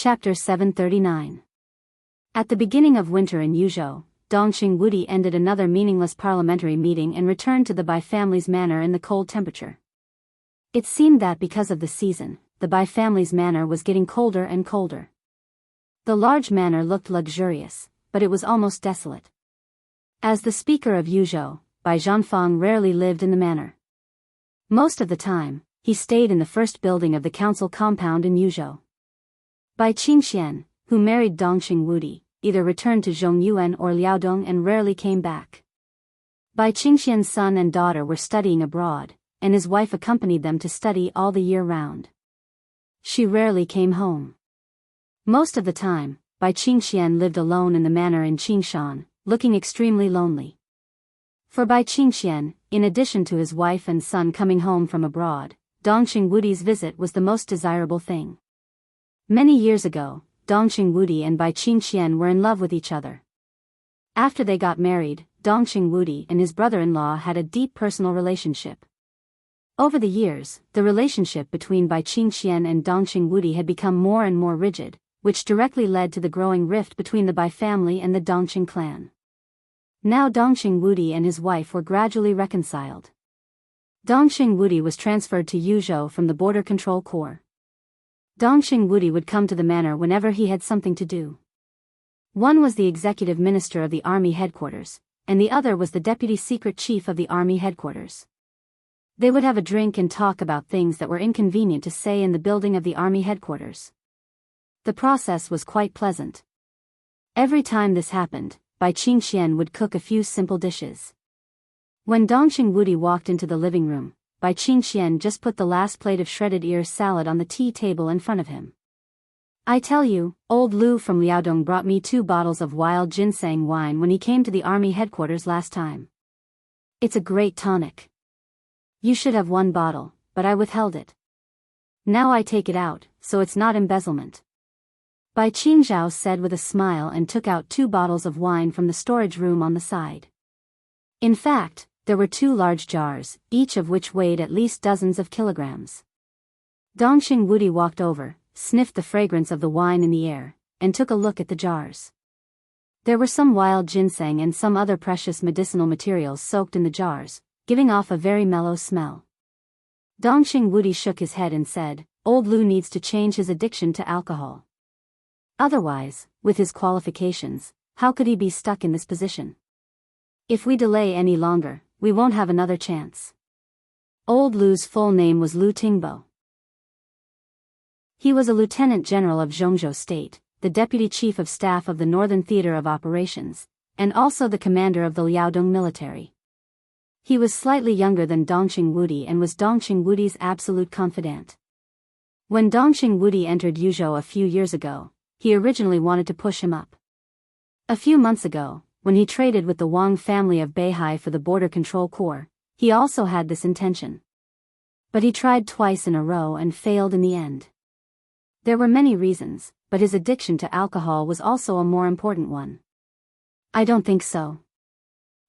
Chapter 739. At the beginning of winter in Yuzhou, Dongqing Wudi ended another meaningless parliamentary meeting and returned to the Bai family's manor in the cold temperature. It seemed that because of the season, the Bai family's manor was getting colder and colder. The large manor looked luxurious, but it was almost desolate. As the speaker of Yuzhou, Bai Zhanfang rarely lived in the manor. Most of the time, he stayed in the first building of the council compound in Yuzhou. Bai Qingxian, who married Dongqing Wudi, either returned to Zhongyuan or Liaodong and rarely came back. Bai Qingxian's son and daughter were studying abroad, and his wife accompanied them to study all the year round. She rarely came home. Most of the time, Bai Qingxian lived alone in the manor in Qingshan, looking extremely lonely. For Bai Qingxian, in addition to his wife and son coming home from abroad, Dongqing Wudi's visit was the most desirable thing. Many years ago, Dongqing Wudi and Bai Qingxian were in love with each other. After they got married, Dongqing Wudi and his brother-in-law had a deep personal relationship. Over the years, the relationship between Bai Qingxian and Dongqing Wudi had become more and more rigid, which directly led to the growing rift between the Bai family and the Dongqing clan. Now Dongqing Wudi and his wife were gradually reconciled. Dongqing Wudi was transferred to Yuzhou from the Border Control Corps. Dongqing Wudi would come to the manor whenever he had something to do. One was the executive minister of the army headquarters, and the other was the deputy secret chief of the army headquarters. They would have a drink and talk about things that were inconvenient to say in the building of the army headquarters. The process was quite pleasant. Every time this happened, Bai Qingxian would cook a few simple dishes. When Dongqing Wudi walked into the living room, Bai Qingxian just put the last plate of shredded ear salad on the tea table in front of him. I tell you, old Lu from Liaodong brought me 2 bottles of wild ginseng wine when he came to the army headquarters last time. It's a great tonic. You should have 1 bottle, but I withheld it. Now I take it out, so it's not embezzlement. Bai Qingzhao said with a smile and took out 2 bottles of wine from the storage room on the side. In fact, there were 2 large jars, each of which weighed at least dozens of kilograms. Dongqing Wudi walked over, sniffed the fragrance of the wine in the air, and took a look at the jars. There were some wild ginseng and some other precious medicinal materials soaked in the jars, giving off a very mellow smell. Dongqing Wudi shook his head and said, "Old Lu needs to change his addiction to alcohol. Otherwise, with his qualifications, how could he be stuck in this position? If we delay any longer, we won't have another chance." Old Lu's full name was Lu Tingbo. He was a lieutenant general of Zhongzhou State, the deputy chief of staff of the Northern Theater of Operations, and also the commander of the Liaodong military. He was slightly younger than Dongqing Wudi and was Dongqing Wudi's absolute confidant. When Dongqing Wudi entered Yuzhou a few years ago, he originally wanted to push him up. A few months ago, when he traded with the Wang family of Beihai for the Border Control Corps, he also had this intention. But he tried twice in a row and failed in the end. There were many reasons, but his addiction to alcohol was also a more important one. I don't think so.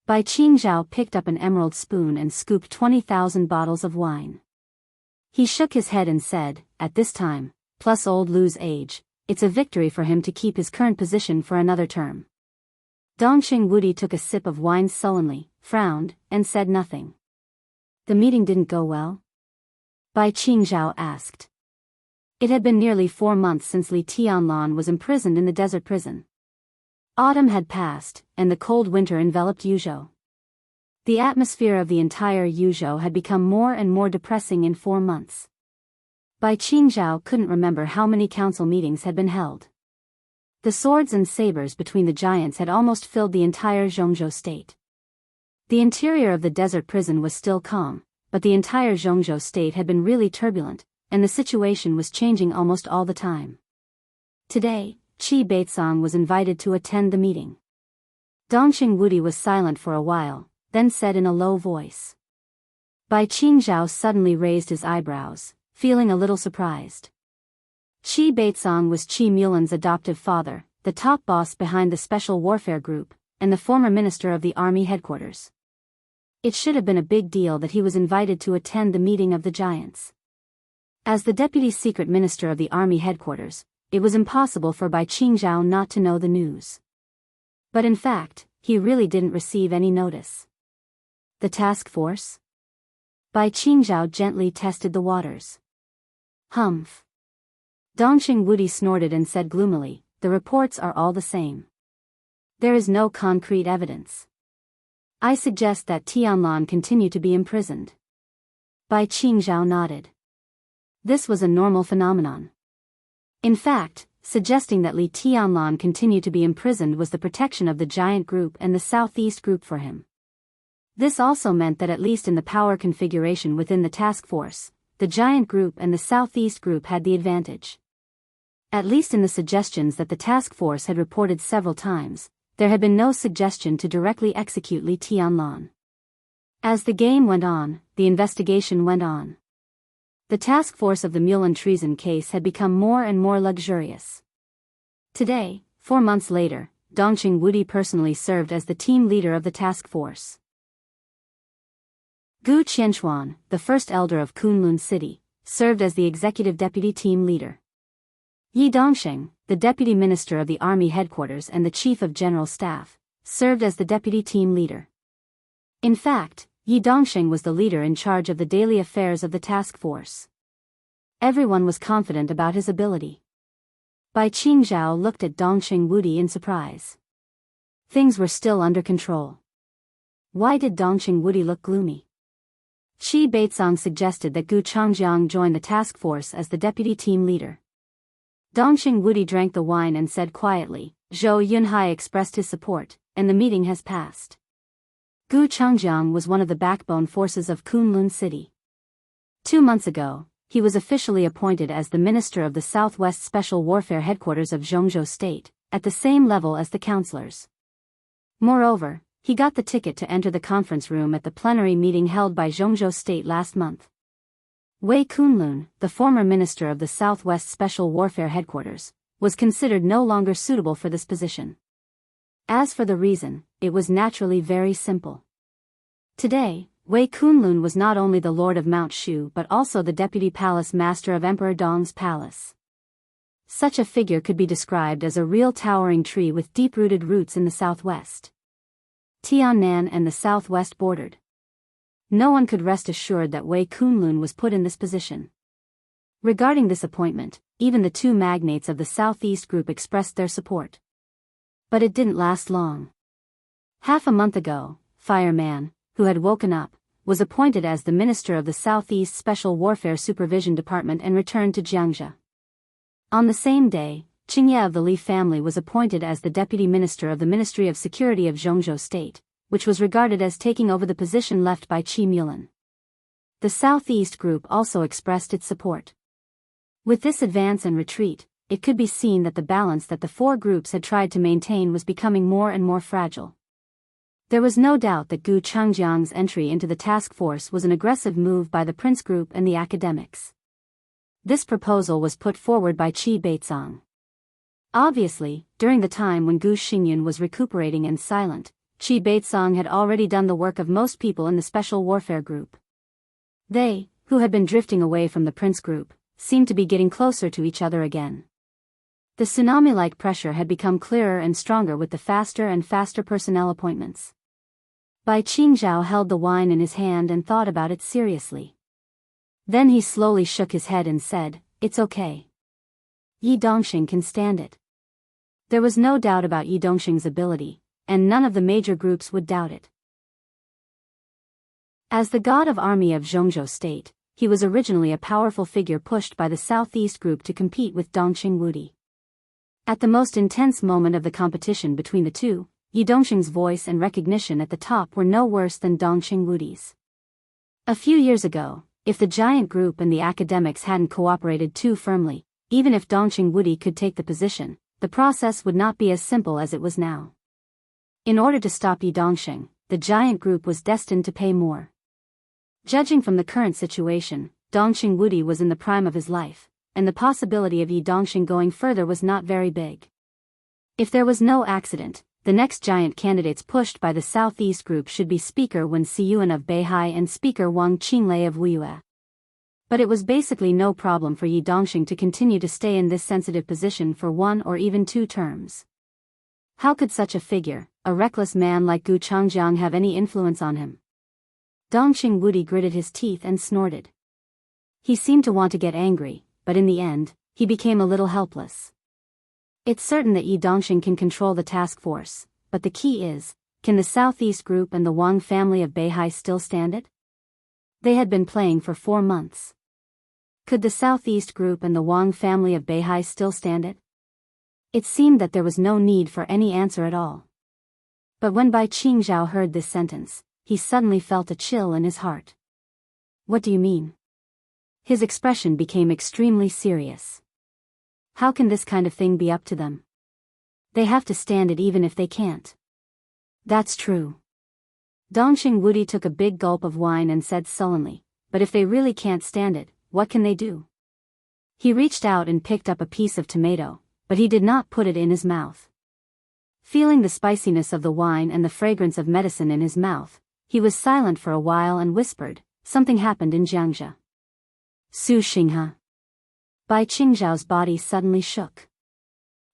Bai Qingzhao picked up an emerald spoon and scooped 20,000 bottles of wine. He shook his head and said, at this time, plus old Lu's age, it's a victory for him to keep his current position for another term. Dongqing Wudi took a sip of wine sullenly, frowned, and said nothing. The meeting didn't go well? Bai Qingzhao asked. It had been nearly 4 months since Li Tianlan was imprisoned in the desert prison. Autumn had passed, and the cold winter enveloped Yuzhou. The atmosphere of the entire Yuzhou had become more and more depressing in 4 months. Bai Qingzhao couldn't remember how many council meetings had been held. The swords and sabers between the giants had almost filled the entire Zhongzhou state. The interior of the desert prison was still calm, but the entire Zhongzhou state had been really turbulent, and the situation was changing almost all the time. Today, Qi Baitsong was invited to attend the meeting. Dongqing Wudi was silent for a while, then said in a low voice. Bai Qingzhao suddenly raised his eyebrows, feeling a little surprised. Qi Baitsong was Qi Mulan's adoptive father, the top boss behind the Special Warfare Group, and the former minister of the army headquarters. It should have been a big deal that he was invited to attend the meeting of the giants. As the deputy secret minister of the army headquarters, it was impossible for Bai Qingzhao not to know the news. But in fact, he really didn't receive any notice. The task force? Bai Qingzhao gently tested the waters. Humph. Dongxing Wudi snorted and said gloomily, the reports are all the same. There is no concrete evidence. I suggest that Tianlan continue to be imprisoned. Bai Qingzhao nodded. This was a normal phenomenon. In fact, suggesting that Li Tianlan continue to be imprisoned was the protection of the giant group and the southeast group for him. This also meant that at least in the power configuration within the task force, the giant group and the southeast group had the advantage. At least in the suggestions that the task force had reported several times, there had been no suggestion to directly execute Li Tianlan. As the game went on, the investigation went on. The task force of the Mulan treason case had become more and more luxurious. Today, 4 months later, Dongxing Wudi personally served as the team leader of the task force. Gu Qianchuan, the first elder of Kunlun City, served as the executive deputy team leader. Yi Dongxing, the deputy minister of the army headquarters and the chief of general staff, served as the deputy team leader. In fact, Yi Dongxing was the leader in charge of the daily affairs of the task force. Everyone was confident about his ability. Bai Qingzhao looked at Dongxing Wudi in surprise. Things were still under control. Why did Dongxing Wudi look gloomy? Qi Beizong suggested that Gu Changjiang join the task force as the deputy team leader. Dongxing Wudi drank the wine and said quietly, Zhou Yunhai expressed his support, and the meeting has passed. Gu Changjiang was one of the backbone forces of Kunlun City. 2 months ago, he was officially appointed as the minister of the Southwest Special Warfare Headquarters of Zhongzhou State, at the same level as the councillors. Moreover, he got the ticket to enter the conference room at the plenary meeting held by Zhongzhou State last month. Wei Kunlun, the former minister of the Southwest Special Warfare Headquarters, was considered no longer suitable for this position. As for the reason, it was naturally very simple. Today, Wei Kunlun was not only the lord of Mount Shu but also the deputy palace master of Emperor Dong's palace. Such a figure could be described as a real towering tree with deep-rooted roots in the southwest. Tiannan and the southwest bordered. No one could rest assured that Wei Kunlun was put in this position. Regarding this appointment, even the 2 magnates of the southeast group expressed their support. But it didn't last long. Half a month ago, Fireman, who had woken up, was appointed as the minister of the Southeast Special Warfare Supervision Department and returned to Jiangzhou. On the same day, Qingye of the Li family was appointed as the deputy minister of the Ministry of Security of Zhongzhou State, which was regarded as taking over the position left by Qi Mulan. The Southeast group also expressed its support. With this advance and retreat, it could be seen that the balance that the 4 groups had tried to maintain was becoming more and more fragile. There was no doubt that Gu Changjiang's entry into the task force was an aggressive move by the Prince Group and the academics. This proposal was put forward by Qi Beizong. Obviously, during the time when Gu Xingyun was recuperating and silent, Qi Beizong had already done the work of most people in the Special Warfare Group. They, who had been drifting away from the Prince Group, seemed to be getting closer to each other again. The tsunami-like pressure had become clearer and stronger with the faster and faster personnel appointments. Bai Qingzhao held the wine in his hand and thought about it seriously. Then he slowly shook his head and said, "It's okay. Yi Dongxing can stand it." There was no doubt about Yi Dongxing's ability, and none of the major groups would doubt it. As the god of army of Zhongzhou State, he was originally a powerful figure pushed by the Southeast group to compete with Dongxing Wudi. At the most intense moment of the competition between the two, Yi Dongxing's voice and recognition at the top were no worse than Dongxing Wudi's. A few years ago, if the giant group and the academics hadn't cooperated too firmly, even if Dongxing Wudi could take the position, the process would not be as simple as it was now. In order to stop Yi Dongxing, the giant group was destined to pay more. Judging from the current situation, Dongxing Wudi was in the prime of his life, and the possibility of Yi Dongxing going further was not very big. If there was no accident, the next giant candidates pushed by the Southeast group should be Speaker Wen Siyuan of Beihai and Speaker Wang Qinglei of Wuyue. But it was basically no problem for Yi Dongxing to continue to stay in this sensitive position for 1 or even 2 terms. How could such a figure, a reckless man like Gu Changjiang, have any influence on him? Dongxing Wudi gritted his teeth and snorted. He seemed to want to get angry, but in the end, he became a little helpless. It's certain that Yi Dongxing can control the task force, but the key is, can the Southeast Group and the Wang family of Beihai still stand it? They had been playing for 4 months. Could the Southeast Group and the Wang family of Beihai still stand it? It seemed that there was no need for any answer at all. But when Bai Qingzhao heard this sentence, he suddenly felt a chill in his heart. What do you mean? His expression became extremely serious. How can this kind of thing be up to them? They have to stand it even if they can't. That's true. Dongxing Wudi took a big gulp of wine and said sullenly, but if they really can't stand it, what can they do? He reached out and picked up a piece of tomato, but he did not put it in his mouth. Feeling the spiciness of the wine and the fragrance of medicine in his mouth, he was silent for a while and whispered, something happened in Jiangxia. Su Xinghe. Bai Qingzhao's body suddenly shook.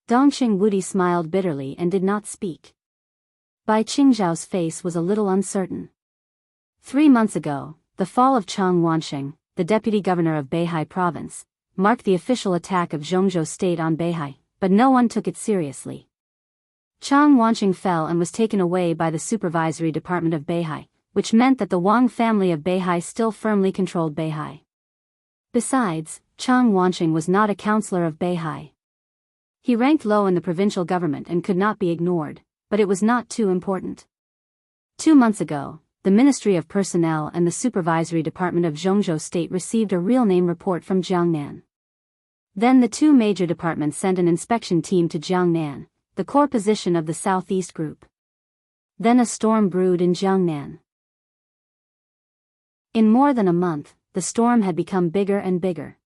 Dongxing Wudi smiled bitterly and did not speak. Bai Qingzhao's face was a little uncertain. 3 months ago, the fall of Chang Wansheng, the deputy governor of Beihai province, marked the official attack of Zhongzhou state on Beihai, but no one took it seriously. Chang Wansheng fell and was taken away by the supervisory department of Beihai, which meant that the Wang family of Beihai still firmly controlled Beihai. Besides, Chang Wansheng was not a councillor of Beihai. He ranked low in the provincial government and could not be ignored, but it was not too important. 2 months ago, the Ministry of Personnel and the Supervisory Department of Zhongzhou State received a real name report from Jiangnan. Then the 2 major departments sent an inspection team to Jiangnan, the core position of the Southeast Group. Then a storm brewed in Jiangnan. In more than a month, the storm had become bigger and bigger.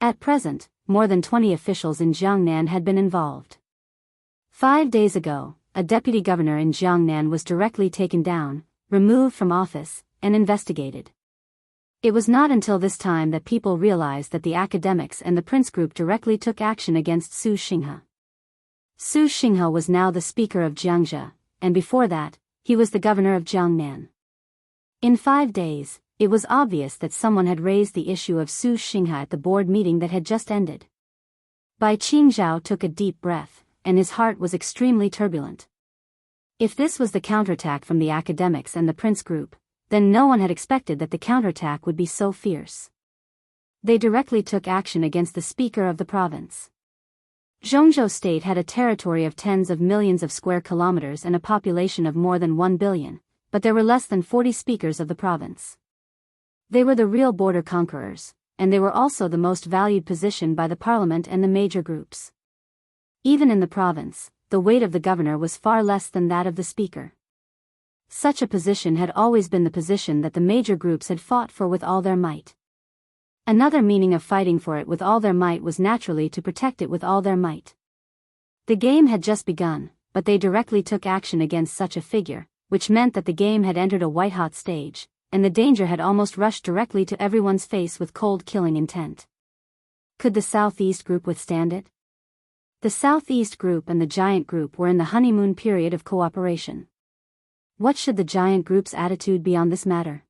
At present, more than 20 officials in Jiangnan had been involved. 5 days ago, a deputy governor in Jiangnan was directly taken down, removed from office, and investigated. It was not until this time that people realized that the academics and the Prince Group directly took action against Su Xinghe. Su Xinghe was now the speaker of Jiangxia, and before that, he was the governor of Jiangnan. In 5 days, it was obvious that someone had raised the issue of Su Xinghe at the board meeting that had just ended. Bai Qingzhao took a deep breath, and his heart was extremely turbulent. If this was the counterattack from the academics and the Prince Group, then no one had expected that the counterattack would be so fierce. They directly took action against the speaker of the province. Zhongzhou state had a territory of tens of millions of square kilometers and a population of more than 1 billion, but there were less than 40 speakers of the province. They were the real border conquerors, and they were also the most valued position by the parliament and the major groups. Even in the province, the weight of the governor was far less than that of the speaker. Such a position had always been the position that the major groups had fought for with all their might. Another meaning of fighting for it with all their might was naturally to protect it with all their might. The game had just begun, but they directly took action against such a figure, which meant that the game had entered a white-hot stage, and the danger had almost rushed directly to everyone's face with cold killing intent. Could the Southeast Group withstand it? The Southeast Group and the Giant Group were in the honeymoon period of cooperation. What should the Giant Group's attitude be on this matter?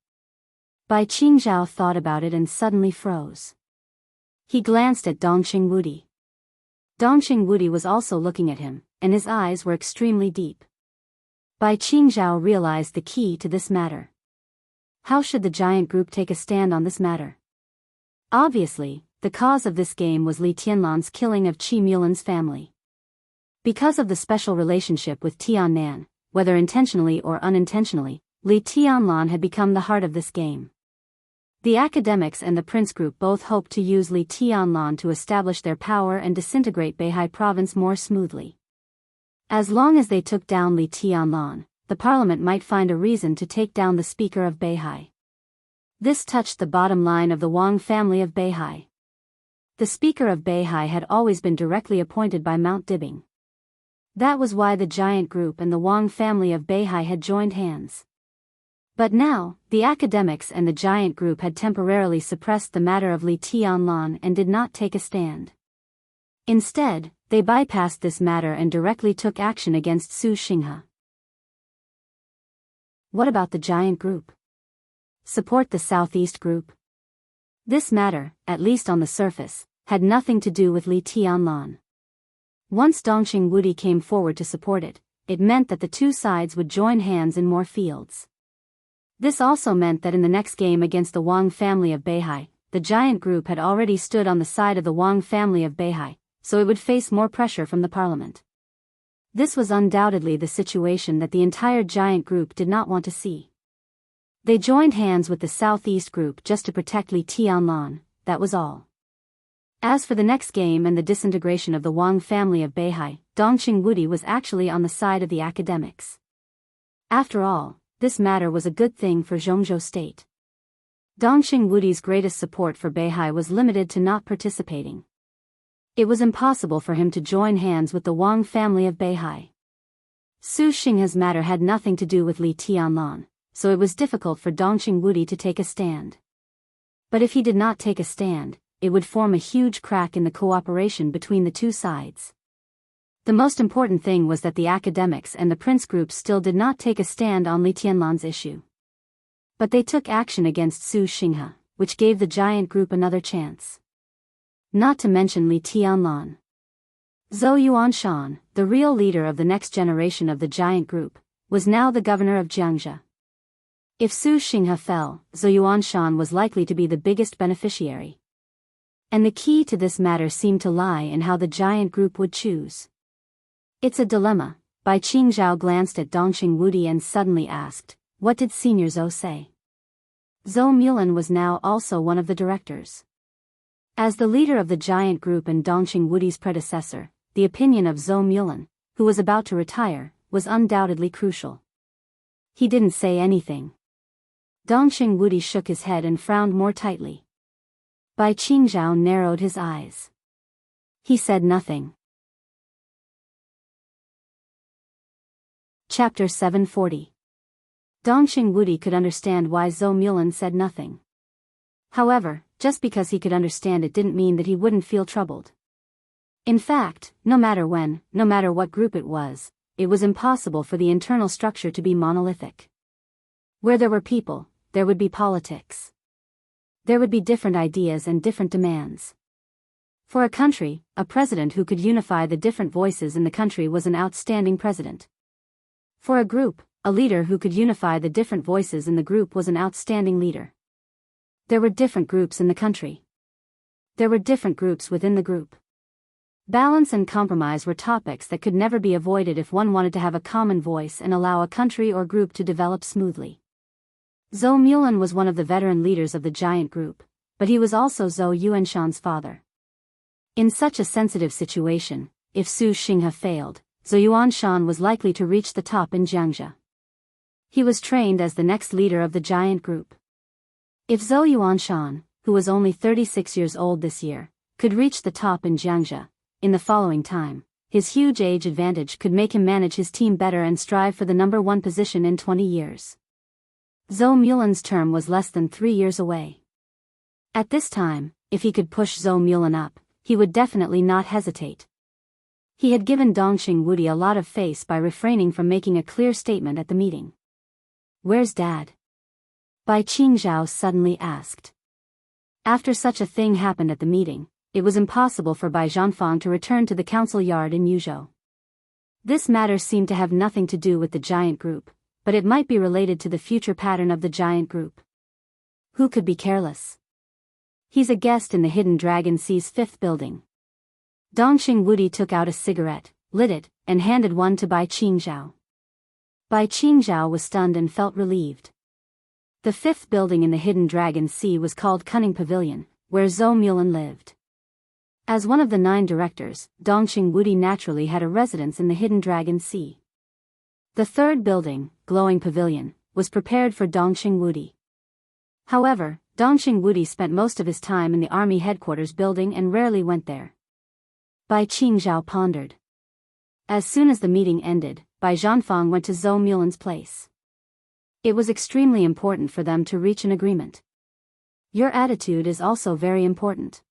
Bai Qingzhao thought about it and suddenly froze. He glanced at Dongxing Wudi. Dongxing Wudi was also looking at him, and his eyes were extremely deep. Bai Qingzhao realized the key to this matter. How should the Giant Group take a stand on this matter? Obviously, the cause of this game was Li Tianlan's killing of Qi Mulan's family. Because of the special relationship with Tiannan, whether intentionally or unintentionally, Li Tianlan had become the heart of this game. The academics and the Prince Group both hoped to use Li Tianlan to establish their power and disintegrate Beihai province more smoothly. As long as they took down Li Tianlan, the parliament might find a reason to take down the speaker of Beihai. This touched the bottom line of the Wang family of Beihai. The speaker of Beihai had always been directly appointed by Mount Dibing. That was why the Giant Group and the Wang family of Beihai had joined hands. But now, the academics and the giant group had temporarily suppressed the matter of Li Tianlan and did not take a stand. Instead, they bypassed this matter and directly took action against Su Xinghe. What about the giant group? Support the Southeast group? This matter, at least on the surface, had nothing to do with Li Tianlan. Once Dongxing Wudi came forward to support it, it meant that the two sides would join hands in more fields. This also meant that in the next game against the Wang family of Beihai, the giant group had already stood on the side of the Wang family of Beihai, so it would face more pressure from the parliament. This was undoubtedly the situation that the entire giant group did not want to see. They joined hands with the Southeast group just to protect Li Tianlan, that was all. As for the next game and the disintegration of the Wang family of Beihai, Dongxing Wudi was actually on the side of the academics. After all, this matter was a good thing for Zhongzhou state. Dongxing Wudi's greatest support for Beihai was limited to not participating. It was impossible for him to join hands with the Wang family of Beihai. Su Xinghe's matter had nothing to do with Li Tianlan, so it was difficult for Dongxing Wudi to take a stand. But if he did not take a stand, it would form a huge crack in the cooperation between the two sides. The most important thing was that the academics and the prince groups still did not take a stand on Li Tianlan's issue. But they took action against Su Xinghe, which gave the giant group another chance. Not to mention Li Tianlan. Zhou Yuanshan, the real leader of the next generation of the giant group, was now the governor of Jiangxia. If Su Xinghe fell, Zhou Yuanshan was likely to be the biggest beneficiary. And the key to this matter seemed to lie in how the giant group would choose. It's a dilemma. Bai Qingzhao glanced at Dongxing Wudi and suddenly asked, "What did Senior Zhou say?" Zhou Mulan was now also one of the directors. As the leader of the giant group and Dongxing Wudi's predecessor, the opinion of Zhou Mulan, who was about to retire, was undoubtedly crucial. He didn't say anything. Dongxing Wudi shook his head and frowned more tightly. Bai Qingzhao narrowed his eyes. He said nothing. Chapter 740. Dongxing Wudi could understand why Zhou Mulan said nothing. However, just because he could understand it didn't mean that he wouldn't feel troubled. In fact, no matter when, no matter what group it was impossible for the internal structure to be monolithic. Where there were people, there would be politics. There would be different ideas and different demands. For a country, a president who could unify the different voices in the country was an outstanding president. For a group, a leader who could unify the different voices in the group was an outstanding leader. There were different groups in the country. There were different groups within the group. Balance and compromise were topics that could never be avoided if one wanted to have a common voice and allow a country or group to develop smoothly. Zhou Mulan was one of the veteran leaders of the giant group, but he was also Zhou Yuanshan's father. In such a sensitive situation, if Su Xinghe failed, Zhou Yuanshan was likely to reach the top in Jiangxia. He was trained as the next leader of the giant group. If Zhou Yuanshan, who was only 36 years old this year, could reach the top in Jiangxia, in the following time, his huge age advantage could make him manage his team better and strive for the number one position in 20 years. Zhou Mulan's term was less than 3 years away. At this time, if he could push Zhou Mulan up, he would definitely not hesitate. He had given Dongxing Wudi a lot of face by refraining from making a clear statement at the meeting. "Where's Dad?" Bai Qingzhao suddenly asked. After such a thing happened at the meeting, it was impossible for Bai Zhanfang to return to the council yard in Yuzhou. This matter seemed to have nothing to do with the giant group, but it might be related to the future pattern of the giant group. Who could be careless? He's a guest in the Hidden Dragon Sea's 5th building. Dongxing Wudi took out a cigarette, lit it, and handed one to Bai Qingzhao. Bai Qingzhao was stunned and felt relieved. The 5th building in the Hidden Dragon Sea was called Cunning Pavilion, where Zhou Mulan lived. As one of the 9 directors, Dongxing Wudi naturally had a residence in the Hidden Dragon Sea. The 3rd building, Glowing Pavilion, was prepared for Dongxing Wudi. However, Dongxing Wudi spent most of his time in the army headquarters building and rarely went there. Bai Qingzhao pondered. As soon as the meeting ended, Bai Zhanfang went to Zhou Mulan's place. It was extrememely important for them to reach an agreement. Your attitude is also very important.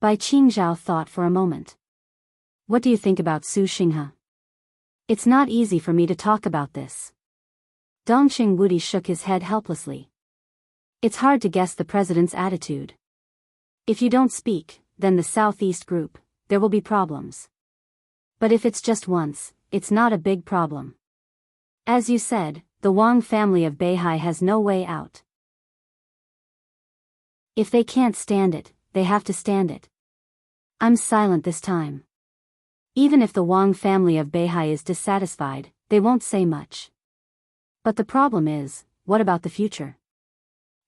Bai Qingzhao thought for a moment. What do you think about Su Xinghe? It's not easy for me to talk about this. Dongqing Wudi shook his head helplessly. It's hard to guess the president's attitude. If you don't speak, then the Southeast group, there will be problems. But if it's just once, it's not a big problem. As you said, the Wang family of Beihai has no way out. If they can't stand it, they have to stand it. I'm silent this time. Even if the Wang family of Beihai is dissatisfied, they won't say much. But the problem is, what about the future?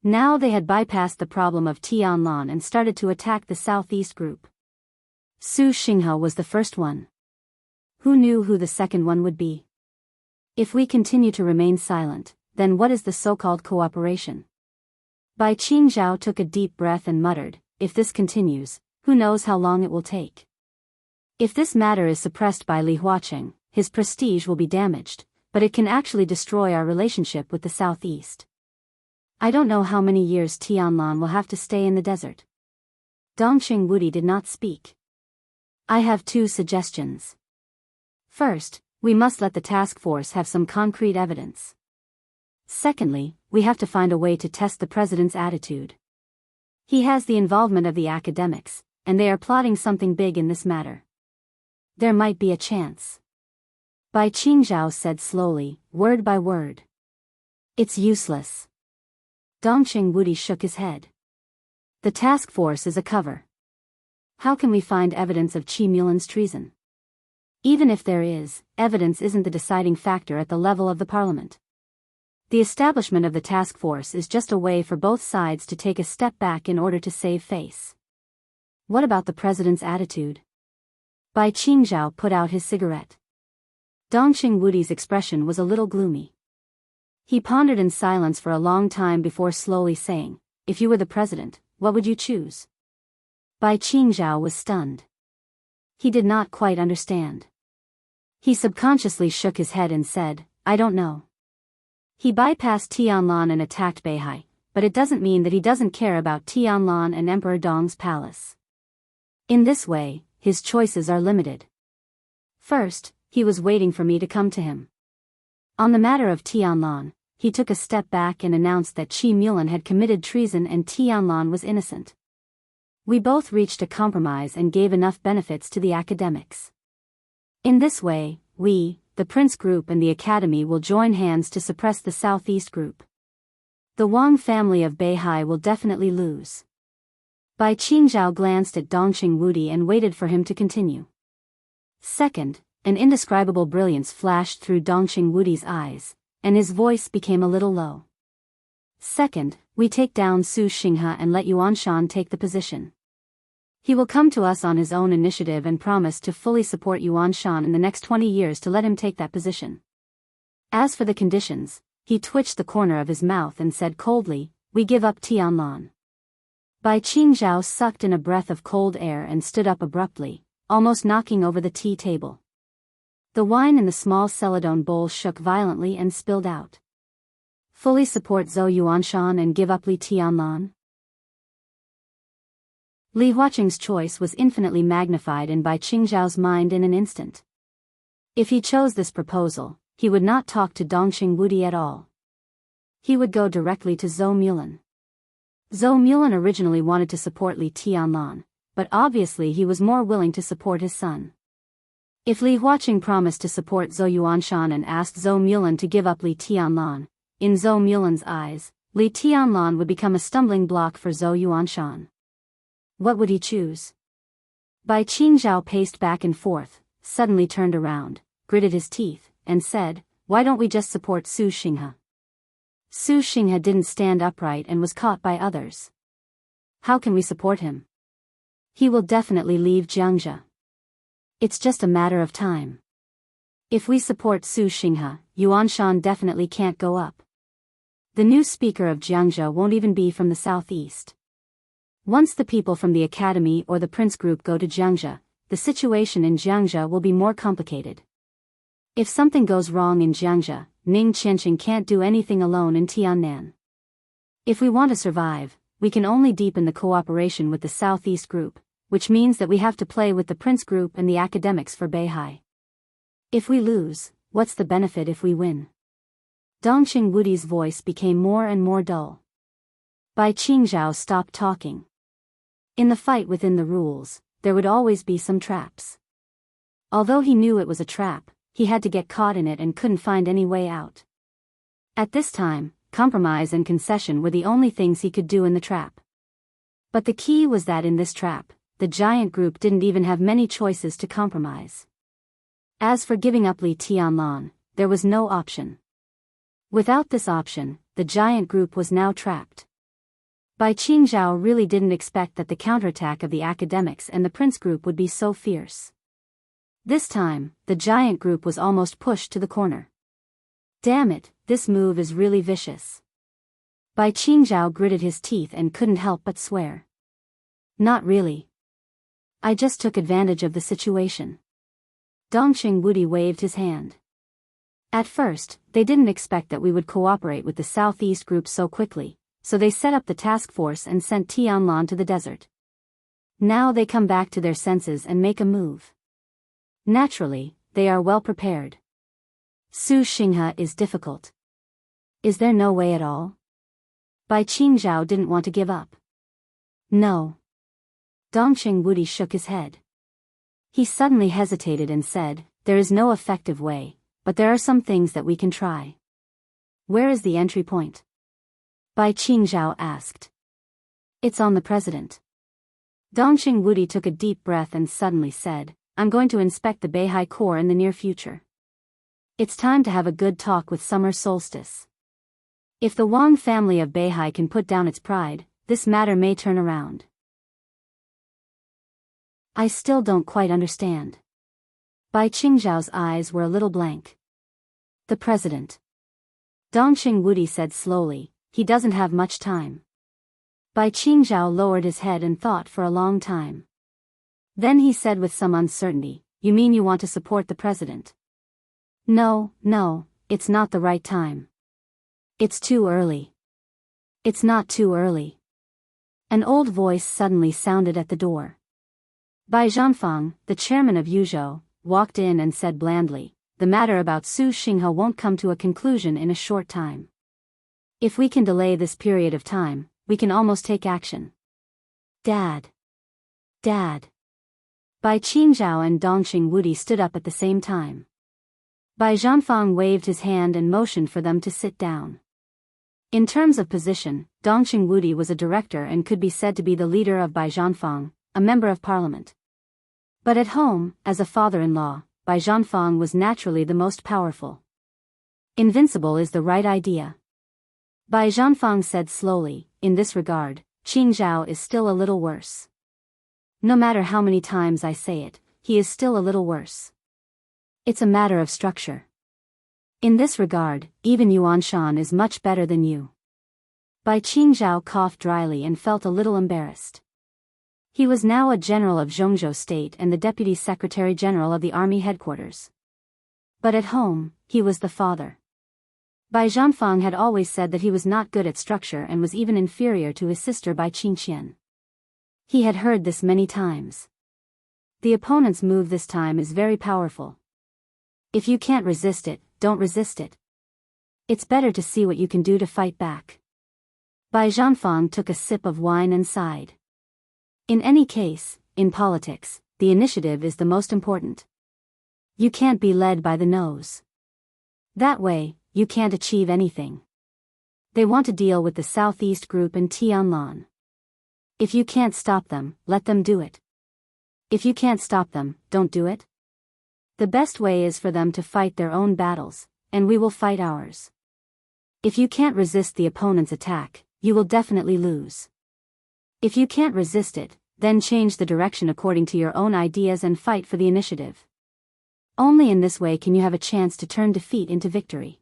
Now they had bypassed the problem of Tianlan and started to attack the Southeast group. Su Xinghe was the first one. Who knew who the second one would be? If we continue to remain silent, then what is the so-called cooperation? Bai Qingzhao took a deep breath and muttered, if this continues, who knows how long it will take. If this matter is suppressed by Li Huaqing, his prestige will be damaged, but it can actually destroy our relationship with the Southeast. I don't know how many years Tianlan will have to stay in the desert. Dongqing Wudi did not speak. I have 2 suggestions. First, we must let the task force have some concrete evidence. Secondly, we have to find a way to test the president's attitude. He has the involvement of the academics, and they are plotting something big in this matter. There might be a chance. Bai Qingzhao said slowly, word by word. It's useless. Dongqing Wudi shook his head. The task force is a cover. How can we find evidence of Qi Mulan's treason? Even if there is, evidence isn't the deciding factor at the level of the parliament. The establishment of the task force is just a way for both sides to take a step back in order to save face. What about the president's attitude? Bai Qingzhao put out his cigarette. Dongqing Wudi's expression was a little gloomy. He pondered in silence for a long time before slowly saying, if you were the president, what would you choose? Bai Qingzhao was stunned. He did not quite understand. He subconsciously shook his head and said, I don't know. He bypassed Tianlan and attacked Beihai, but it doesn't mean that he doesn't care about Tianlan and Emperor Dong's palace. In this way, his choices are limited. First, he was waiting for me to come to him. On the matter of Tianlan, he took a step back and announced that Qi Mulan had committed treason and Tianlan was innocent. We both reached a compromise and gave enough benefits to the academics. In this way, we, the Prince Group and the Academy will join hands to suppress the Southeast Group. The Wang family of Beihai will definitely lose. Bai Qingzhao glanced at Dongqing Wudi and waited for him to continue. Second, an indescribable brilliance flashed through Dongqing Wudi's eyes, and his voice became a little low. Second, we take down Su Xinghe and let Yuanshan take the position. He will come to us on his own initiative and promise to fully support Yuanshan in the next 20 years to let him take that position. As for the conditions, he twitched the corner of his mouth and said coldly, we give up Tianlan. Bai Qingzhao sucked in a breath of cold air and stood up abruptly, almost knocking over the tea table. The wine in the small celadone bowl shook violently and spilled out. Fully support Zhou Yuanshan and give up Li Tianlan? Li Huaqing's choice was infinitely magnified in Bai Qingzhao's mind in an instant. If he chose this proposal, he would not talk to Dongqing Wudi at all. He would go directly to Zhou Mulan. Zhou Mulan originally wanted to support Li Tianlan, but obviously he was more willing to support his son. If Li Huaqing promised to support Zhou Yuanshan and asked Zhou Mulan to give up Li Tianlan, in Zhou Mulan's eyes, Li Tianlan would become a stumbling block for Zhou Yuanshan. What would he choose? Bai Qingzhao paced back and forth, suddenly turned around, gritted his teeth, and said, why don't we just support Su Xinghe? Su Xinghe didn't stand upright and was caught by others. How can we support him? He will definitely leave Jiangzhou. It's just a matter of time. If we support Su Xinghe, Yuanshan definitely can't go up. The new speaker of Jiangzhou won't even be from the southeast. Once the people from the academy or the Prince Group go to Jiangzhou, the situation in Jiangzhou will be more complicated. If something goes wrong in Jiangzhou, Ning Qianqing can't do anything alone in Tiannan. If we want to survive, we can only deepen the cooperation with the Southeast Group, which means that we have to play with the Prince Group and the academics for Beihai. If we lose, what's the benefit if we win? Dongqing Wudi's voice became more and more dull. Bai Qingzhao stopped talking. In the fight within the rules, there would always be some traps. Although he knew it was a trap, he had to get caught in it and couldn't find any way out. At this time, compromise and concession were the only things he could do in the trap. But the key was that in this trap, the giant group didn't even have many choices to compromise. As for giving up Li Tianlan, there was no option. Without this option, the giant group was now trapped. Bai Qingzhao really didn't expect that the counterattack of the academics and the Prince Group would be so fierce. This time, the giant group was almost pushed to the corner. Damn it, this move is really vicious. Bai Qingzhao gritted his teeth and couldn't help but swear. Not really. I just took advantage of the situation. Dongqing Wudi waved his hand. At first, they didn't expect that we would cooperate with the Southeast Group so quickly, so they set up the task force and sent Tianlan to the desert. Now they come back to their senses and make a move. Naturally, they are well prepared. Su Xinghe is difficult. Is there no way at all? Bai Qingzhao didn't want to give up. No. Dongqing Wudi shook his head. He suddenly hesitated and said, there is no effective way, but there are some things that we can try. Where is the entry point? Bai Qingzhao asked. It's on the president. Dongqing Wudi took a deep breath and suddenly said, I'm going to inspect the Beihai Corps in the near future. It's time to have a good talk with Summer Solstice. If the Wang family of Beihai can put down its pride, this matter may turn around. I still don't quite understand. Bai Qingzhao's eyes were a little blank. The president. Dongqing Wudi said slowly, he doesn't have much time. Bai Qingzhao lowered his head and thought for a long time. Then he said with some uncertainty, you mean you want to support the president? No, it's not the right time. It's too early. It's not too early. An old voice suddenly sounded at the door. Bai Zhanfang, the chairman of Yuzhou, walked in and said blandly, the matter about Su Xinghe won't come to a conclusion in a short time. If we can delay this period of time, we can almost take action. Dad. Bai Qingzhao and Dongqing Wudi stood up at the same time. Bai Zhanfang waved his hand and motioned for them to sit down. In terms of position, Dongqing Wudi was a director and could be said to be the leader of Bai Zhanfang, a member of parliament. But at home, as a father-in-law, Bai Zhanfang was naturally the most powerful. Invincible is the right idea. Bai Zhanfang said slowly, in this regard, Qingzhao is still a little worse. No matter how many times I say it, he is still a little worse. It's a matter of structure. In this regard, even Yuan Shan is much better than you. Bai Qingzhao coughed dryly and felt a little embarrassed. He was now a general of Zhongzhou State and the Deputy Secretary General of the Army Headquarters. But at home, he was the father. Bai Zhanfang had always said that he was not good at structure and was even inferior to his sister Bai Qingqian. He had heard this many times. The opponent's move this time is very powerful. If you can't resist it, don't resist it. It's better to see what you can do to fight back. Bai Zhanfang took a sip of wine and sighed. In any case, in politics, the initiative is the most important. You can't be led by the nose. That way, you can't achieve anything. They want to deal with the Southeast Group and Tianlan. If you can't stop them, let them do it. If you can't stop them, don't do it. The best way is for them to fight their own battles, and we will fight ours. If you can't resist the opponent's attack, you will definitely lose. If you can't resist it, then change the direction according to your own ideas and fight for the initiative. Only in this way can you have a chance to turn defeat into victory.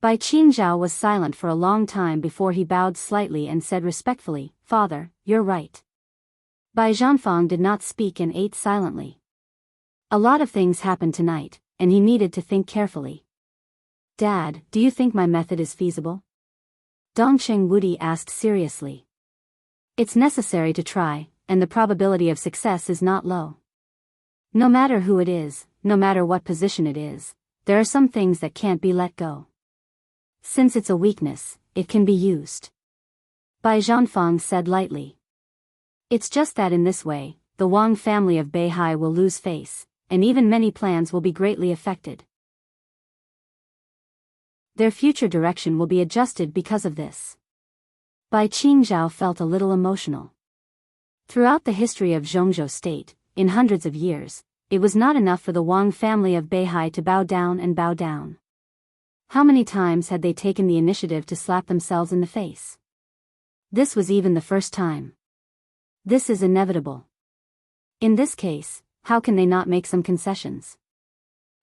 Bai Qingzhao was silent for a long time before he bowed slightly and said respectfully, Father, you're right. Bai Zhanfang did not speak and ate silently. A lot of things happened tonight, and he needed to think carefully. Dad, do you think my method is feasible? Dongqing Wudi asked seriously. It's necessary to try, and the probability of success is not low. No matter who it is, no matter what position it is, there are some things that can't be let go. Since it's a weakness, it can be used. Bai Zhanfang said lightly. It's just that in this way, the Wang family of Beihai will lose face, and even many plans will be greatly affected. Their future direction will be adjusted because of this. Bai Qingzhao felt a little emotional. Throughout the history of Zhongzhou state, in hundreds of years, it was not enough for the Wang family of Beihai to bow down and bow down. How many times had they taken the initiative to slap themselves in the face? This was even the first time. This is inevitable. In this case, how can they not make some concessions?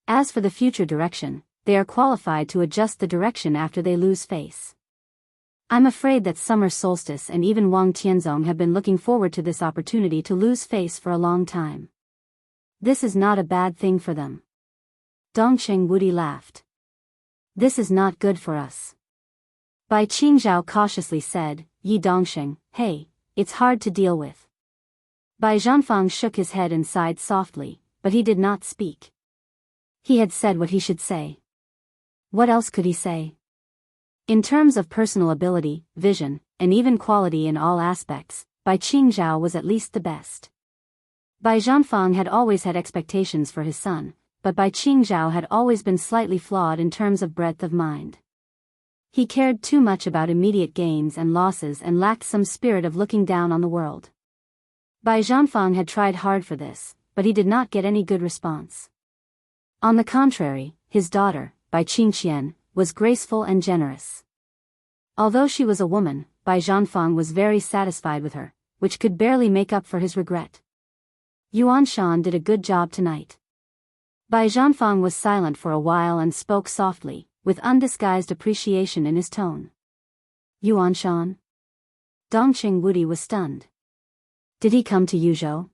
As for the future direction, they are qualified to adjust the direction after they lose face. I'm afraid that summer solstice and even Wang Tianzong have been looking forward to this opportunity to lose face for a long time. This is not a bad thing for them. Dongqing Wudi laughed. This is not good for us. Bai Qingzhao cautiously said, Yi Dongqing, hey, it's hard to deal with. Bai Zhanfang shook his head and sighed softly, but he did not speak. He had said what he should say. What else could he say? In terms of personal ability, vision, and even quality in all aspects, Bai Qingzhao was at least the best. Bai Zhanfang had always had expectations for his son, but Bai Qingzhao had always been slightly flawed in terms of breadth of mind. He cared too much about immediate gains and losses and lacked some spirit of looking down on the world. Bai Zhanfang had tried hard for this, but he did not get any good response. On the contrary, his daughter, Bai Qingqian, was graceful and generous. Although she was a woman, Bai Zhanfang was very satisfied with her, which could barely make up for his regret. Yuan Shan did a good job tonight. Bai Zhanfang was silent for a while and spoke softly, with undisguised appreciation in his tone. Yuan Shan? Dongqing Wudi was stunned. Did he come to Yuzhou?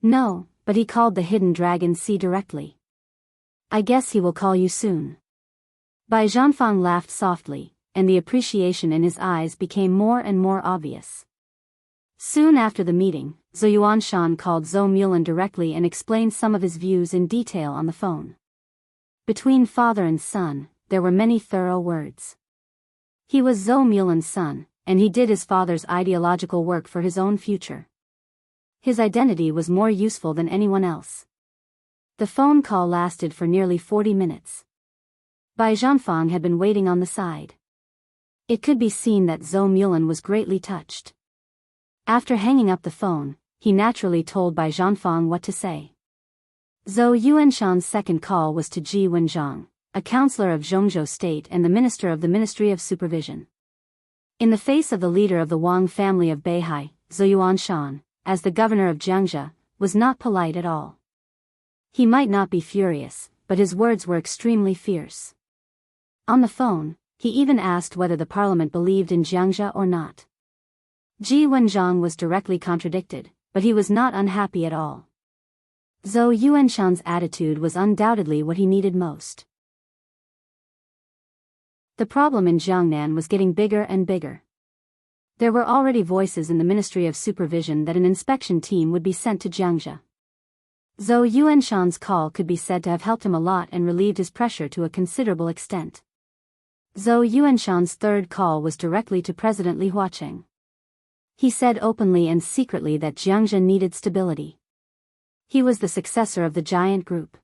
No, but he called the hidden dragon Sea directly. I guess he will call you soon. Bai Zhanfang laughed softly, and the appreciation in his eyes became more and more obvious. Soon after the meeting, Zhou Yuanshan called Zhou Mulan directly and explained some of his views in detail on the phone. Between father and son, there were many thorough words. He was Zhou Mulan's son, and he did his father's ideological work for his own future. His identity was more useful than anyone else. The phone call lasted for nearly 40 minutes. Bai Zhanfang had been waiting on the side. It could be seen that Zhou Mulan was greatly touched. After hanging up the phone, he naturally told Bai Zhanfang what to say. Zhou Yuanshan's second call was to Ji Wenzhang, a counselor of Zhongzhou State and the minister of the Ministry of Supervision. In the face of the leader of the Wang family of Beihai, Zhou Yuanshan, as the governor of Jiangxia, was not polite at all. He might not be furious, but his words were extremely fierce. On the phone, he even asked whether the parliament believed in Jiangxia or not. Ji Wenzhang was directly contradicted, but he was not unhappy at all. Zhou Yuanshan's attitude was undoubtedly what he needed most. The problem in Jiangnan was getting bigger and bigger. There were already voices in the Ministry of Supervision that an inspection team would be sent to Jiangxia. Zhou Yuanshan's call could be said to have helped him a lot and relieved his pressure to a considerable extent. Zhou Yuanshan's third call was directly to President Li Huaqing. He said openly and secretly that Jiangxia needed stability. He was the successor of the giant group.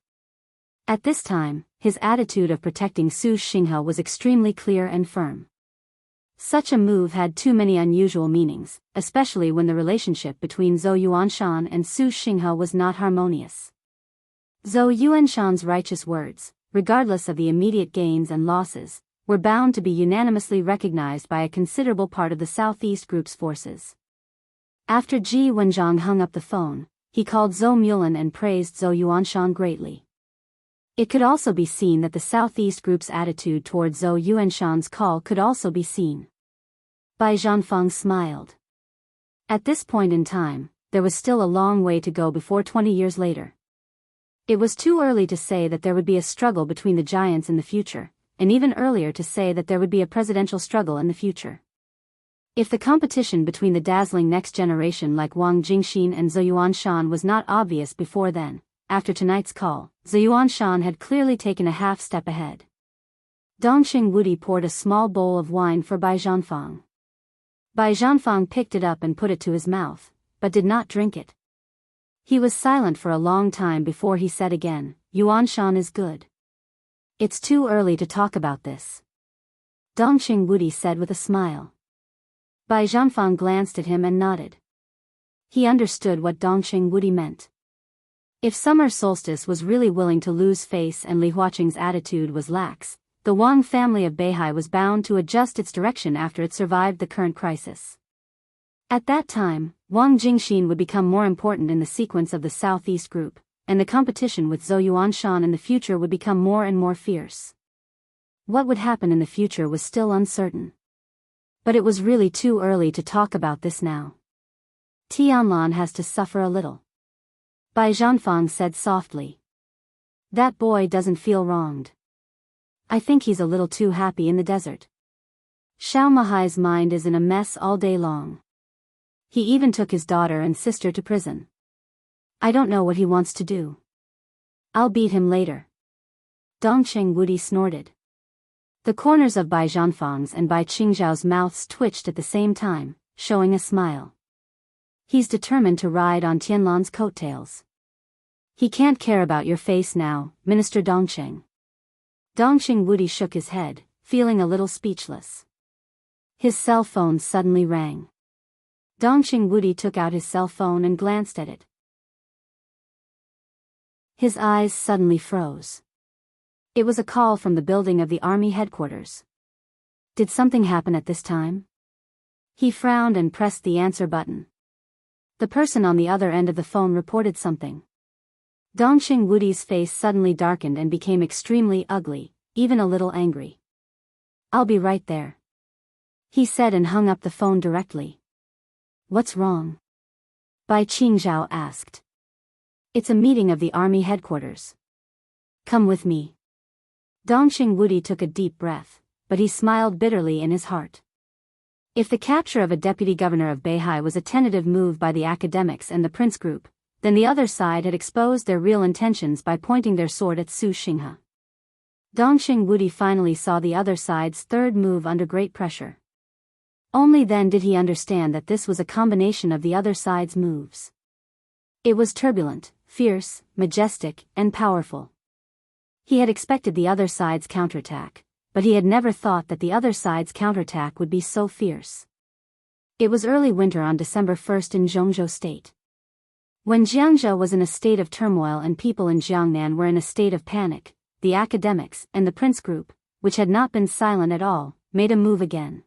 At this time, his attitude of protecting Su Xinghe was extremely clear and firm. Such a move had too many unusual meanings, especially when the relationship between Zhou Yuanshan and Su Xinghe was not harmonious. Zhou Yuanshan's righteous words, regardless of the immediate gains and losses, were bound to be unanimously recognized by a considerable part of the Southeast Group's forces. After Ji Wenzhang hung up the phone, he called Zhou Mulan and praised Zhou Yuanshan greatly. It could also be seen that the Southeast Group's attitude toward Zhou Yuanshan's call could also be seen. Bai Zhanfang smiled. At this point in time, there was still a long way to go before 20 years later. It was too early to say that there would be a struggle between the giants in the future, and even earlier to say that there would be a presidential struggle in the future. If the competition between the dazzling next generation like Wang Jingxin and Zhou Yuanshan was not obvious before then, after tonight's call, Zhou Yuanshan had clearly taken a half step ahead. Dongxing Wudi poured a small bowl of wine for Bai Zhanfang. Bai Zhanfang picked it up and put it to his mouth, but did not drink it. He was silent for a long time before he said again, "Yuanshan is good. It's too early to talk about this," Dongxing Wudi said with a smile. Bai Zhanfang glanced at him and nodded. He understood what Dongxing Wudi meant. If summer solstice was really willing to lose face and Li Huaqing's attitude was lax, the Wang family of Beihai was bound to adjust its direction after it survived the current crisis. At that time, Wang Jingxin would become more important in the sequence of the Southeast Group, and the competition with Zhou Yuanshan in the future would become more and more fierce. What would happen in the future was still uncertain. But it was really too early to talk about this now. Tianlan has to suffer a little, Bai Zhanfang said softly. That boy doesn't feel wronged. I think he's a little too happy in the desert. Xiao Mahai's mind is in a mess all day long. He even took his daughter and sister to prison. I don't know what he wants to do. I'll beat him later. Dongxing Wudi snorted. The corners of Bai Zhanfang's and Bai Qingzhao's mouths twitched at the same time, showing a smile. He's determined to ride on Tianlan's coattails. He can't care about your face now, Minister Dongxing. Dongxing Wudi shook his head, feeling a little speechless. His cell phone suddenly rang. Dongxing Wudi took out his cell phone and glanced at it. His eyes suddenly froze. It was a call from the building of the army headquarters. Did something happen at this time? He frowned and pressed the answer button. The person on the other end of the phone reported something. Dongxing Wudi's face suddenly darkened and became extremely ugly, even a little angry. I'll be right there, he said and hung up the phone directly. What's wrong? Bai Qingzhao asked. It's a meeting of the army headquarters. Come with me. Dongxing Wudi took a deep breath, but he smiled bitterly in his heart. If the capture of a deputy governor of Beihai was a tentative move by the academics and the Prince Group, then the other side had exposed their real intentions by pointing their sword at Su Xinghe. Dongxing Wudi finally saw the other side's third move under great pressure. Only then did he understand that this was a combination of the other side's moves. It was turbulent, fierce, majestic, and powerful. He had expected the other side's counterattack, but he had never thought that the other side's counterattack would be so fierce. It was early winter on December 1st in Zhongzhou State. When Jiangzhou was in a state of turmoil and people in Jiangnan were in a state of panic, the academics and the Prince Group, which had not been silent at all, made a move again.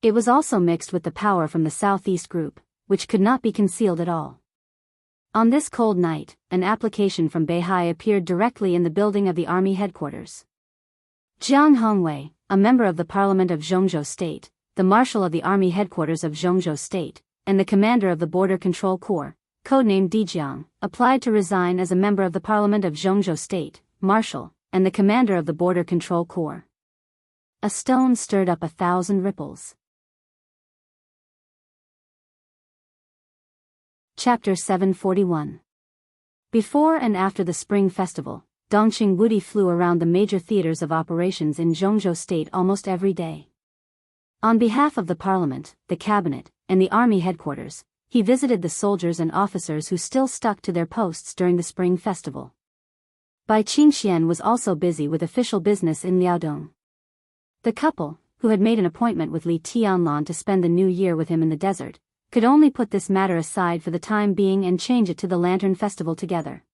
It was also mixed with the power from the Southeast Group, which could not be concealed at all. On this cold night, an application from Beihai appeared directly in the building of the army headquarters. Jiang Hongwei, a member of the Parliament of Zhongzhou State, the Marshal of the Army Headquarters of Zhongzhou State, and the Commander of the Border Control Corps, codenamed Dijiang, applied to resign as a member of the Parliament of Zhongzhou State, Marshal, and the Commander of the Border Control Corps. A stone stirred up 1,000 ripples. Chapter 741. Before and after the Spring Festival, Dongxing Wudi flew around the major theaters of operations in Zhongzhou State almost every day. On behalf of the Parliament, the Cabinet, and the Army Headquarters, he visited the soldiers and officers who still stuck to their posts during the Spring Festival. Bai Qingxian was also busy with official business in Liaodong. The couple, who had made an appointment with Li Tianlan to spend the new year with him in the desert, could only put this matter aside for the time being and change it to the Lantern Festival together.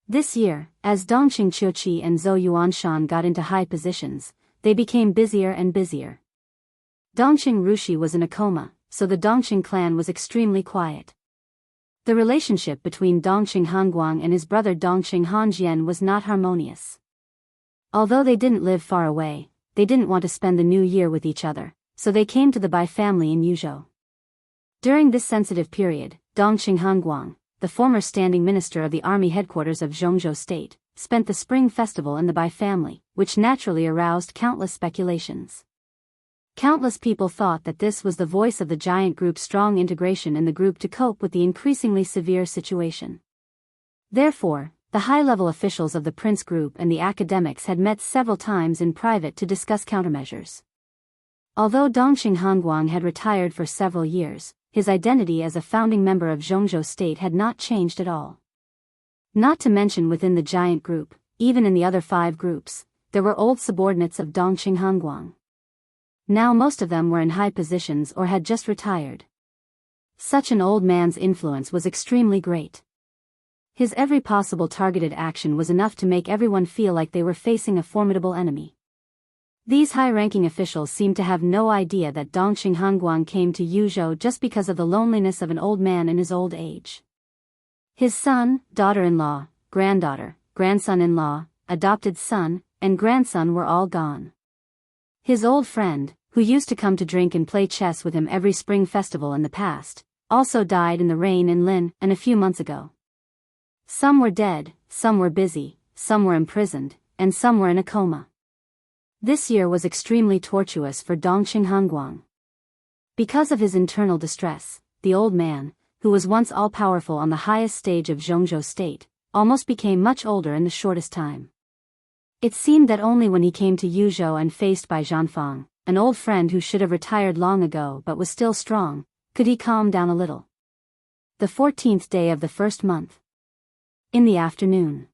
This year, as Dongxing Qiuqi and Zhou Yuanshan got into high positions, they became busier and busier. Dongxing Rushi was in a coma, so the Dongxing clan was extremely quiet. The relationship between Dongxing Hanguang and his brother Dongxing Hanjian was not harmonious. Although they didn't live far away, they didn't want to spend the new year with each other, so they came to the Bai family in Yuzhou. During this sensitive period, Dongxing Hanguang, the former standing minister of the army headquarters of Zhongzhou State, spent the Spring Festival in the Bai family, which naturally aroused countless speculations. Countless people thought that this was the voice of the giant group's strong integration in the group to cope with the increasingly severe situation. Therefore, the high-level officials of the Prince Group and the academics had met several times in private to discuss countermeasures. Although Dongxing Hongguang had retired for several years, his identity as a founding member of Zhongzhou State had not changed at all. Not to mention within the giant group, even in the other 5 groups, there were old subordinates of Dongxing Hongguang. Now most of them were in high positions or had just retired. Such an old man's influence was extremely great. His every possible targeted action was enough to make everyone feel like they were facing a formidable enemy. These high-ranking officials seemed to have no idea that Dongxing Hongguang came to Yuzhou just because of the loneliness of an old man in his old age. His son, daughter-in-law, granddaughter, grandson-in-law, adopted son, and grandson were all gone. His old friend, who used to come to drink and play chess with him every spring festival in the past, also died in the rain in Lin and a few months ago. Some were dead, some were busy, some were imprisoned, and some were in a coma. This year was extremely tortuous for Dongxing Hongguang. Because of his internal distress, the old man, who was once all-powerful on the highest stage of Zhongzhou State, almost became much older in the shortest time. It seemed that only when he came to Yuzhou and faced Bai Zhanfang, an old friend who should have retired long ago but was still strong, could he calm down a little. The 14th day of the first month. In the afternoon.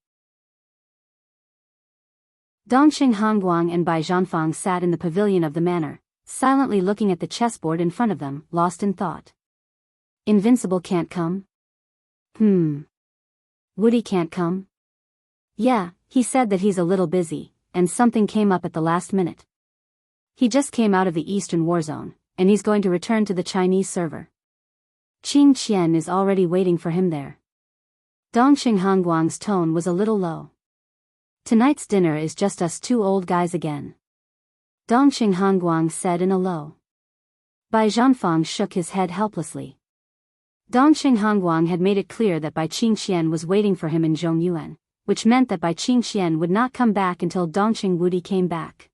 Dongxing Hongguang and Bai Zhanfang sat in the pavilion of the manor, silently looking at the chessboard in front of them, lost in thought. Invincible can't come? Woody can't come? Yeah, he said that he's a little busy, and something came up at the last minute. He just came out of the Eastern War Zone, and he's going to return to the Chinese server. Qing Qian is already waiting for him there. Dongxing Hongguang's tone was a little low. Tonight's dinner is just us 2 old guys again. Dongxing Hongguang said in a low. Bai Zhanfang shook his head helplessly. Dongxing Hongguang had made it clear that Bai Qingqian was waiting for him in Zhongyuan, which meant that Bai Qingqian would not come back until Dongxing Wudi came back.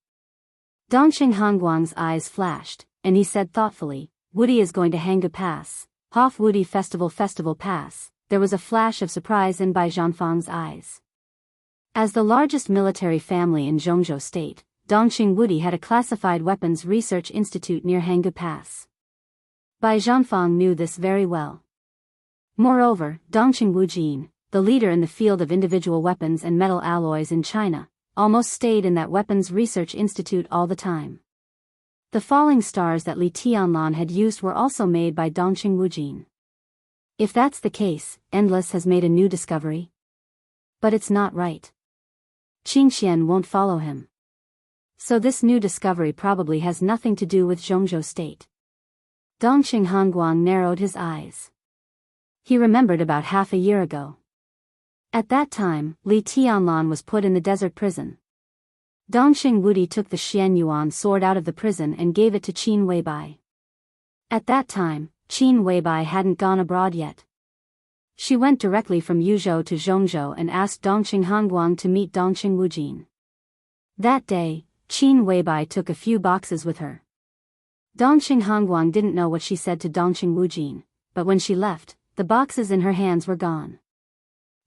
Dongxing Hongguang's eyes flashed, and he said thoughtfully, Wudi is going to Hanggu Pass, Hof Wudi Festival Pass. There was a flash of surprise in Bai Zhanfang's eyes. As the largest military family in Zhongzhou State, Dongxing Wudi had a classified weapons research institute near Hanggu Pass. Bai Zhanfang knew this very well. Moreover, Dongxing Wujin, the leader in the field of individual weapons and metal alloys in China, almost stayed in that weapons research institute all the time. The falling stars that Li Tianlan had used were also made by Dongxing Wujin. If that's the case, Endless has made a new discovery. But it's not right. Qingqian won't follow him. So this new discovery probably has nothing to do with Zhongzhou State. Dongxing Hongguang narrowed his eyes. He remembered about half a year ago. At that time, Li Tianlan was put in the desert prison. Dongxing Wudi took the Xianyuan sword out of the prison and gave it to Qin Weibai. At that time, Qin Weibai hadn't gone abroad yet. She went directly from Yuzhou to Zhongzhou and asked Dongxing Hongguang to meet Dongxing Wujin. That day, Qin Weibai took a few boxes with her. Dongxing Hongguang didn't know what she said to Dongxing Wujin, but when she left, the boxes in her hands were gone.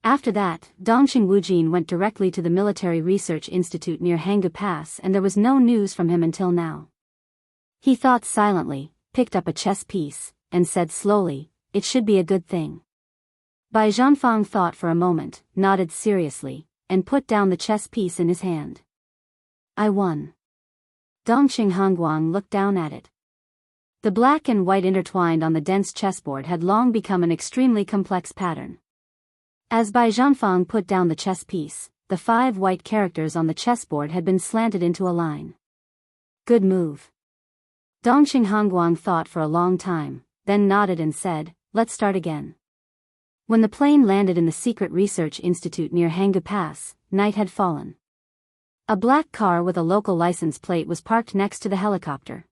After that, Dongxing Wujin went directly to the Military Research Institute near Hanggu Pass and there was no news from him until now. He thought silently, picked up a chess piece, and said slowly, it should be a good thing. Bai Zhanfang thought for a moment, nodded seriously, and put down the chess piece in his hand. I won. Dongxing Hongguang looked down at it. The black and white intertwined on the dense chessboard had long become an extremely complex pattern. As Bai Zhanfang put down the chess piece, the 5 white characters on the chessboard had been slanted into a line. Good move. Dongxing Hongguang thought for a long time, then nodded and said, let's start again. When the plane landed in the Secret Research Institute near Hanggu Pass, night had fallen. A black car with a local license plate was parked next to the helicopter.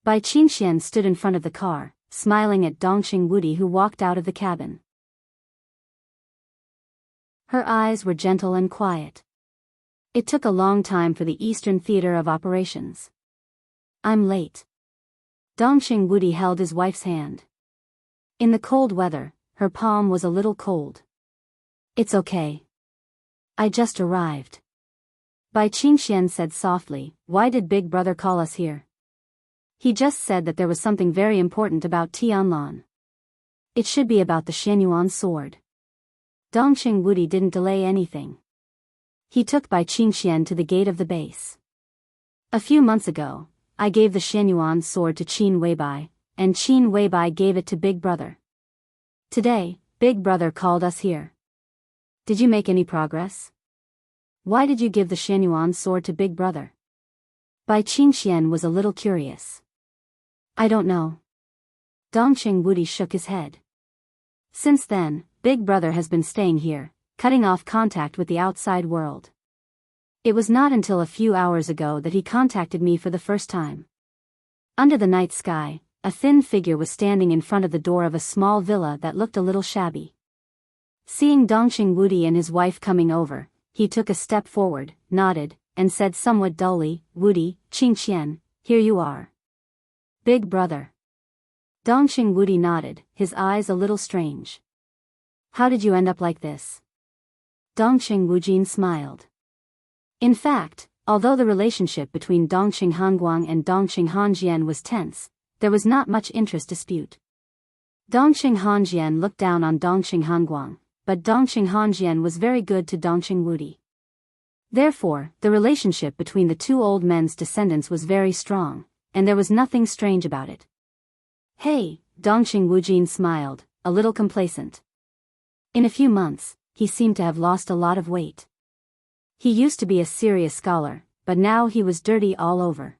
Bai Qingqian stood in front of the car, smiling at Dongxing Wudi who walked out of the cabin. Her eyes were gentle and quiet. It took a long time for the Eastern Theater of Operations. I'm late. Dongqing Wudi held his wife's hand. In the cold weather, her palm was a little cold. It's okay. I just arrived. Bai Qingxian said softly, why did Big Brother call us here? He just said that there was something very important about Tianlan. It should be about the Xianyuan sword. Dongqing Wudi didn't delay anything. He took Bai Qingxian to the gate of the base. A few months ago, I gave the Xianyuan sword to Qin Weibai, and Qin Weibai gave it to Big Brother. Today, Big Brother called us here. Did you make any progress? Why did you give the Xianyuan sword to Big Brother? Bai Qingxian was a little curious. I don't know. Dongqing Wudi shook his head. Since then, Big Brother has been staying here, cutting off contact with the outside world. It was not until a few hours ago that he contacted me for the first time. Under the night sky, a thin figure was standing in front of the door of a small villa that looked a little shabby. Seeing Dongqing Wudi and his wife coming over, he took a step forward, nodded, and said somewhat dully, Wudi, Qingxian, here you are. Big Brother. Dongqing Wudi nodded, his eyes a little strange. How did you end up like this? Dongqing Wujin smiled. In fact, although the relationship between Dongqing Hanguang and Dongqing Hanjian was tense, there was not much interest dispute. Dongqing Hanjian looked down on Dongqing Hanguang, but Dongqing Hanjian was very good to Dongqing Wudi. Therefore, the relationship between the two old men's descendants was very strong, and there was nothing strange about it. Hey, Dongqing Wujin smiled, a little complacent. In a few months, he seemed to have lost a lot of weight. He used to be a serious scholar, but now he was dirty all over.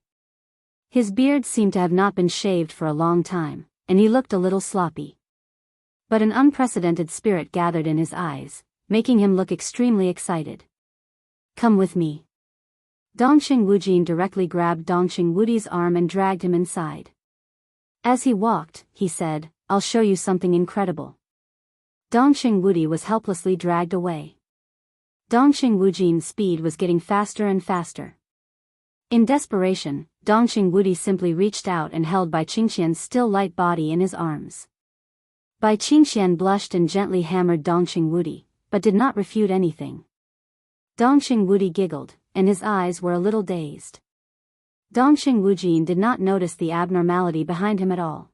His beard seemed to have not been shaved for a long time, and he looked a little sloppy. But an unprecedented spirit gathered in his eyes, making him look extremely excited. Come with me. Dongqing Wujin directly grabbed Dongqing Wudi's arm and dragged him inside. As he walked, he said, I'll show you something incredible. Dongqing Wudi was helplessly dragged away. Dongqing Wujin's speed was getting faster and faster. In desperation, Dongqing Wudi simply reached out and held Bai Qingxian's still light body in his arms. Bai Qingxian blushed and gently hammered Dongqing Wudi, but did not refute anything. Dongqing Wudi giggled, and his eyes were a little dazed. Dongqing Wujin did not notice the abnormality behind him at all.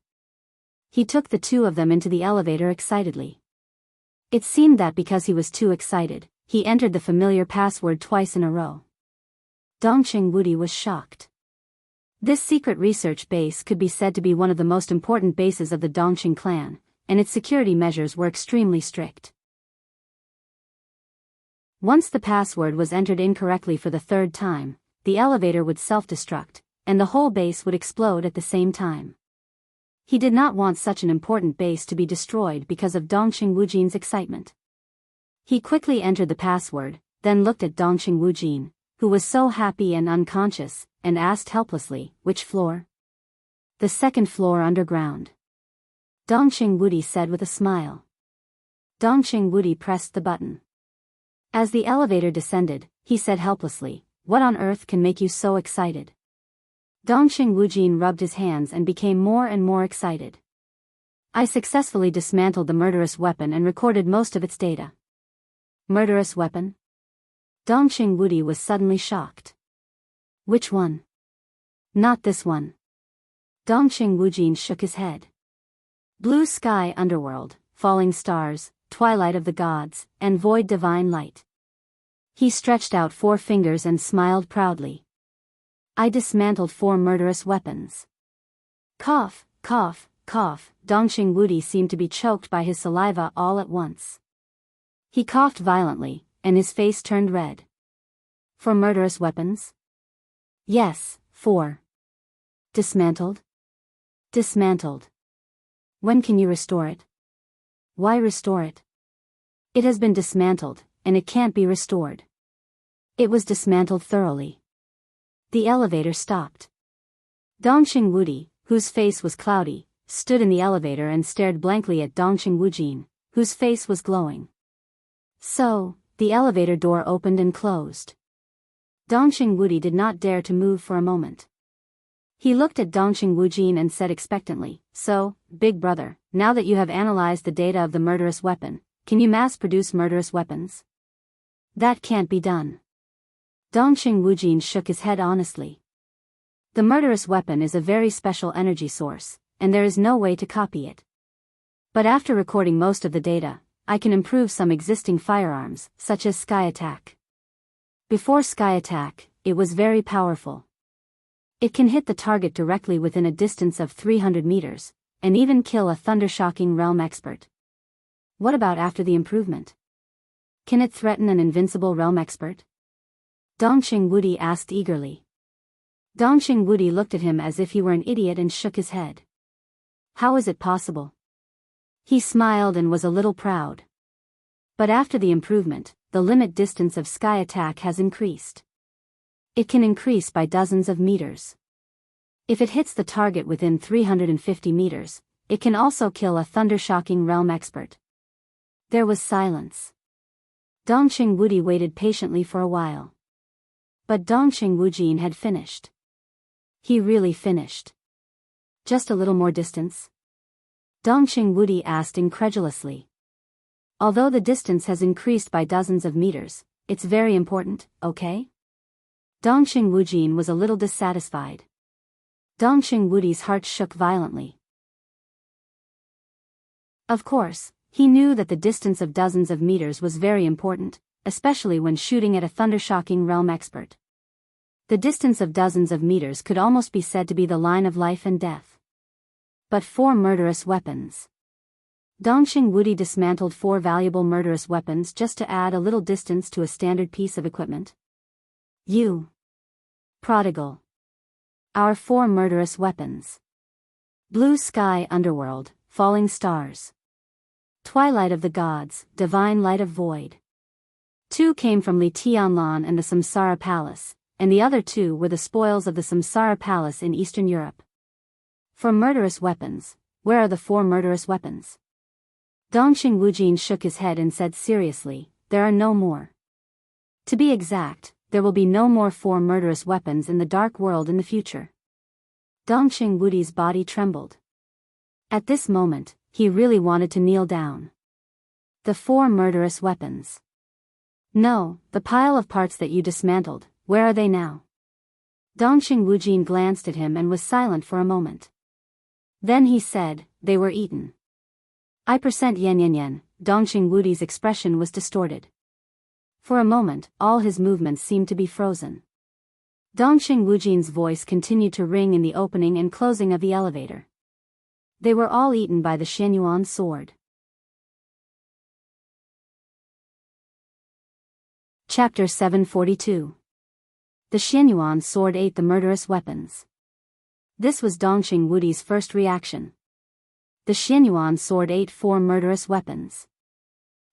He took the two of them into the elevator excitedly. It seemed that because he was too excited, he entered the familiar password twice in a row. Dongqing Wudi was shocked. This secret research base could be said to be one of the most important bases of the Dongqing clan, and its security measures were extremely strict. Once the password was entered incorrectly for the third time, the elevator would self-destruct, and the whole base would explode at the same time. He did not want such an important base to be destroyed because of Dongqing Wujin's excitement. He quickly entered the password, then looked at Dongqing Wujin, who was so happy and unconscious, and asked helplessly, which floor? The second floor underground. Dongqing Wudi said with a smile. Dongqing Wudi pressed the button. As the elevator descended, he said helplessly, what on earth can make you so excited? Dongqing Wujin rubbed his hands and became more and more excited. I successfully dismantled the murderous weapon and recorded most of its data. Murderous weapon? Dongqing Wudi was suddenly shocked. Which one? Not this one. Dongqing Wujin shook his head. Blue sky underworld, falling stars, twilight of the gods, and void divine light. He stretched out 4 fingers and smiled proudly. I dismantled 4 murderous weapons. Cough, cough, cough. Dongqing Wudi seemed to be choked by his saliva all at once. He coughed violently, and his face turned red. 4 murderous weapons? Yes, 4. Dismantled? Dismantled. When can you restore it? Why restore it? It has been dismantled, and it can't be restored. It was dismantled thoroughly. The elevator stopped. Dongqing Wudi, whose face was cloudy, stood in the elevator and stared blankly at Dongqing Wujin, whose face was glowing. So, The elevator door opened and closed. Dongxing Wudi did not dare to move for a moment. He looked at Dongxing Wujin and said expectantly, "So, big brother, now that you have analyzed the data of the murderous weapon, can you mass-produce murderous weapons?" "That can't be done." Dongxing Wujin shook his head honestly. "The murderous weapon is a very special energy source, and there is no way to copy it. But after recording most of the data, I can improve some existing firearms, such as Sky Attack. Before Sky Attack, it was very powerful. It can hit the target directly within a distance of 300 meters, and even kill a thundershocking realm expert. What about after the improvement? Can it threaten an invincible realm expert?" Dongxing Wudi asked eagerly. Dongxing Wudi looked at him as if he were an idiot and shook his head. "How is it possible?" He smiled and was a little proud. "But after the improvement, the limit distance of Sky Attack has increased. It can increase by dozens of meters. If it hits the target within 350 meters, it can also kill a thundershocking realm expert." There was silence. Dongxing Wudi waited patiently for a while. But Dongxing Wujin had finished. He really finished. "Just a little more distance?" Dongxing Wudi asked incredulously. "Although the distance has increased by dozens of meters, it's very important, okay?" Dongxing Wujin was a little dissatisfied. Dongxing Wudi's heart shook violently. Of course, he knew that the distance of dozens of meters was very important, especially when shooting at a thundershocking realm expert. The distance of dozens of meters could almost be said to be the line of life and death. But 4 murderous weapons. Dongxing Wudi dismantled 4 valuable murderous weapons just to add a little distance to a standard piece of equipment. "You prodigal. Our 4 murderous weapons. Blue sky underworld, falling stars. Twilight of the gods, divine light of void. 2 came from Li Tianlan and the Samsara Palace, and the other 2 were the spoils of the Samsara Palace in Eastern Europe. For murderous weapons, where are the 4 murderous weapons?" Dongxing Wujin shook his head and said seriously, "There are no more. To be exact, there will be no more 4 murderous weapons in the dark world in the future." Dongxing Wudi's body trembled. At this moment, he really wanted to kneel down. The 4 murderous weapons. "No, the pile of parts that you dismantled, where are they now?" Dongxing Wujin glanced at him and was silent for a moment. Then he said, "They were eaten." Yen. Dongxing Wudi's expression was distorted. For a moment, all his movements seemed to be frozen. Dongxing Wujin's voice continued to ring in the opening and closing of the elevator. "They were all eaten by the Xianyuan sword." Chapter 742. The Xianyuan sword ate the murderous weapons. This was Dongxing Wudi's first reaction. The Xianyuan sword ate 4 murderous weapons.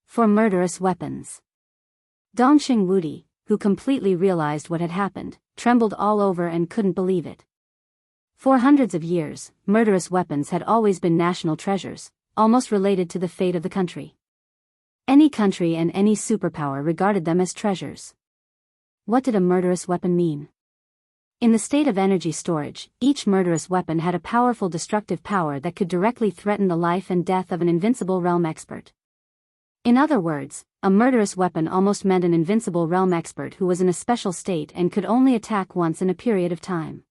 4 murderous weapons. Dongxing Wudi, who completely realized what had happened, trembled all over and couldn't believe it. For hundreds of years, murderous weapons had always been national treasures, almost related to the fate of the country. Any country and any superpower regarded them as treasures. What did a murderous weapon mean? In the state of energy storage, each murderous weapon had a powerful destructive power that could directly threaten the life and death of an invincible realm expert. In other words, a murderous weapon almost meant an invincible realm expert who was in a special state and could only attack once in a period of time.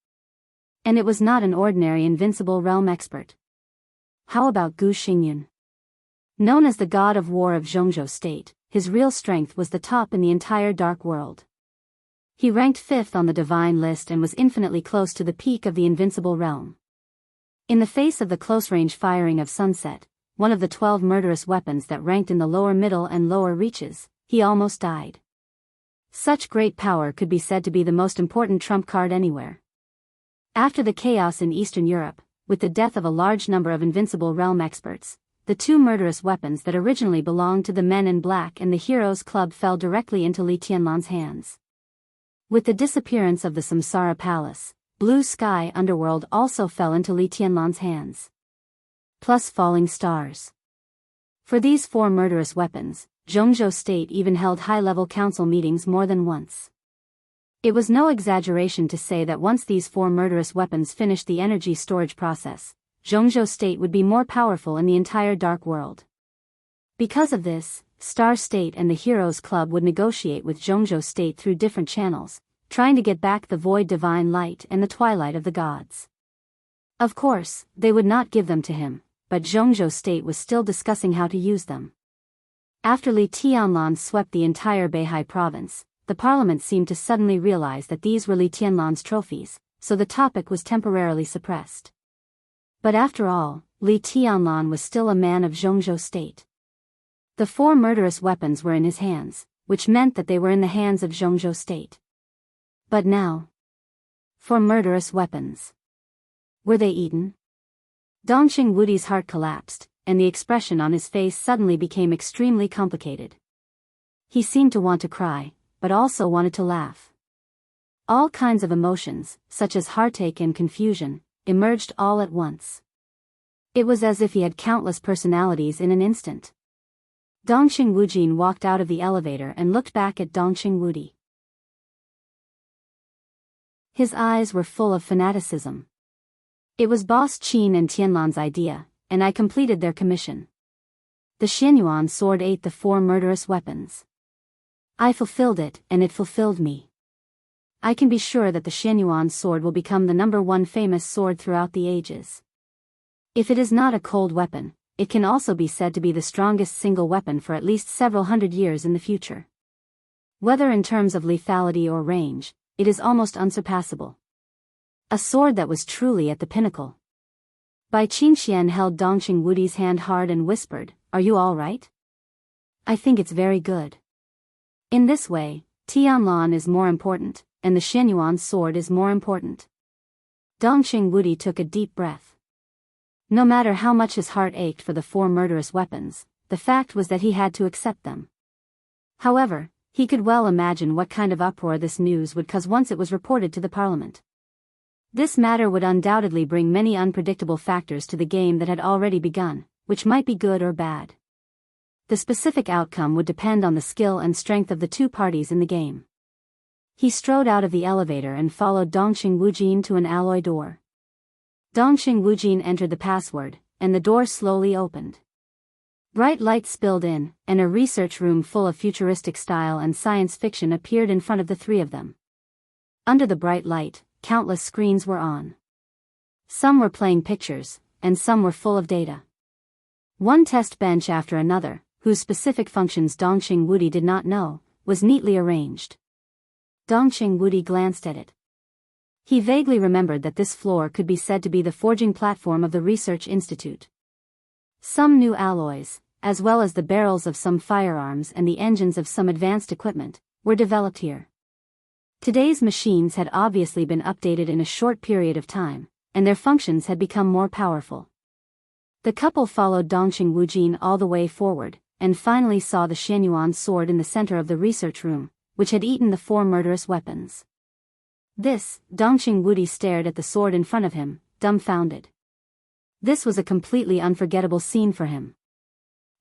And it was not an ordinary invincible realm expert. How about Gu Xingyun? Known as the god of war of Zhongzhou state, his real strength was the top in the entire dark world. He ranked 5th on the divine list and was infinitely close to the peak of the invincible realm. In the face of the close-range firing of Sunset, one of the 12 murderous weapons that ranked in the lower middle and lower reaches, he almost died. Such great power could be said to be the most important trump card anywhere. After the chaos in Eastern Europe, with the death of a large number of invincible realm experts, the 2 murderous weapons that originally belonged to the Men in Black and the Heroes Club fell directly into Li Tianlan's hands. With the disappearance of the Samsara Palace, Blue Sky Underworld also fell into Li Tianlan's hands. Plus falling stars. For these 4 murderous weapons, Zhongzhou State even held high-level council meetings more than once. It was no exaggeration to say that once these 4 murderous weapons finished the energy storage process, Zhongzhou State would be more powerful in the entire Dark World. Because of this, Star State and the Heroes Club would negotiate with Zhongzhou State through different channels, trying to get back the Void Divine Light and the Twilight of the Gods. Of course, they would not give them to him, but Zhongzhou State was still discussing how to use them. After Li Tianlan swept the entire Beihai province, the parliament seemed to suddenly realize that these were Li Tianlan's trophies, so the topic was temporarily suppressed. But after all, Li Tianlan was still a man of Zhongzhou State. The 4 murderous weapons were in his hands, which meant that they were in the hands of Zhongzhou State. But now, 4 murderous weapons. Were they eaten? Dongqing Wudi's heart collapsed, and the expression on his face suddenly became extremely complicated. He seemed to want to cry, but also wanted to laugh. All kinds of emotions, such as heartache and confusion, emerged all at once. It was as if he had countless personalities in an instant. Dongqing Wujin walked out of the elevator and looked back at Dongqing Wudi. His eyes were full of fanaticism. It was Boss Qin and Tianlan's idea, and I completed their commission. The Xianyuan sword ate the 4 murderous weapons. I fulfilled it, and it fulfilled me. I can be sure that the Xianyuan sword will become the #1 famous sword throughout the ages. If it is not a cold weapon, it can also be said to be the strongest single weapon for at least several hundred years in the future. Whether in terms of lethality or range, it is almost unsurpassable. A sword that was truly at the pinnacle. Bai Qingxian held Dongqing Wudi's hand hard and whispered, "Are you all right?" "I think it's very good." In this way, Tianlan is more important, and the Xianyuan sword is more important. Dongqing Wudi took a deep breath. No matter how much his heart ached for the 4 murderous weapons, the fact was that he had to accept them. However, he could well imagine what kind of uproar this news would cause once it was reported to the parliament. This matter would undoubtedly bring many unpredictable factors to the game that had already begun, which might be good or bad. The specific outcome would depend on the skill and strength of the 2 parties in the game. He strode out of the elevator and followed Dongqing Wujin to an alloy door. Dongqing Wujin entered the password, and the door slowly opened. Bright light spilled in, and a research room full of futuristic style and science fiction appeared in front of the 3 of them. Under the bright light, countless screens were on. Some were playing pictures, and some were full of data. One test bench after another, whose specific functions Dongqing Wudi did not know, was neatly arranged. Dongqing Wudi glanced at it. He vaguely remembered that this floor could be said to be the forging platform of the research institute. Some new alloys, as well as the barrels of some firearms and the engines of some advanced equipment, were developed here. Today's machines had obviously been updated in a short period of time, and their functions had become more powerful. The couple followed Dongqing Wujin all the way forward, and finally saw the Xianyuan sword in the center of the research room, which had eaten the 4 murderous weapons. Dongqing Wudi stared at the sword in front of him, dumbfounded. This was a completely unforgettable scene for him.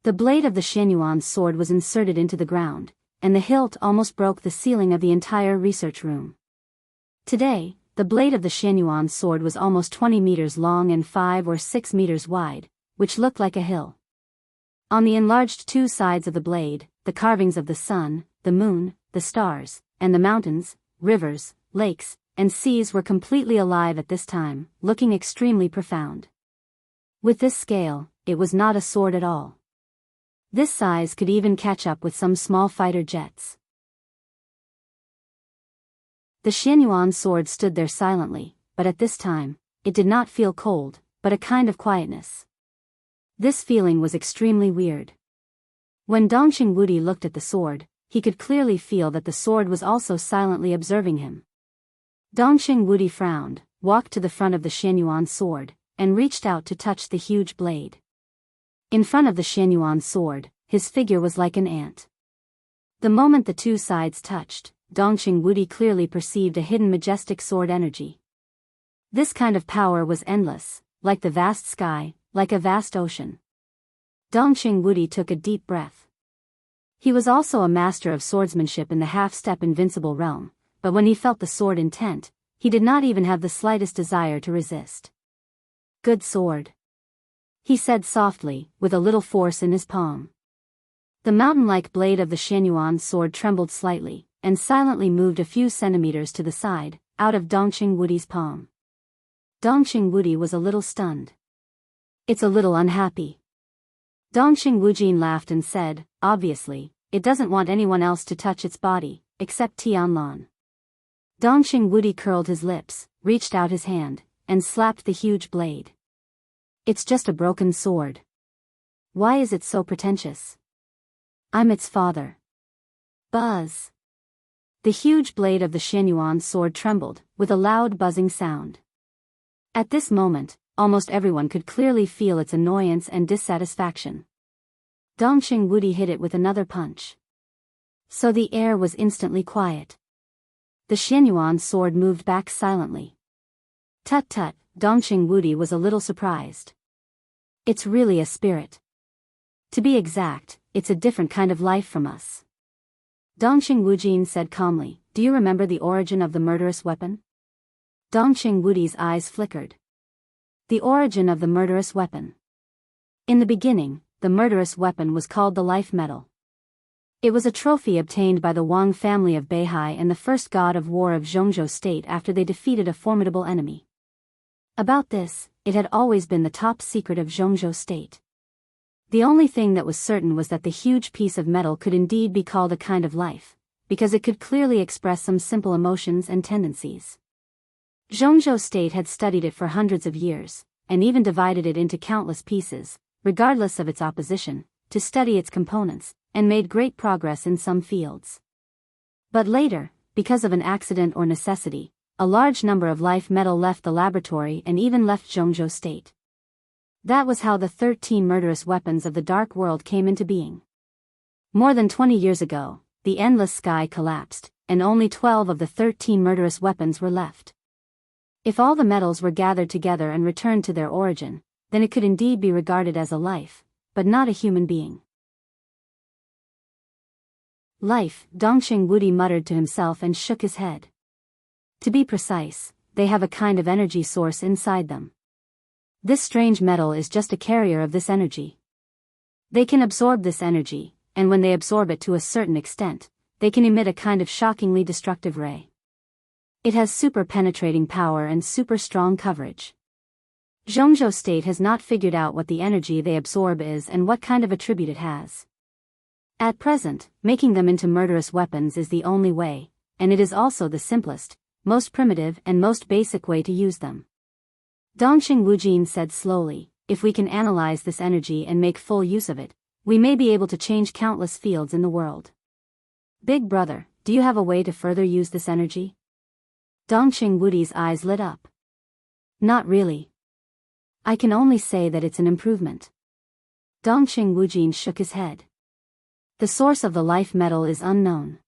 The blade of the Xianyuan sword was inserted into the ground, and the hilt almost broke the ceiling of the entire research room. Today, the blade of the Xianyuan sword was almost 20 meters long and 5 or 6 meters wide, which looked like a hill. On the enlarged 2 sides of the blade, the carvings of the sun, the moon, the stars, and the mountains, rivers, lakes, and seas were completely alive at this time, looking extremely profound. With this scale, it was not a sword at all. This size could even catch up with some small fighter jets. The Xianyuan sword stood there silently, but at this time, it did not feel cold, but a kind of quietness. This feeling was extremely weird. When Dongqing Wudi looked at the sword, he could clearly feel that the sword was also silently observing him. Dongqing Wudi frowned, walked to the front of the Xianyuan sword, and reached out to touch the huge blade. In front of the Xianyuan sword, his figure was like an ant. The moment the 2 sides touched, Dongqing Wudi clearly perceived a hidden majestic sword energy. This kind of power was endless, like the vast sky, like a vast ocean. Dongqing Wudi took a deep breath. He was also a master of swordsmanship in the half-step invincible realm, but when he felt the sword intent, he did not even have the slightest desire to resist. "Good sword," he said softly, with a little force in his palm. The mountain-like blade of the Xianyuan sword trembled slightly, and silently moved a few centimeters to the side, out of Dongqing Wudi's palm. Dongqing Wudi was a little stunned. "It's a little unhappy." Dongqing Wujin laughed and said, "Obviously, it doesn't want anyone else to touch its body, except Tianlan." Dongqing Wudi curled his lips, reached out his hand, and slapped the huge blade. "It's just a broken sword. Why is it so pretentious? I'm its father." Buzz. The huge blade of the Xianyuan sword trembled, with a loud buzzing sound. At this moment, almost everyone could clearly feel its annoyance and dissatisfaction. Dongqing Wudi hit it with another punch. So the air was instantly quiet. The Xianyuan sword moved back silently. Tut-tut, Dongqing Wudi was a little surprised. "It's really a spirit. To be exact, it's a different kind of life from us." Dongqing Wujin said calmly, "Do you remember the origin of the murderous weapon?" Dongqing Wudi's eyes flickered. The origin of the murderous weapon. In the beginning, the murderous weapon was called the life medal. It was a trophy obtained by the Wang family of Beihai and the first god of war of Zhongzhou state after they defeated a formidable enemy. About this, it had always been the top secret of Zhongzhou state. The only thing that was certain was that the huge piece of metal could indeed be called a kind of life, because it could clearly express some simple emotions and tendencies. Zhongzhou state had studied it for hundreds of years, and even divided it into countless pieces, regardless of its opposition, to study its components, and made great progress in some fields. But later, because of an accident or necessity, a large number of life metal left the laboratory and even left Zhongzhou state. That was how the 13 murderous weapons of the Dark World came into being. More than 20 years ago, the endless sky collapsed, and only 12 of the 13 murderous weapons were left. If all the metals were gathered together and returned to their origin, then it could indeed be regarded as a life, but not a human being. "Life," Dongqing Wudi muttered to himself and shook his head. "To be precise, they have a kind of energy source inside them. This strange metal is just a carrier of this energy. They can absorb this energy, and when they absorb it to a certain extent, they can emit a kind of shockingly destructive ray. It has super penetrating power and super strong coverage. Zhongzhou state has not figured out what the energy they absorb is and what kind of attribute it has. At present, making them into murderous weapons is the only way, and it is also the simplest, most primitive and most basic way to use them." Dongqing Wujin said slowly, "If we can analyze this energy and make full use of it, we may be able to change countless fields in the world. Big brother, do you have a way to further use this energy?" Dongqing Wudi's eyes lit up. "Not really. I can only say that it's an improvement." Dongqing Wujin shook his head. "The source of the life metal is unknown.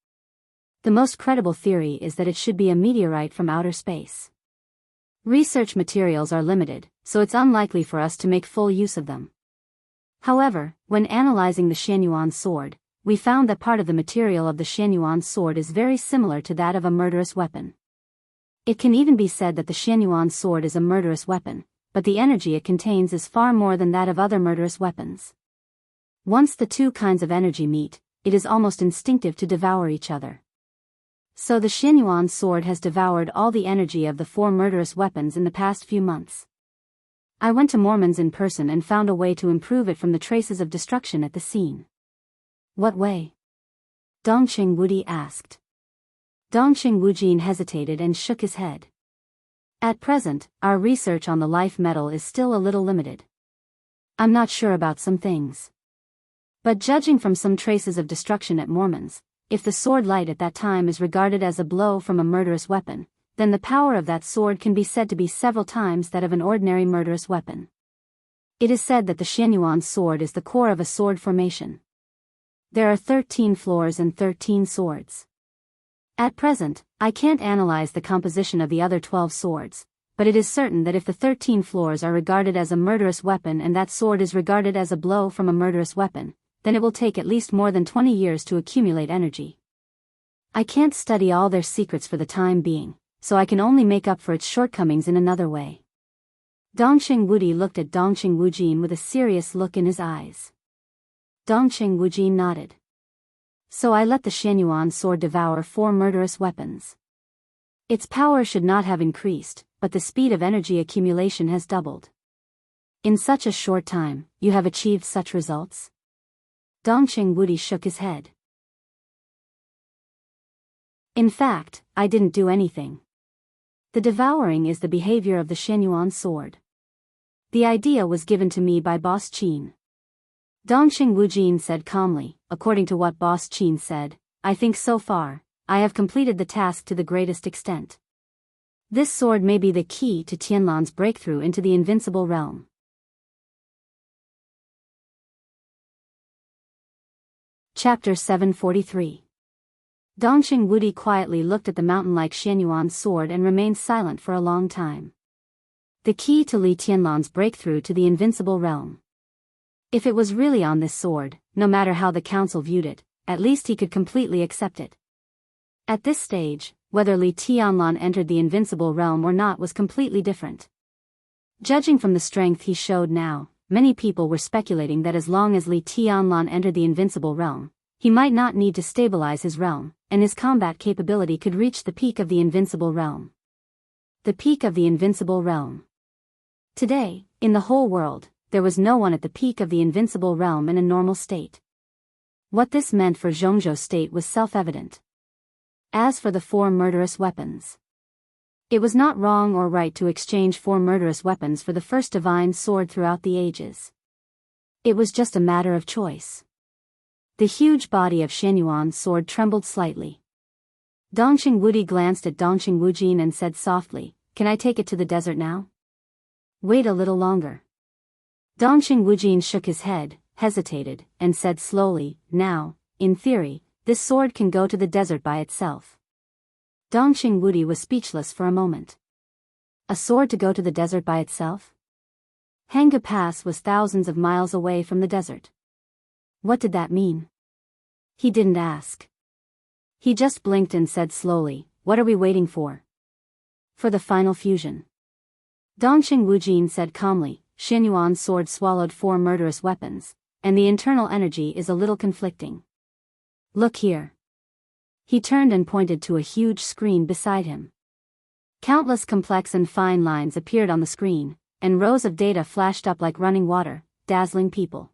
The most credible theory is that it should be a meteorite from outer space. Research materials are limited, so it's unlikely for us to make full use of them. However, when analyzing the Xianyuan sword, we found that part of the material of the Xianyuan sword is very similar to that of a murderous weapon. It can even be said that the Xianyuan sword is a murderous weapon, but the energy it contains is far more than that of other murderous weapons. Once the two kinds of energy meet, it is almost instinctive to devour each other. So the Xianyuan sword has devoured all the energy of the 4 murderous weapons in the past few months. I went to Mormon's in person and found a way to improve it from the traces of destruction at the scene." "What way?" Dongqing Wudi asked. Dongqing Wujin hesitated and shook his head. "At present, our research on the life metal is still a little limited. I'm not sure about some things. But judging from some traces of destruction at Mormon's, if the sword light at that time is regarded as a blow from a murderous weapon, then the power of that sword can be said to be several times that of an ordinary murderous weapon. It is said that the Xianyuan sword is the core of a sword formation. There are 13 floors and 13 swords. At present, I can't analyze the composition of the other 12 swords, but it is certain that if the 13 floors are regarded as a murderous weapon and that sword is regarded as a blow from a murderous weapon, then it will take at least more than 20 years to accumulate energy. I can't study all their secrets for the time being, so I can only make up for its shortcomings in another way. Dongxing Wudi looked at Dongxing Wujin with a serious look in his eyes. Dongxing Wujin nodded. So I let the Xianyuan sword devour 4 murderous weapons. Its power should not have increased, but the speed of energy accumulation has doubled. In such a short time, you have achieved such results? Dongxing Wudi shook his head. In fact, I didn't do anything. The devouring is the behavior of the Xianyuan sword. The idea was given to me by Boss Qin. Dongxing Wujin said calmly, according to what Boss Qin said, I think so far, I have completed the task to the greatest extent. This sword may be the key to Tianlan's breakthrough into the invincible realm. Chapter 743. Dongxing Wudi quietly looked at the mountain-like Xianyuan sword and remained silent for a long time. The key to Li Tianlan's breakthrough to the invincible realm. If it was really on this sword, no matter how the council viewed it, at least he could completely accept it. At this stage, whether Li Tianlan entered the invincible realm or not was completely different. Judging from the strength he showed now, many people were speculating that as long as Li Tianlan entered the invincible realm, he might not need to stabilize his realm, and his combat capability could reach the peak of the invincible realm. The peak of the invincible realm. Today, in the whole world, there was no one at the peak of the invincible realm in a normal state. What this meant for Zhongzhou's state was self-evident. As for the 4 murderous weapons, it was not wrong or right to exchange 4 murderous weapons for the first divine sword throughout the ages. It was just a matter of choice. The huge body of Xianyuan's sword trembled slightly. Dongxing Wudi glanced at Dongxing Wujin and said softly, Can I take it to the desert now? Wait a little longer. Dongxing Wujin shook his head, hesitated, and said slowly, Now, in theory, this sword can go to the desert by itself. Dongxing Wudi was speechless for a moment. A sword to go to the desert by itself? Hanga Pass was thousands of miles away from the desert. What did that mean? He didn't ask. He just blinked and said slowly, What are we waiting for? For the final fusion. Dongxing Wujin said calmly, Xianyuan's sword swallowed 4 murderous weapons, and the internal energy is a little conflicting. Look here. He turned and pointed to a huge screen beside him. Countless complex and fine lines appeared on the screen, and rows of data flashed up like running water, dazzling people.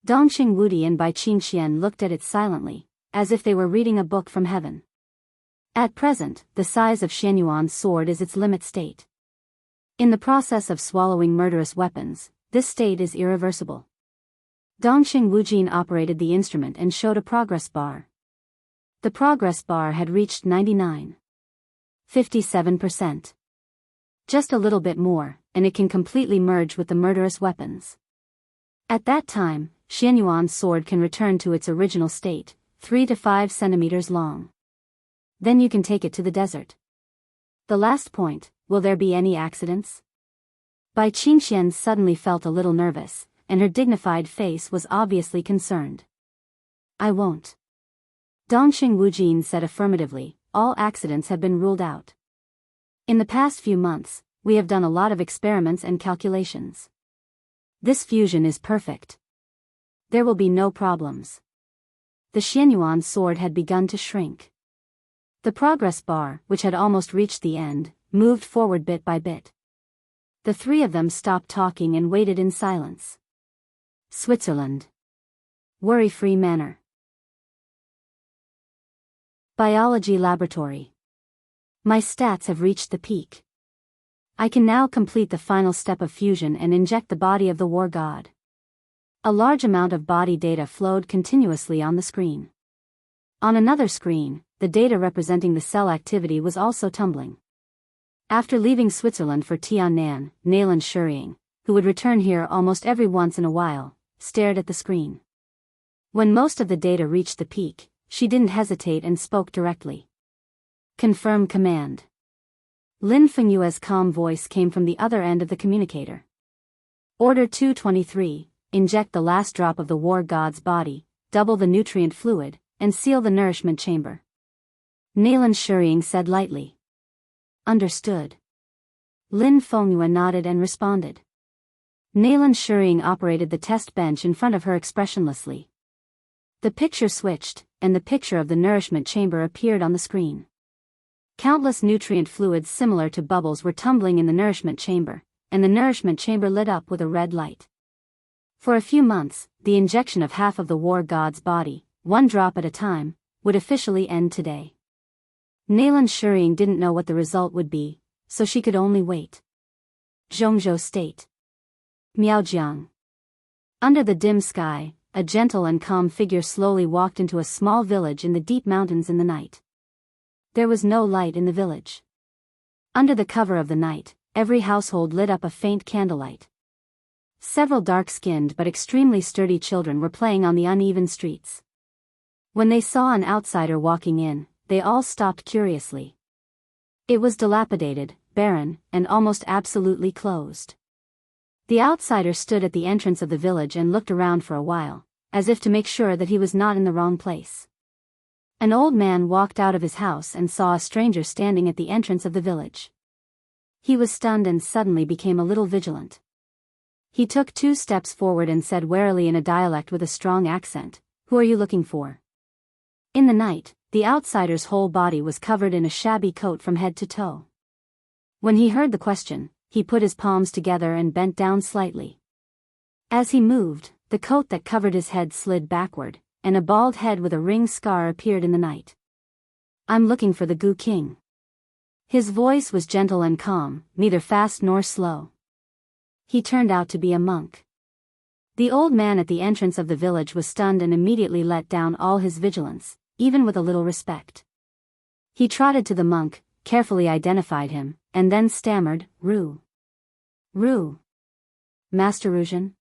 Dongxing Wudi and Bai Qingxian looked at it silently, as if they were reading a book from heaven. At present, the size of Xianyuan's sword is its limit state. In the process of swallowing murderous weapons, this state is irreversible. Dongxing Wujin operated the instrument and showed a progress bar. The progress bar had reached 57%. Just a little bit more, and it can completely merge with the murderous weapons. At that time, Xianyuan's sword can return to its original state, 3 to 5 centimeters long. Then you can take it to the desert. The last point, will there be any accidents? Bai Qingxian suddenly felt a little nervous, and her dignified face was obviously concerned. I won't. Dongxing Wujin said affirmatively, all accidents have been ruled out. In the past few months, we have done a lot of experiments and calculations. This fusion is perfect. There will be no problems. The Xianyuan sword had begun to shrink. The progress bar, which had almost reached the end, moved forward bit by bit. The 3 of them stopped talking and waited in silence. Switzerland. Worry-free manner. Biology laboratory. My stats have reached the peak. I can now complete the final step of fusion and inject the body of the war god. A large amount of body data flowed continuously on the screen. On another screen, the data representing the cell activity was also tumbling. After leaving Switzerland for Tiannan, Nayland Shuriying, who would return here almost every once in a while, stared at the screen. When most of the data reached the peak, she didn't hesitate and spoke directly. Confirm command. Lin Fengyue's calm voice came from the other end of the communicator. Order 223, inject the last drop of the war god's body, double the nutrient fluid, and seal the nourishment chamber. Nalan Shurying said lightly. Understood. Lin Fengyue nodded and responded. Nalan Shurying operated the test bench in front of her expressionlessly. The picture switched, and the picture of the nourishment chamber appeared on the screen. Countless nutrient fluids similar to bubbles were tumbling in the nourishment chamber, and the nourishment chamber lit up with a red light. For a few months, the injection of half of the war god's body, one drop at a time, would officially end today. Nalan Shurying didn't know what the result would be, so she could only wait. Zhongzhou State. Miaojiang. Under the dim sky, a gentle and calm figure slowly walked into a small village in the deep mountains in the night. There was no light in the village. Under the cover of the night, every household lit up a faint candlelight. Several dark-skinned but extremely sturdy children were playing on the uneven streets. When they saw an outsider walking in, they all stopped curiously. It was dilapidated, barren, and almost absolutely closed. The outsider stood at the entrance of the village and looked around for a while, as if to make sure that he was not in the wrong place. An old man walked out of his house and saw a stranger standing at the entrance of the village. He was stunned and suddenly became a little vigilant. He took 2 steps forward and said warily in a dialect with a strong accent, "Who are you looking for?" In the night, the outsider's whole body was covered in a shabby coat from head to toe. When he heard the question, he put his palms together and bent down slightly. As he moved, the coat that covered his head slid backward, and a bald head with a ring scar appeared in the night. "I'm looking for the Gu King." His voice was gentle and calm, neither fast nor slow. He turned out to be a monk. The old man at the entrance of the village was stunned and immediately let down all his vigilance, even with a little respect. He trotted to the monk, carefully identified him, and then stammered, "Ru. Ru. Master Ruzhen?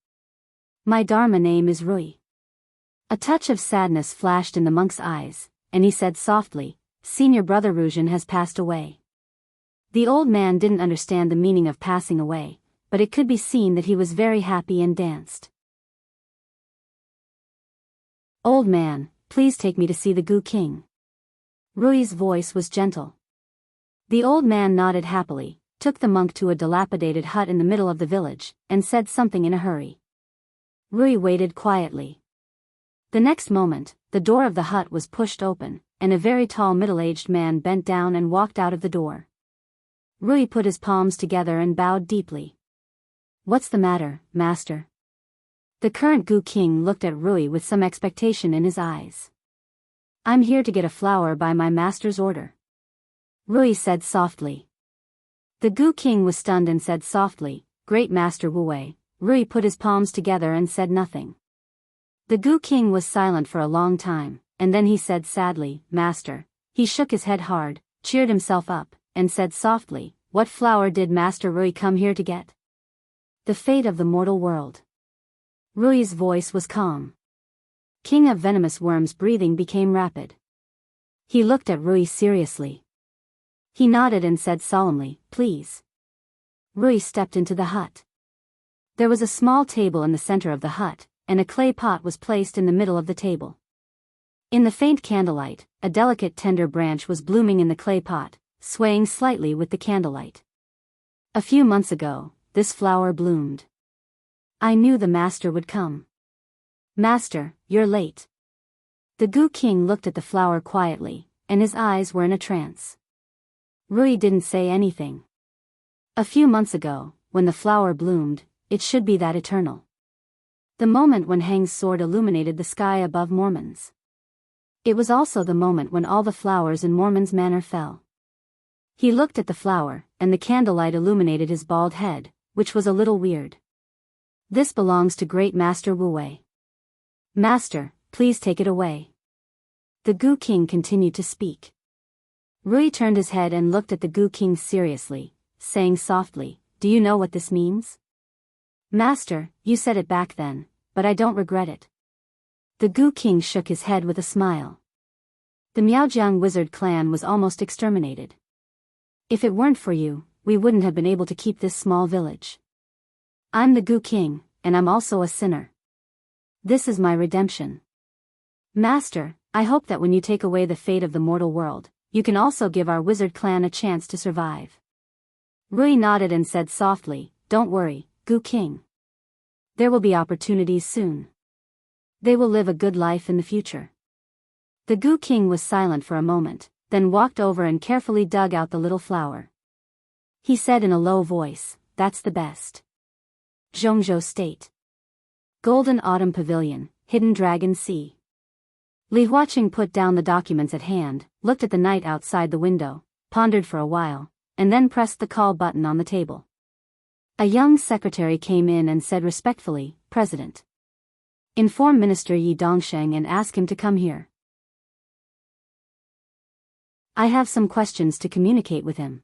My Dharma name is Rui." A touch of sadness flashed in the monk's eyes, and he said softly, "Senior brother Ruzhen has passed away." The old man didn't understand the meaning of passing away, but it could be seen that he was very happy and danced. "Old man, please take me to see the Gu King." Rui's voice was gentle. The old man nodded happily, took the monk to a dilapidated hut in the middle of the village, and said something in a hurry. Rui waited quietly. The next moment, the door of the hut was pushed open, and a very tall middle-aged man bent down and walked out of the door. Rui put his palms together and bowed deeply. "What's the matter, master?" The current Gu King looked at Rui with some expectation in his eyes. "I'm here to get a flower by my master's order," Rui said softly. The Gu King was stunned and said softly, "Great Master Wu Wei." Rui put his palms together and said nothing. The Gu King was silent for a long time, and then he said sadly, "Master." He shook his head hard, cheered himself up, and said softly, "What flower did Master Rui come here to get?" "The fate of the mortal world." Rui's voice was calm. King of Venomous Worms' breathing became rapid. He looked at Rui seriously. He nodded and said solemnly, "Please." Rui stepped into the hut. There was a small table in the center of the hut, and a clay pot was placed in the middle of the table. In the faint candlelight, a delicate tender branch was blooming in the clay pot, swaying slightly with the candlelight. A few months ago, this flower bloomed. I knew the master would come. "Master, you're late." The Gu King looked at the flower quietly, and his eyes were in a trance. Rui didn't say anything. A few months ago, when the flower bloomed, it should be that eternal. The moment when Hang's sword illuminated the sky above Mormon's. It was also the moment when all the flowers in Mormon's manor fell. He looked at the flower, and the candlelight illuminated his bald head, which was a little weird. "This belongs to Great Master Wu Wei. Master, please take it away." The Gu King continued to speak. Rui turned his head and looked at the Gu King seriously, saying softly, "Do you know what this means?" "Master, you said it back then, but I don't regret it." The Gu King shook his head with a smile. The Miaojiang wizard clan was almost exterminated. If it weren't for you, we wouldn't have been able to keep this small village. I'm the Gu King, and I'm also a sinner. This is my redemption. Master, I hope that when you take away the fate of the mortal world, you can also give our wizard clan a chance to survive. Rui nodded and said softly, Don't worry, Gu King. There will be opportunities soon. They will live a good life in the future. The Gu King was silent for a moment, then walked over and carefully dug out the little flower. He said in a low voice, That's the best. Zhongzhou State. Golden Autumn Pavilion, Hidden Dragon Sea. Li Huaqing put down the documents at hand, looked at the night outside the window, pondered for a while, and then pressed the call button on the table. A young secretary came in and said respectfully, President. Inform Minister Yi Dongsheng and ask him to come here. I have some questions to communicate with him.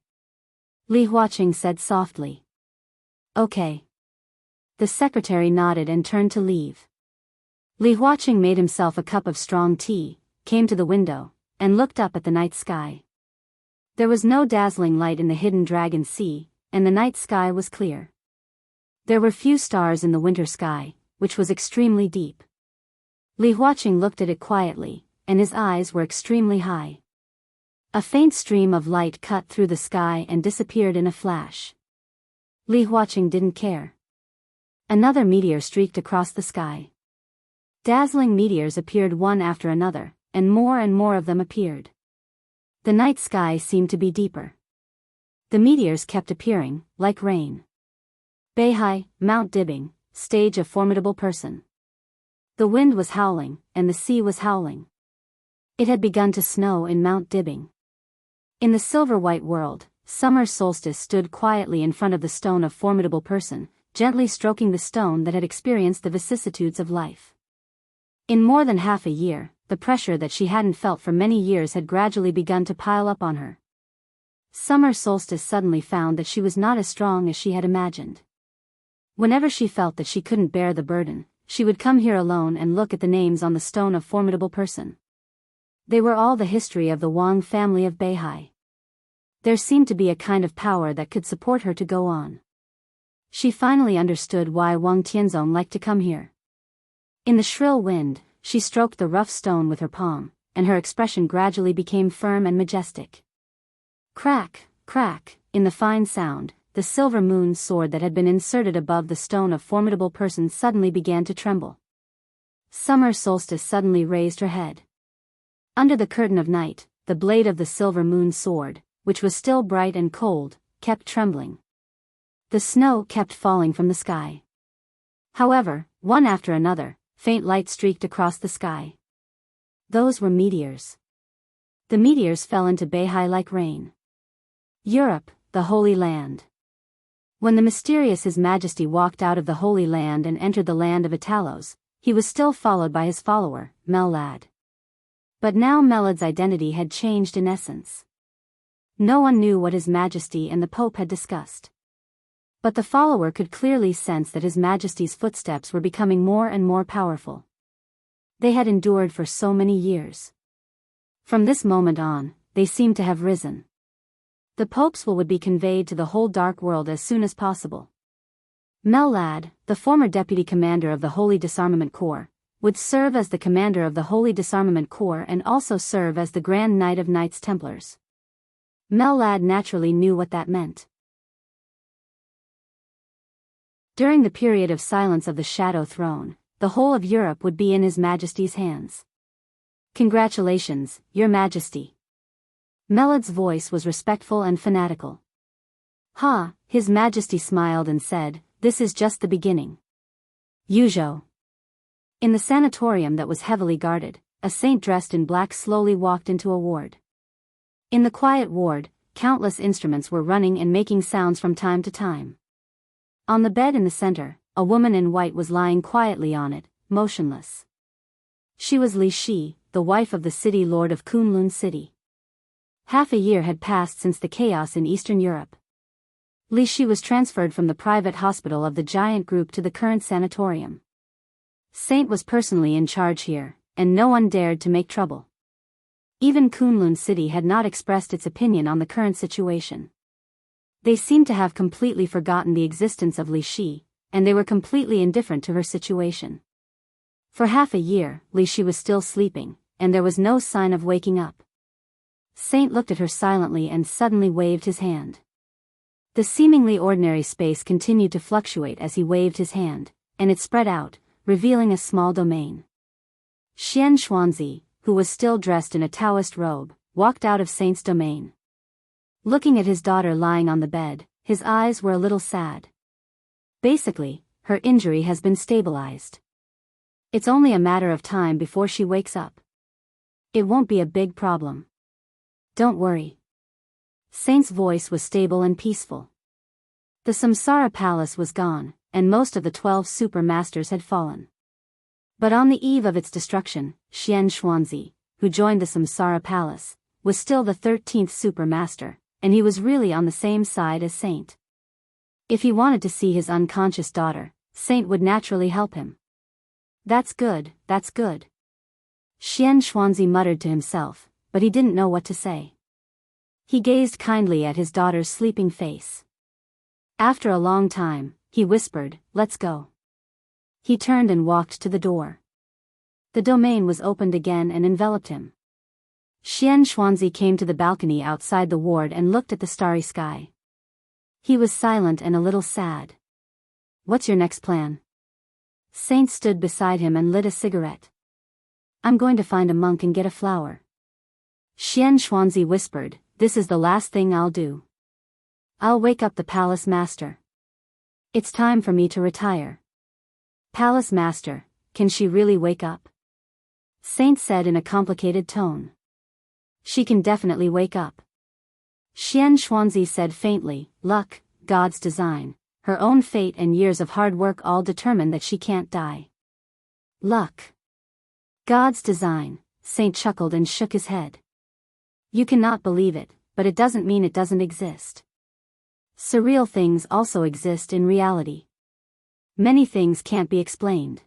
Li Huaqing said softly. Okay. The secretary nodded and turned to leave. Li Huaqing made himself a cup of strong tea, came to the window, and looked up at the night sky. There was no dazzling light in the hidden dragon sea, and the night sky was clear. There were few stars in the winter sky, which was extremely deep. Li Huaqing looked at it quietly, and his eyes were extremely high. A faint stream of light cut through the sky and disappeared in a flash. Li Huaqing didn't care. Another meteor streaked across the sky. Dazzling meteors appeared one after another, and more of them appeared. The night sky seemed to be deeper. The meteors kept appearing, like rain. Beihai, Mount Dibbing, stage a formidable person. The wind was howling, and the sea was howling. It had begun to snow in Mount Dibbing. In the silver-white world, summer solstice stood quietly in front of the stone of formidable person, gently stroking the stone that had experienced the vicissitudes of life. In more than half a year, the pressure that she hadn't felt for many years had gradually begun to pile up on her. Summer solstice suddenly found that she was not as strong as she had imagined. Whenever she felt that she couldn't bear the burden, she would come here alone and look at the names on the stone of formidable person. They were all the history of the Wang family of Beihai. There seemed to be a kind of power that could support her to go on. She finally understood why Wang Tianzong liked to come here. In the shrill wind, she stroked the rough stone with her palm, and her expression gradually became firm and majestic. Crack, crack, in the fine sound, the silver moon sword that had been inserted above the stone of formidable person suddenly began to tremble. Summer solstice suddenly raised her head. Under the curtain of night, the blade of the silver moon sword, which was still bright and cold, kept trembling. The snow kept falling from the sky. However, one after another, faint light streaked across the sky. Those were meteors. The meteors fell into Beihai like rain. Europe, the Holy Land. When the mysterious His Majesty walked out of the Holy Land and entered the land of Italos, he was still followed by his follower, Mellad. But now Mellad's identity had changed in essence. No one knew what His Majesty and the Pope had discussed. But the follower could clearly sense that His Majesty's footsteps were becoming more and more powerful. They had endured for so many years. From this moment on, they seemed to have risen. The Pope's will would be conveyed to the whole dark world as soon as possible. Mellad, the former deputy commander of the Holy Disarmament Corps, would serve as the commander of the Holy Disarmament Corps and also serve as the Grand Knight of Knights Templars. Mellad naturally knew what that meant. During the period of silence of the Shadow Throne, the whole of Europe would be in His Majesty's hands. Congratulations, Your Majesty. Mellad's voice was respectful and fanatical. Ha, His Majesty smiled and said, This is just the beginning. Yuzhou. In the sanatorium that was heavily guarded, a saint dressed in black slowly walked into a ward. In the quiet ward, countless instruments were running and making sounds from time to time. On the bed in the center, a woman in white was lying quietly on it, motionless. She was Li Shi, the wife of the city lord of Kunlun City. Half a year had passed since the chaos in Eastern Europe. Li Shi was transferred from the private hospital of the giant group to the current sanatorium. Saint was personally in charge here, and no one dared to make trouble. Even Kunlun City had not expressed its opinion on the current situation. They seemed to have completely forgotten the existence of Li Shi, and they were completely indifferent to her situation. For half a year, she was still sleeping, and there was no sign of waking up. Saint looked at her silently and suddenly waved his hand. The seemingly ordinary space continued to fluctuate as he waved his hand, and it spread out, revealing a small domain. Xian Xuanzi, who was still dressed in a Taoist robe, walked out of Saint's domain. Looking at his daughter lying on the bed, his eyes were a little sad. Basically, her injury has been stabilized. It's only a matter of time before she wakes up. It won't be a big problem. Don't worry. Saint's voice was stable and peaceful. The Samsara Palace was gone, and most of the 12 super masters had fallen. But on the eve of its destruction, Xian Xuanzi, who joined the Samsara Palace, was still the 13th super master, and he was really on the same side as Saint. If he wanted to see his unconscious daughter, Saint would naturally help him. That's good, that's good. Xian Xuanzi muttered to himself, but he didn't know what to say. He gazed kindly at his daughter's sleeping face. After a long time, he whispered, "Let's go." He turned and walked to the door. The domain was opened again and enveloped him. Xian Xuanzi came to the balcony outside the ward and looked at the starry sky. He was silent and a little sad. "What's your next plan?" Saint stood beside him and lit a cigarette. "I'm going to find a monk and get a flower." Xian Xuanzi whispered, "This is the last thing I'll do. I'll wake up the palace master. It's time for me to retire." "Palace master, can she really wake up?" Saint said in a complicated tone. "She can definitely wake up." Xian Xuanzi said faintly, "Luck, God's design, her own fate and years of hard work all determine that she can't die." "Luck. God's design," Saint chuckled and shook his head. "You cannot believe it, but it doesn't mean it doesn't exist. Surreal things also exist in reality. Many things can't be explained.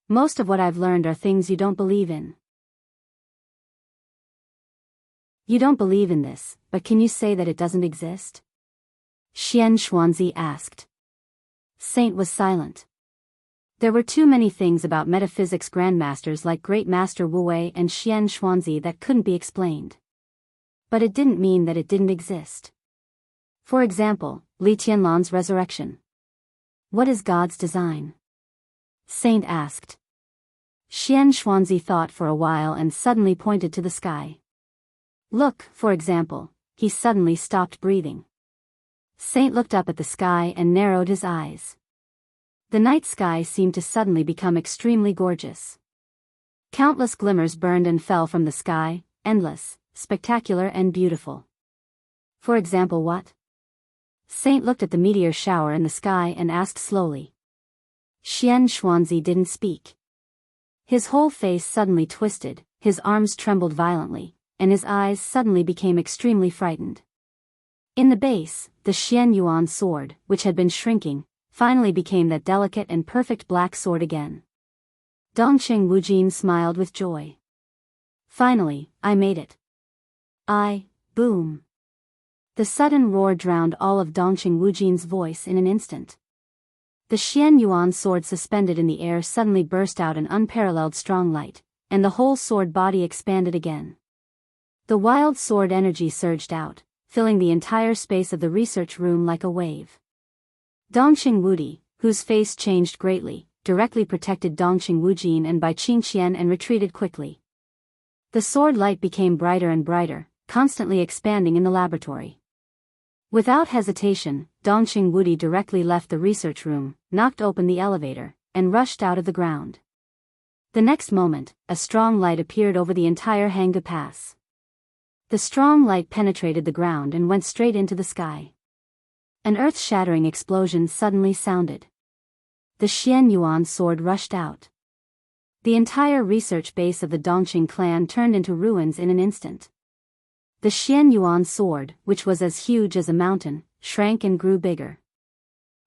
Most of what I've learned are things you don't believe in." "You don't believe in this, but can you say that it doesn't exist?" Xian Xuanzi asked. Saint was silent. There were too many things about metaphysics grandmasters like Great Master Wu Wei and Xian Xuanzi that couldn't be explained. But it didn't mean that it didn't exist. For example, Li Tianlan's resurrection. "What is God's design?" Saint asked. Xian Xuanzi thought for a while and suddenly pointed to the sky. "Look, for example." He suddenly stopped breathing. Saint looked up at the sky and narrowed his eyes. The night sky seemed to suddenly become extremely gorgeous. Countless glimmers burned and fell from the sky, endless, spectacular and beautiful. "For example, what?" Saint looked at the meteor shower in the sky and asked slowly. Xian Xuanzi didn't speak. His whole face suddenly twisted, his arms trembled violently, and his eyes suddenly became extremely frightened. In the base, the Xian Yuan sword, which had been shrinking, finally became that delicate and perfect black sword again. Dongqing Wujin smiled with joy. "Finally, I made it." Boom. The sudden roar drowned all of Dongqing Wujin's voice in an instant. The Xian Yuan sword suspended in the air suddenly burst out an unparalleled strong light, and the whole sword body expanded again. The wild sword energy surged out, filling the entire space of the research room like a wave. Dongqing Wudi, whose face changed greatly, directly protected Dongqing Wujin and Bai Qingqian and retreated quickly. The sword light became brighter and brighter, constantly expanding in the laboratory. Without hesitation, Dongqing Wudi directly left the research room, knocked open the elevator, and rushed out of the ground. The next moment, a strong light appeared over the entire Hanggu Pass. The strong light penetrated the ground and went straight into the sky. An earth-shattering explosion suddenly sounded. The Xian Yuan sword rushed out. The entire research base of the Dongqing clan turned into ruins in an instant. The Xian Yuan sword, which was as huge as a mountain, shrank and grew bigger.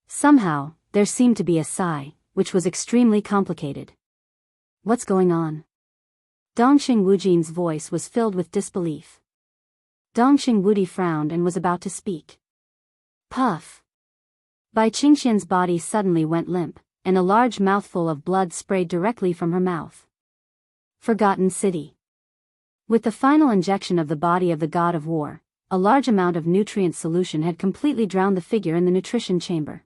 Somehow, there seemed to be a sigh, which was extremely complicated. "What's going on?" Dongqing Wujin's voice was filled with disbelief. Dongqing Wudi frowned and was about to speak. Puff. Bai Qingqian's body suddenly went limp, and a large mouthful of blood sprayed directly from her mouth. Forgotten City. With the final injection of the body of the god of war, a large amount of nutrient solution had completely drowned the figure in the nutrition chamber.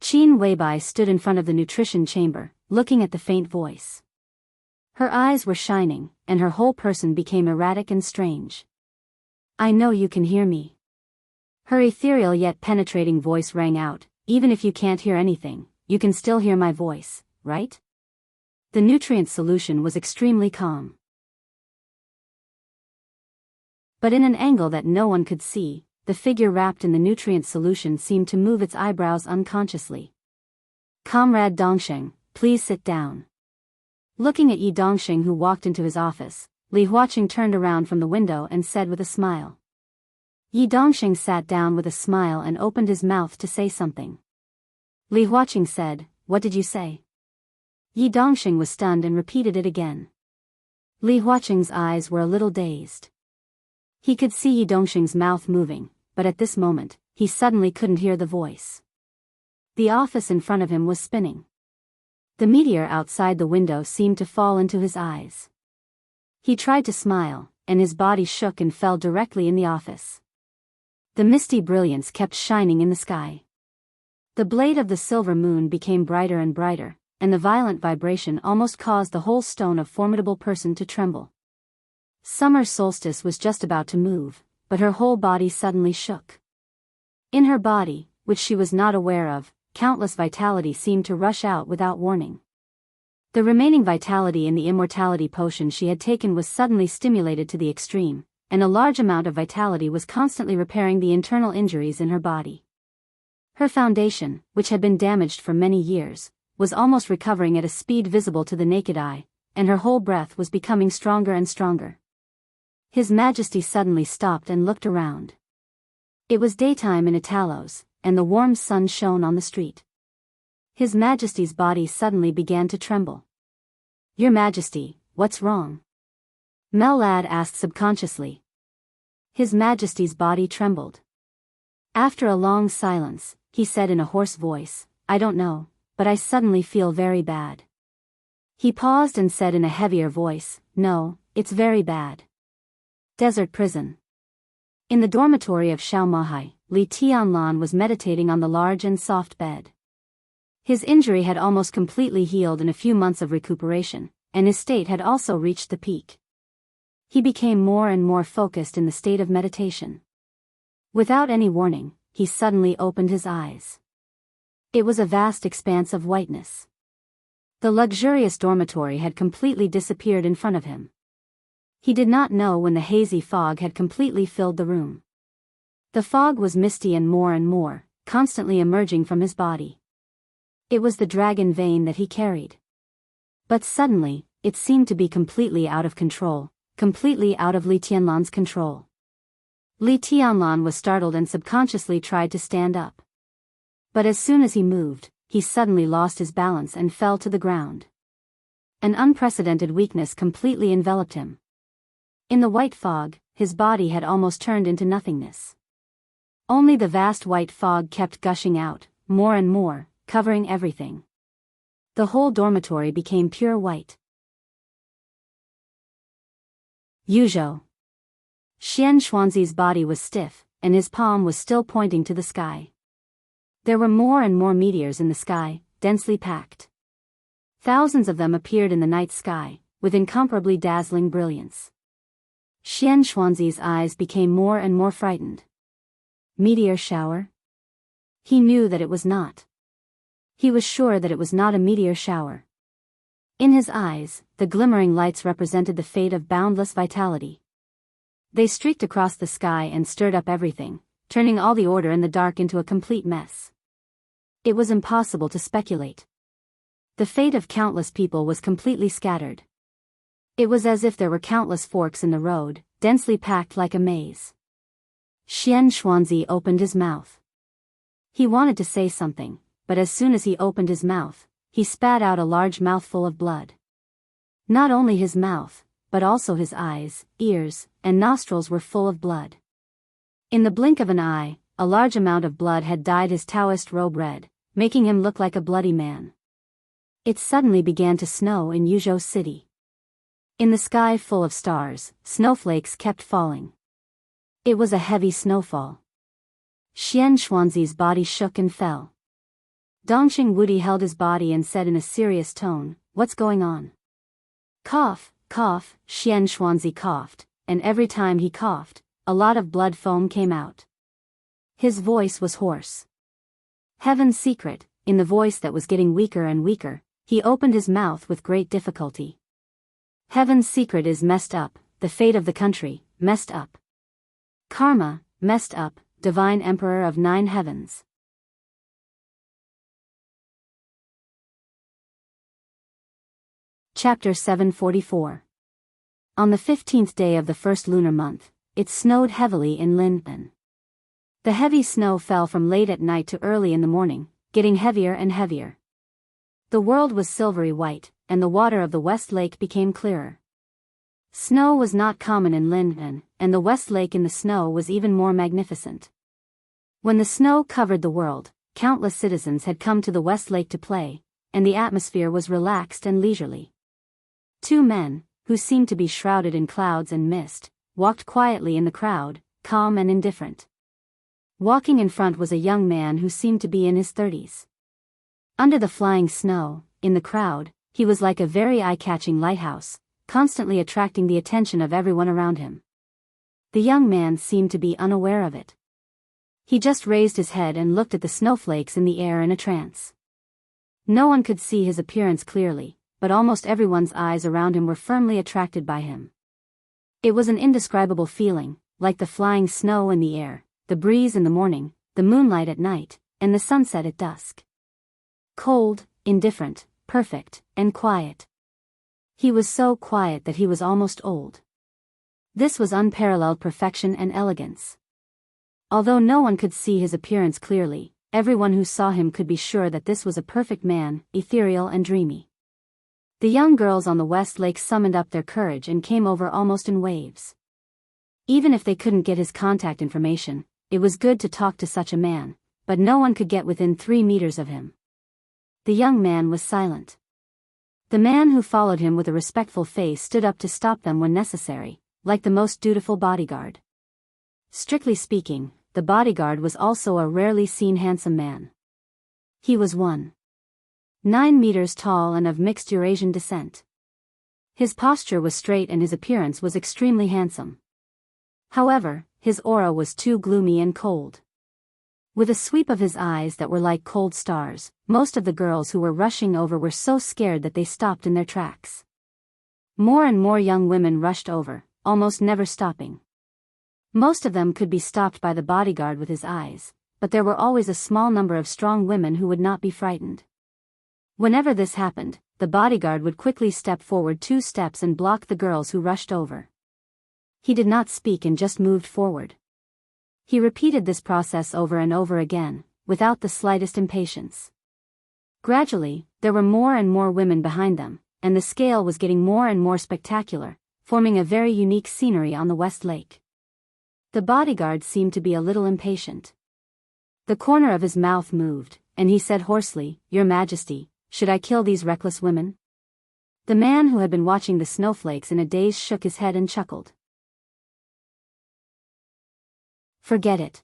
Qin Weibai stood in front of the nutrition chamber, looking at the faint voice. Her eyes were shining, and her whole person became erratic and strange. "I know you can hear me." Her ethereal yet penetrating voice rang out, "Even if you can't hear anything, you can still hear my voice, right?" The nutrient solution was extremely calm. But in an angle that no one could see, the figure wrapped in the nutrient solution seemed to move its eyebrows unconsciously. "Comrade Dongsheng, please sit down." Looking at Yi Dongsheng, who walked into his office, Li Huaqing turned around from the window and said with a smile. Yi Dongsheng sat down with a smile and opened his mouth to say something. Li Huaqing said, "What did you say?" Yi Dongsheng was stunned and repeated it again. Li Huaqing's eyes were a little dazed. He could see Yi Dongsheng's mouth moving, but at this moment, he suddenly couldn't hear the voice. The office in front of him was spinning. The meteor outside the window seemed to fall into his eyes. He tried to smile, and his body shook and fell directly in the office. The misty brilliance kept shining in the sky. The blade of the silver moon became brighter and brighter, and the violent vibration almost caused the whole stone of formidable person to tremble. Summer solstice was just about to move, but her whole body suddenly shook. In her body, which she was not aware of, countless vitality seemed to rush out without warning. The remaining vitality in the immortality potion she had taken was suddenly stimulated to the extreme, and a large amount of vitality was constantly repairing the internal injuries in her body. Her foundation, which had been damaged for many years, was almost recovering at a speed visible to the naked eye, and her whole breath was becoming stronger and stronger. His Majesty suddenly stopped and looked around. It was daytime in Italos, and the warm sun shone on the street. His Majesty's body suddenly began to tremble. "Your Majesty, what's wrong?" Mel Lad asked subconsciously. His Majesty's body trembled. After a long silence, he said in a hoarse voice, "I don't know, but I suddenly feel very bad." He paused and said in a heavier voice, "No, it's very bad." Desert prison. In the dormitory of Xiao Mahai, Li Tianlan was meditating on the large and soft bed. His injury had almost completely healed in a few months of recuperation, and his state had also reached the peak. He became more and more focused in the state of meditation. Without any warning, he suddenly opened his eyes. It was a vast expanse of whiteness. The luxurious dormitory had completely disappeared in front of him. He did not know when the hazy fog had completely filled the room. The fog was misty and more, constantly emerging from his body. It was the dragon vein that he carried. But suddenly, it seemed to be completely out of control, completely out of Li Tianlan's control. Li Tianlan was startled and subconsciously tried to stand up. But as soon as he moved, he suddenly lost his balance and fell to the ground. An unprecedented weakness completely enveloped him. In the white fog, his body had almost turned into nothingness. Only the vast white fog kept gushing out, more and more, covering everything. The whole dormitory became pure white. Yuzhou. Xian Xuanzi's body was stiff, and his palm was still pointing to the sky. There were more and more meteors in the sky, densely packed. Thousands of them appeared in the night sky, with incomparably dazzling brilliance. Xian Xuanzi's eyes became more and more frightened. Meteor shower? He knew that it was not. He was sure that it was not a meteor shower. In his eyes, the glimmering lights represented the fate of boundless vitality. They streaked across the sky and stirred up everything, turning all the order in the dark into a complete mess. It was impossible to speculate. The fate of countless people was completely scattered. It was as if there were countless forks in the road, densely packed like a maze. Xian Xuanzi opened his mouth. He wanted to say something, but as soon as he opened his mouth, he spat out a large mouthful of blood. Not only his mouth, but also his eyes, ears, and nostrils were full of blood. In the blink of an eye, a large amount of blood had dyed his Taoist robe red, making him look like a bloody man. It suddenly began to snow in Yuzhou City. In the sky full of stars, snowflakes kept falling. It was a heavy snowfall. Xian Xuanzi's body shook and fell. Dongxing Wudi held his body and said in a serious tone, "What's going on?" "Cough, cough," Xian Xuanzi coughed, and every time he coughed, a lot of blood foam came out. His voice was hoarse. Heaven's secret, in the voice that was getting weaker and weaker, he opened his mouth with great difficulty. Heaven's secret is messed up, the fate of the country, messed up. Karma, messed up, divine emperor of 9 heavens. Chapter 744. On the 15th day of the first lunar month, it snowed heavily in Linpen. The heavy snow fell from late at night to early in the morning, getting heavier and heavier. The world was silvery white, and the water of the West Lake became clearer. Snow was not common in Linpen, and the West Lake in the snow was even more magnificent. When the snow covered the world, countless citizens had come to the West Lake to play, and the atmosphere was relaxed and leisurely. 2 men, who seemed to be shrouded in clouds and mist, walked quietly in the crowd, calm and indifferent. Walking in front was a young man who seemed to be in his 30s. Under the flying snow, in the crowd, he was like a very eye-catching lighthouse, constantly attracting the attention of everyone around him. The young man seemed to be unaware of it. He just raised his head and looked at the snowflakes in the air in a trance. No one could see his appearance clearly, but almost everyone's eyes around him were firmly attracted by him. It was an indescribable feeling, like the flying snow in the air, the breeze in the morning, the moonlight at night, and the sunset at dusk. Cold, indifferent, perfect, and quiet. He was so quiet that he was almost old. This was unparalleled perfection and elegance. Although no one could see his appearance clearly, everyone who saw him could be sure that this was a perfect man, ethereal and dreamy. The young girls on the West Lake summoned up their courage and came over almost in waves. Even if they couldn't get his contact information, it was good to talk to such a man, but no one could get within 3 meters of him. The young man was silent. The man who followed him with a respectful face stood up to stop them when necessary, like the most dutiful bodyguard. Strictly speaking, the bodyguard was also a rarely seen handsome man. He was 1.9 meters tall and of mixed Eurasian descent. His posture was straight and his appearance was extremely handsome. However, his aura was too gloomy and cold. With a sweep of his eyes that were like cold stars, most of the girls who were rushing over were so scared that they stopped in their tracks. More and more young women rushed over, almost never stopping. Most of them could be stopped by the bodyguard with his eyes, but there were always a small number of strong women who would not be frightened. Whenever this happened, the bodyguard would quickly step forward 2 steps and block the girls who rushed over. He did not speak and just moved forward. He repeated this process over and over again, without the slightest impatience. Gradually, there were more and more women behind them, and the scale was getting more and more spectacular, forming a very unique scenery on the West Lake. The bodyguard seemed to be a little impatient. The corner of his mouth moved, and he said hoarsely, "Your Majesty, should I kill these reckless women?" The man who had been watching the snowflakes in a daze shook his head and chuckled. "Forget it."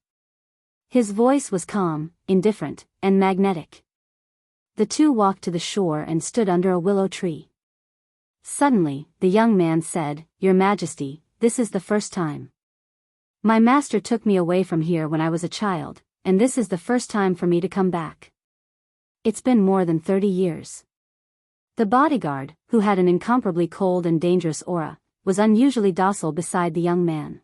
His voice was calm, indifferent, and magnetic. The 2 walked to the shore and stood under a willow tree. Suddenly, the young man said, "Your Majesty, this is the first time. My master took me away from here when I was a child, and this is the first time for me to come back. It's been more than 30 years. The bodyguard, who had an incomparably cold and dangerous aura, was unusually docile beside the young man.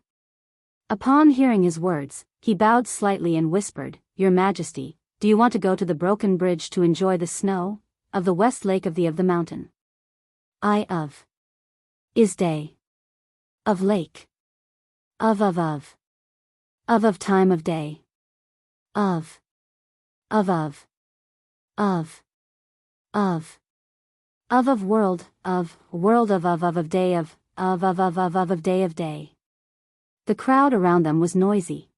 Upon hearing his words, he bowed slightly and whispered, "Your Majesty, do you want to go to the broken bridge to enjoy the snow of the West Lake of the mountain? I of is day. Of lake. Of time of day. Of world. Of day of day. The crowd around them was noisy.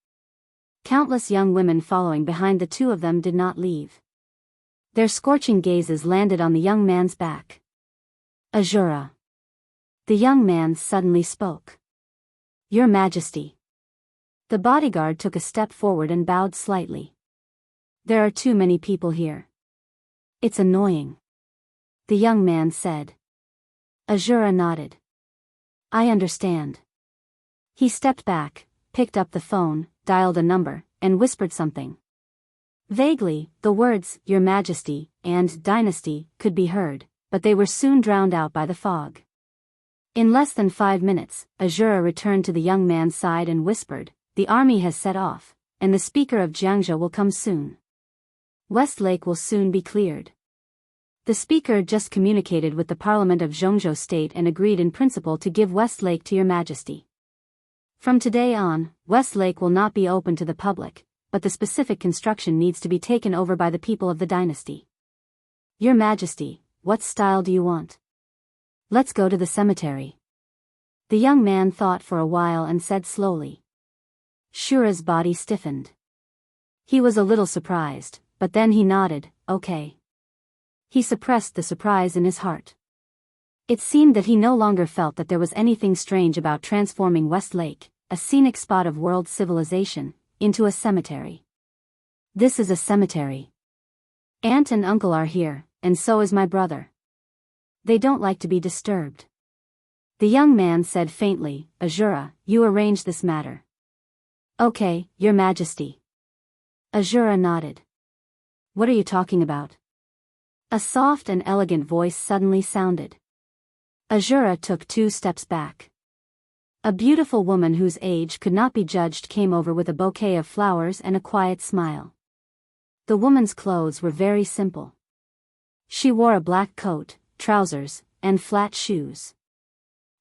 Countless young women following behind the 2 of them did not leave. Their scorching gazes landed on the young man's back. Azura. The young man suddenly spoke. Your Majesty. The bodyguard took a step forward and bowed slightly. There are too many people here. It's annoying. The young man said. Azura nodded. I understand. He stepped back, picked up the phone, dialed a number, and whispered something. Vaguely, the words, Your Majesty, and Dynasty, could be heard, but they were soon drowned out by the fog. In less than 5 minutes, Azura returned to the young man's side and whispered, The army has set off, and the speaker of Jiangzhou will come soon. Westlake will soon be cleared. The speaker just communicated with the Parliament of Zhongzhou State and agreed in principle to give Westlake to Your Majesty. From today on, Westlake will not be open to the public, but the specific construction needs to be taken over by the people of the dynasty. Your Majesty, what style do you want? Let's go to the cemetery. The young man thought for a while and said slowly. Shura's body stiffened. He was a little surprised, but then he nodded, okay. He suppressed the surprise in his heart. It seemed that he no longer felt that there was anything strange about transforming Westlake, a scenic spot of world civilization, into a cemetery. This is a cemetery. Aunt and uncle are here, and so is my brother. They don't like to be disturbed. The young man said faintly, Azura, you arrange this matter. Okay, Your Majesty. Azura nodded. What are you talking about? A soft and elegant voice suddenly sounded. Azura took 2 steps back. A beautiful woman whose age could not be judged came over with a bouquet of flowers and a quiet smile. The woman's clothes were very simple. She wore a black coat, trousers, and flat shoes.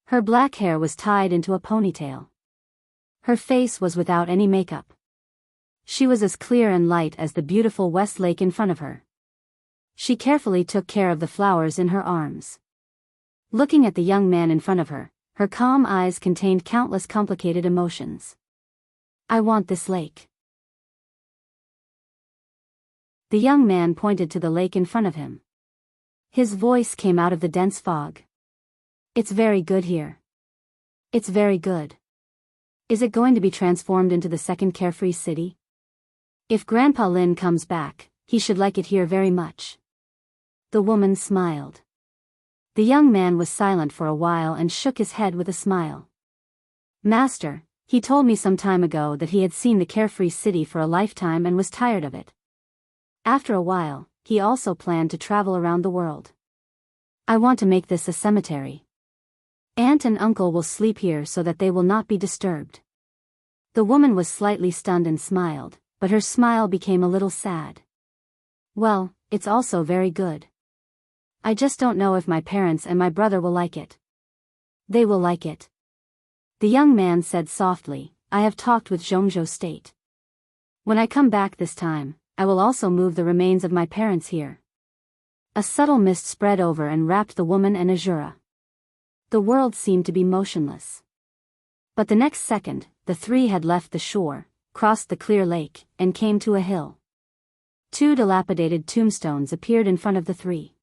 Her black hair was tied into a ponytail. Her face was without any makeup. She was as clear and light as the beautiful Westlake in front of her. She carefully took care of the flowers in her arms. Looking at the young man in front of her, her calm eyes contained countless complicated emotions. I want this lake. The young man pointed to the lake in front of him. His voice came out of the dense fog. It's very good here. It's very good. Is it going to be transformed into the second carefree city? If Grandpa Lin comes back, he should like it here very much. The woman smiled. The young man was silent for a while and shook his head with a smile. Master, he told me some time ago that he had seen the carefree city for a lifetime and was tired of it. After a while, he also planned to travel around the world. I want to make this a cemetery. Aunt and uncle will sleep here so that they will not be disturbed. The woman was slightly stunned and smiled, but her smile became a little sad. Well, it's also very good. I just don't know if my parents and my brother will like it. They will like it. The young man said softly, I have talked with Zhongzhou State. When I come back this time, I will also move the remains of my parents here. A subtle mist spread over and wrapped the woman and Azura. The world seemed to be motionless. But the next second, the 3 had left the shore, crossed the clear lake, and came to a hill. 2 dilapidated tombstones appeared in front of the 3.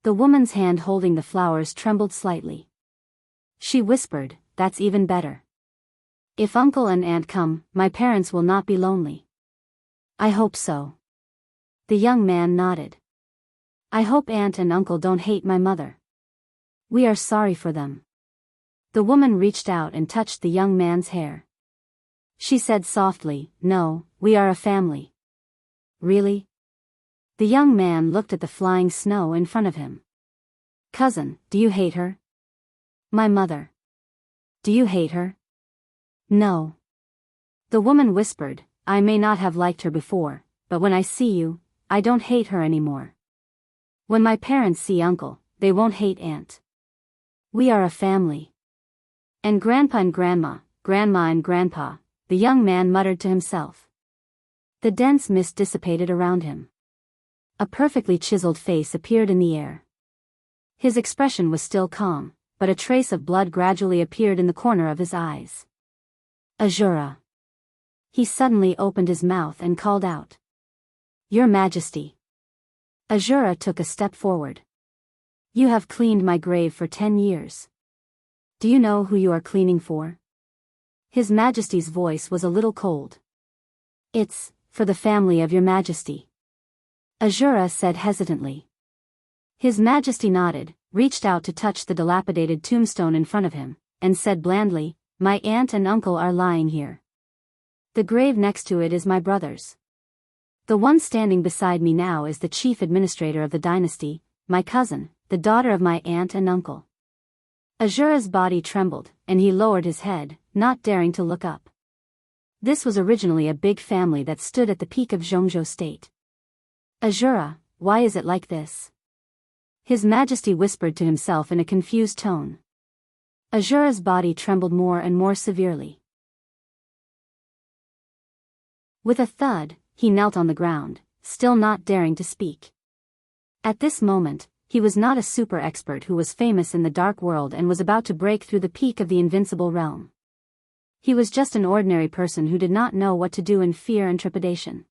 The woman's hand holding the flowers trembled slightly. She whispered, That's even better. If uncle and aunt come, my parents will not be lonely. I hope so. The young man nodded. I hope aunt and uncle don't hate my mother. We are sorry for them. The woman reached out and touched the young man's hair. She said softly, No, we are a family. Really? The young man looked at the flying snow in front of him. Cousin, do you hate her? My mother. Do you hate her? No. The woman whispered, I may not have liked her before, but when I see you, I don't hate her anymore. When my parents see uncle, they won't hate aunt. We are a family. And grandpa and grandma and grandpa, the young man muttered to himself. The dense mist dissipated around him. A perfectly chiseled face appeared in the air. His expression was still calm, but a trace of blood gradually appeared in the corner of his eyes. Azura. He suddenly opened his mouth and called out. Your Majesty. Azura took a step forward. You have cleaned my grave for 10 years. Do you know who you are cleaning for? His Majesty's voice was a little cold. It's for the family of your Majesty. Azura said hesitantly. His Majesty nodded, reached out to touch the dilapidated tombstone in front of him, and said blandly, My aunt and uncle are lying here. The grave next to it is my brother's. The one standing beside me now is the chief administrator of the dynasty, my cousin, the daughter of my aunt and uncle. Azura's body trembled, and he lowered his head, not daring to look up. This was originally a big family that stood at the peak of Zhongzhou State. Azura, why is it like this? His Majesty whispered to himself in a confused tone. Azura's body trembled more and more severely. With a thud, he knelt on the ground, still not daring to speak. At this moment, he was not a super expert who was famous in the dark world and was about to break through the peak of the invincible realm. He was just an ordinary person who did not know what to do in fear and trepidation.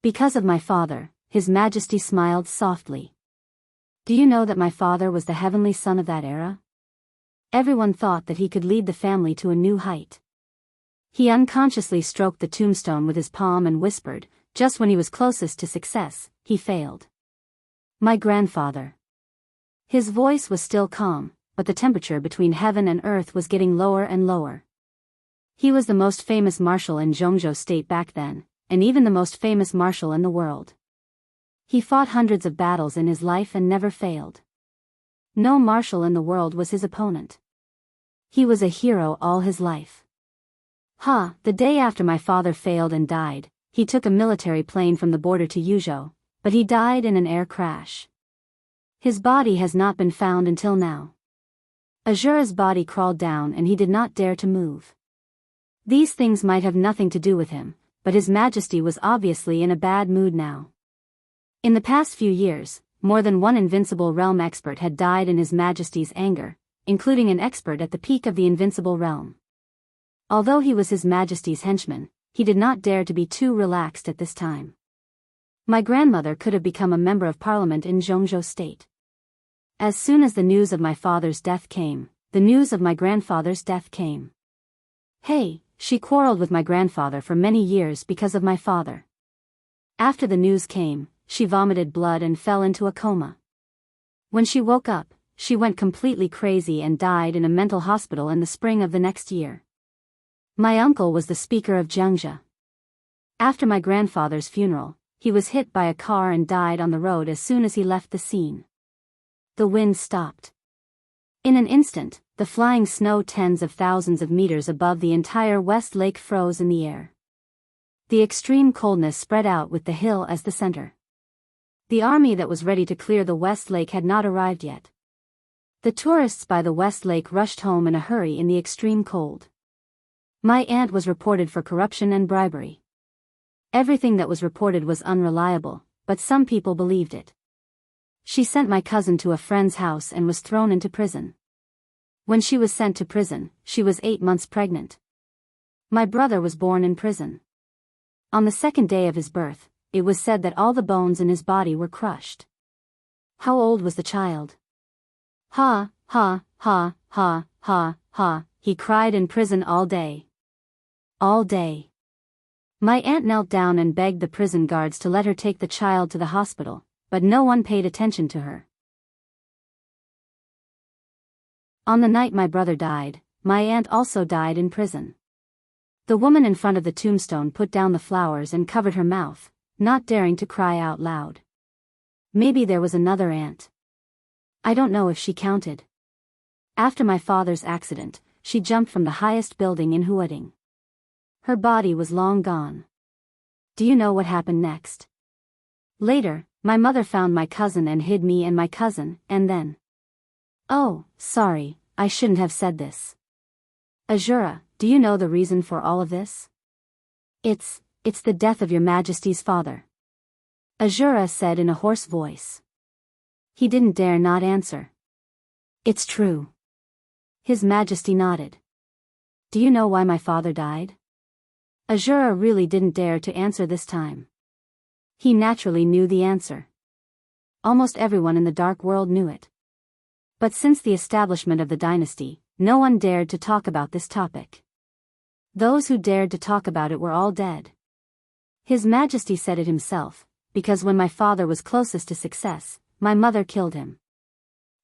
Because of my father, His Majesty smiled softly. Do you know that my father was the heavenly son of that era? Everyone thought that he could lead the family to a new height. He unconsciously stroked the tombstone with his palm and whispered, just when he was closest to success, he failed. My grandfather. His voice was still calm, but the temperature between heaven and earth was getting lower and lower. He was the most famous marshal in Zhongzhou State back then, and even the most famous marshal in the world. He fought hundreds of battles in his life and never failed. No marshal in the world was his opponent. He was a hero all his life. The day after my father failed and died, he took a military plane from the border to Yuzhou, but he died in an air crash. His body has not been found until now. Azura's body crawled down and he did not dare to move. These things might have nothing to do with him, but His Majesty was obviously in a bad mood now. In the past few years, more than one invincible realm expert had died in His Majesty's anger, including an expert at the peak of the invincible realm. Although he was His Majesty's henchman, he did not dare to be too relaxed at this time. My grandmother could have become a member of parliament in Zhongzhou State. As soon as the news of my father's death came, the news of my grandfather's death came. Hey, she quarreled with my grandfather for many years because of my father. After the news came, she vomited blood and fell into a coma. When she woke up, she went completely crazy and died in a mental hospital in the spring of the next year. My uncle was the speaker of Jiangxia. After my grandfather's funeral, he was hit by a car and died on the road as soon as he left the scene. The wind stopped. In an instant, the flying snow tens of thousands of meters above the entire West Lake froze in the air. The extreme coldness spread out with the hill as the center. The army that was ready to clear the West Lake had not arrived yet. The tourists by the West Lake rushed home in a hurry in the extreme cold. My aunt was reported for corruption and bribery. Everything that was reported was unreliable, but some people believed it. She sent my cousin to a friend's house and was thrown into prison. When she was sent to prison, she was 8 months pregnant. My brother was born in prison. On the second day of his birth, it was said that all the bones in his body were crushed. How old was the child? Ha, ha, ha, ha, ha, ha, he cried in prison all day. All day. My aunt knelt down and begged the prison guards to let her take the child to the hospital, but no one paid attention to her. On the night my brother died, my aunt also died in prison. The woman in front of the tombstone put down the flowers and covered her mouth, not daring to cry out loud. Maybe there was another aunt. I don't know if she counted. After my father's accident, she jumped from the highest building in Huading. Her body was long gone. Do you know what happened next? Later, my mother found my cousin and hid me and my cousin, and then... Oh, sorry, I shouldn't have said this. Azura, do you know the reason for all of this? It's the death of your Majesty's father. Azura said in a hoarse voice. He didn't dare not answer. It's true. His Majesty nodded. Do you know why my father died? Azura really didn't dare to answer this time. He naturally knew the answer. almost everyone in the dark world knew it. But since the establishment of the dynasty, no one dared to talk about this topic. Those who dared to talk about it were all dead. His Majesty said it himself, because when my father was closest to success, my mother killed him.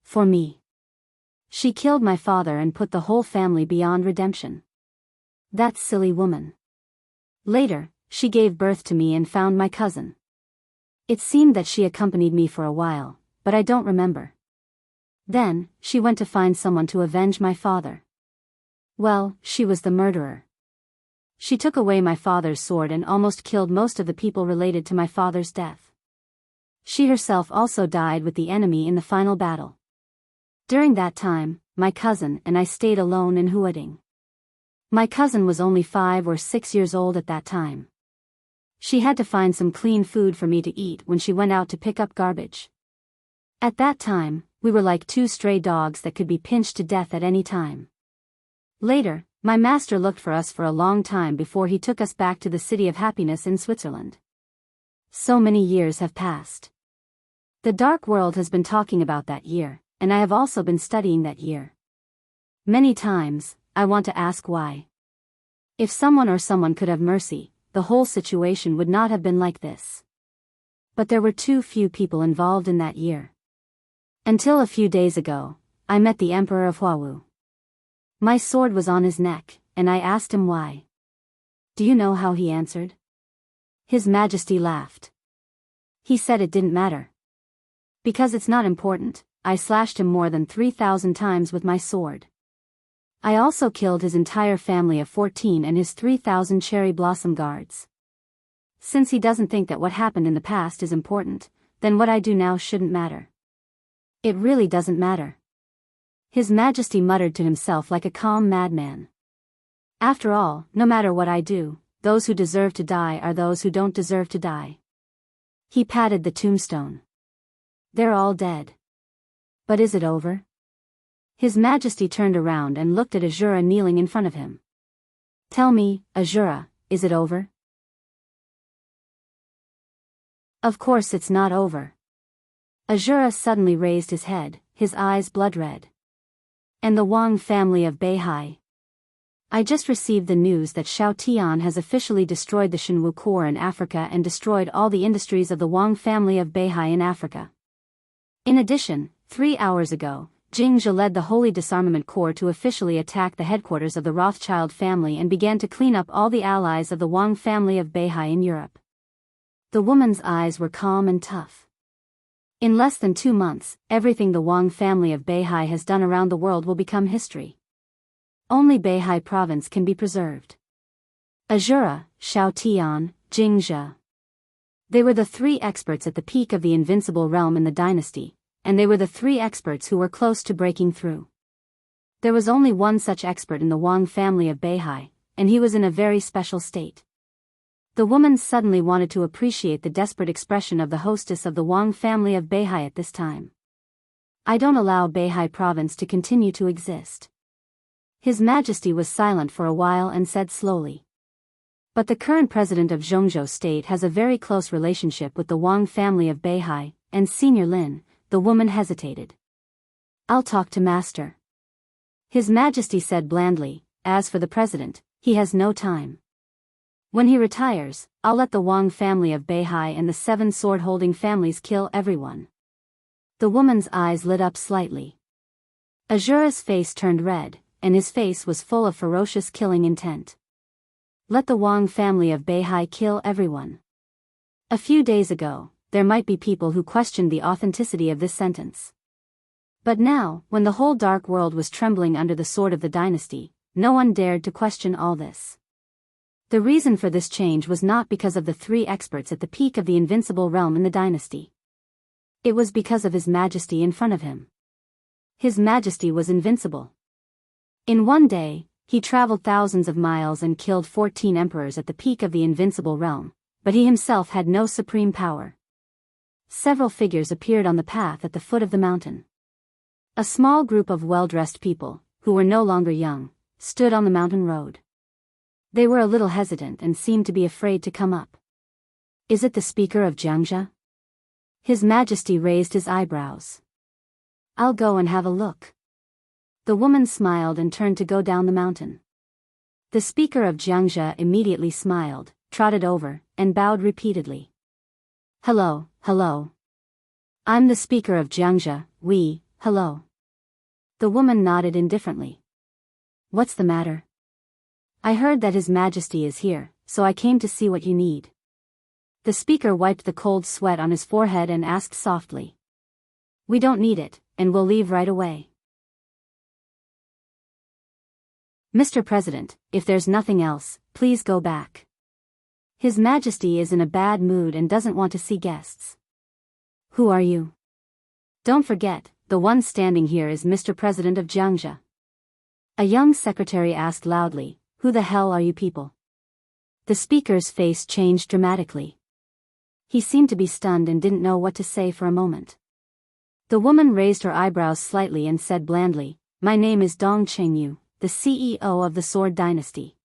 For me. She killed my father and put the whole family beyond redemption. That silly woman. Later, she gave birth to me and found my cousin. It seemed that she accompanied me for a while, but I don't remember. Then, she went to find someone to avenge my father. Well, she was the murderer. She took away my father's sword and almost killed most of the people related to my father's death. She herself also died with the enemy in the final battle. During that time, my cousin and I stayed alone in Huading. My cousin was only 5 or 6 years old at that time. She had to find some clean food for me to eat when she went out to pick up garbage. At that time, we were like 2 stray dogs that could be pinched to death at any time. Later, my master looked for us for a long time before he took us back to the city of happiness in Switzerland. So many years have passed. The dark world has been talking about that year, and I have also been studying that year. Many times, I want to ask why. If someone could have mercy, the whole situation would not have been like this. But there were too few people involved in that year. Until a few days ago, I met the Emperor of Huawu. My sword was on his neck, and I asked him why. Do you know how he answered? His Majesty laughed. He said it didn't matter. Because it's not important, I slashed him more than 3,000 times with my sword. I also killed his entire family of 14 and his 3,000 cherry blossom guards. Since he doesn't think that what happened in the past is important, then what I do now shouldn't matter. It really doesn't matter. His Majesty muttered to himself like a calm madman. After all, no matter what I do, those who deserve to die are those who don't deserve to die. He patted the tombstone. They're all dead. But is it over? His Majesty turned around and looked at Azura kneeling in front of him. Tell me, Azura, is it over? Of course it's not over. Azura suddenly raised his head, his eyes blood red. And the Wang family of Beihai. I just received the news that Xiao Tian has officially destroyed the Shenwu Corps in Africa and destroyed all the industries of the Wang family of Beihai in Africa. In addition, 3 hours ago, Jing Zhe led the Holy Disarmament Corps to officially attack the headquarters of the Rothschild family and began to clean up all the allies of the Wang family of Beihai in Europe. The woman's eyes were calm and tough. In less than 2 months, everything the Wang family of Beihai has done around the world will become history. Only Beihai province can be preserved. Azura, Xiao Tian, Jing Zhe. They were the 3 experts at the peak of the invincible realm in the dynasty, and they were the 3 experts who were close to breaking through. There was only one such expert in the Wang family of Beihai, and he was in a very special state. The woman suddenly wanted to appreciate the desperate expression of the hostess of the Wang family of Beihai at this time. I don't allow Beihai province to continue to exist. His Majesty was silent for a while and said slowly. But the current president of Zhongzhou state has a very close relationship with the Wang family of Beihai, and Senior Lin, the woman hesitated. I'll talk to Master. His Majesty said blandly, as for the president, he has no time. When he retires, I'll let the Wang family of Beihai and the 7 sword-holding families kill everyone. The woman's eyes lit up slightly. Azura's face turned red, and his face was full of ferocious killing intent. Let the Wang family of Beihai kill everyone. A few days ago, there might be people who questioned the authenticity of this sentence. But now, when the whole dark world was trembling under the sword of the dynasty, no one dared to question all this. The reason for this change was not because of the 3 experts at the peak of the invincible realm in the dynasty. It was because of His Majesty in front of him. His Majesty was invincible. In one day, he traveled thousands of miles and killed 14 emperors at the peak of the invincible realm, but he himself had no supreme power. Several figures appeared on the path at the foot of the mountain. A small group of well-dressed people, who were no longer young, stood on the mountain road. They were a little hesitant and seemed to be afraid to come up. Is it the speaker of Jiangzhe? His Majesty raised his eyebrows. "I'll go and have a look." The woman smiled and turned to go down the mountain. The speaker of Jiangxia immediately smiled, trotted over, and bowed repeatedly. "Hello, hello. I'm the speaker of Jiangxia, hello." The woman nodded indifferently. "What's the matter?" "I heard that His Majesty is here, so I came to see what you need." The speaker wiped the cold sweat on his forehead and asked softly. "We don't need it, and we'll leave right away." "Mr. President, if there's nothing else, please go back. His Majesty is in a bad mood and doesn't want to see guests." "Who are you?" "Don't forget, the one standing here is Mr. President of Jiangxia." A young secretary asked loudly, "Who the hell are you people?" The speaker's face changed dramatically. He seemed to be stunned and didn't know what to say for a moment. The woman raised her eyebrows slightly and said blandly, "My name is Dong Qingyu, the CEO of the Sword Dynasty.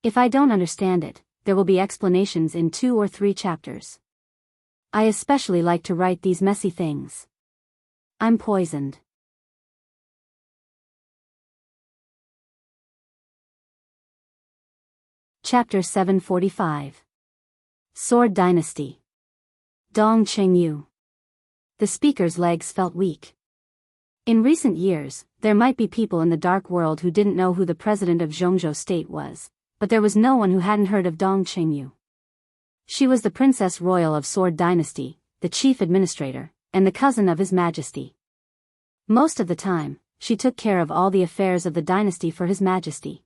If I don't understand it, there will be explanations in 2 or 3 chapters. I especially like to write these messy things. I'm poisoned." Chapter 745. Sword Dynasty. Dong Qingyu. The speaker's legs felt weak. In recent years, there might be people in the dark world who didn't know who the president of Zhongzhou State was, but there was no one who hadn't heard of Dong Qingyu. She was the Princess Royal of Sword Dynasty, the chief administrator, and the cousin of His Majesty. Most of the time, she took care of all the affairs of the dynasty for His Majesty.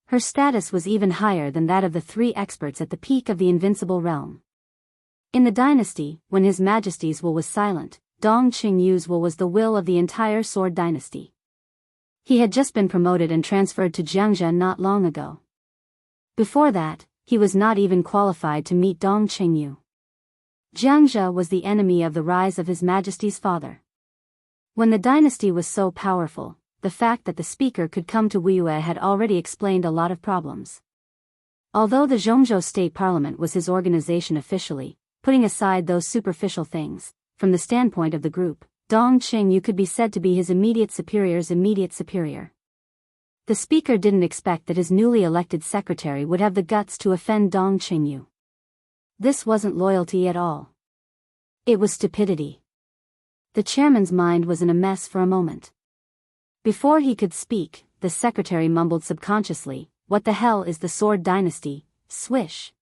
Her status was even higher than that of the 3 experts at the peak of the invincible realm. In the dynasty, when His Majesty's will was silent, Dong Qingyu's will was the will of the entire Sword Dynasty. He had just been promoted and transferred to Jiangxia not long ago. Before that, he was not even qualified to meet Dong Qingyu. Jiangxia was the enemy of the rise of His Majesty's father. When the dynasty was so powerful, the fact that the speaker could come to Wiyue had already explained a lot of problems. Although the Zhongzhou State Parliament was his organization officially, putting aside those superficial things, from the standpoint of the group, Dong Qingyu could be said to be his immediate superior's immediate superior. The speaker didn't expect that his newly elected secretary would have the guts to offend Dong Qingyu. This wasn't loyalty at all. It was stupidity. The chairman's mind was in a mess for a moment. Before he could speak, the secretary mumbled subconsciously, "What the hell is the Sword Dynasty?" Swish.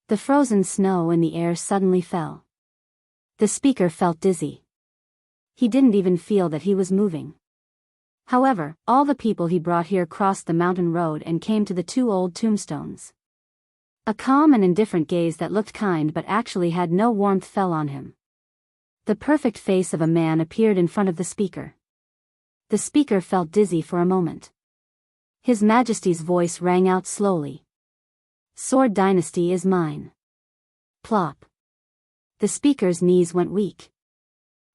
The frozen snow in the air suddenly fell. The speaker felt dizzy. He didn't even feel that he was moving. However, all the people he brought here crossed the mountain road and came to the 2 old tombstones. A calm and indifferent gaze that looked kind but actually had no warmth fell on him. The perfect face of a man appeared in front of the speaker. The speaker felt dizzy for a moment. His Majesty's voice rang out slowly. "Sword Dynasty is mine." Plop. The speaker's knees went weak.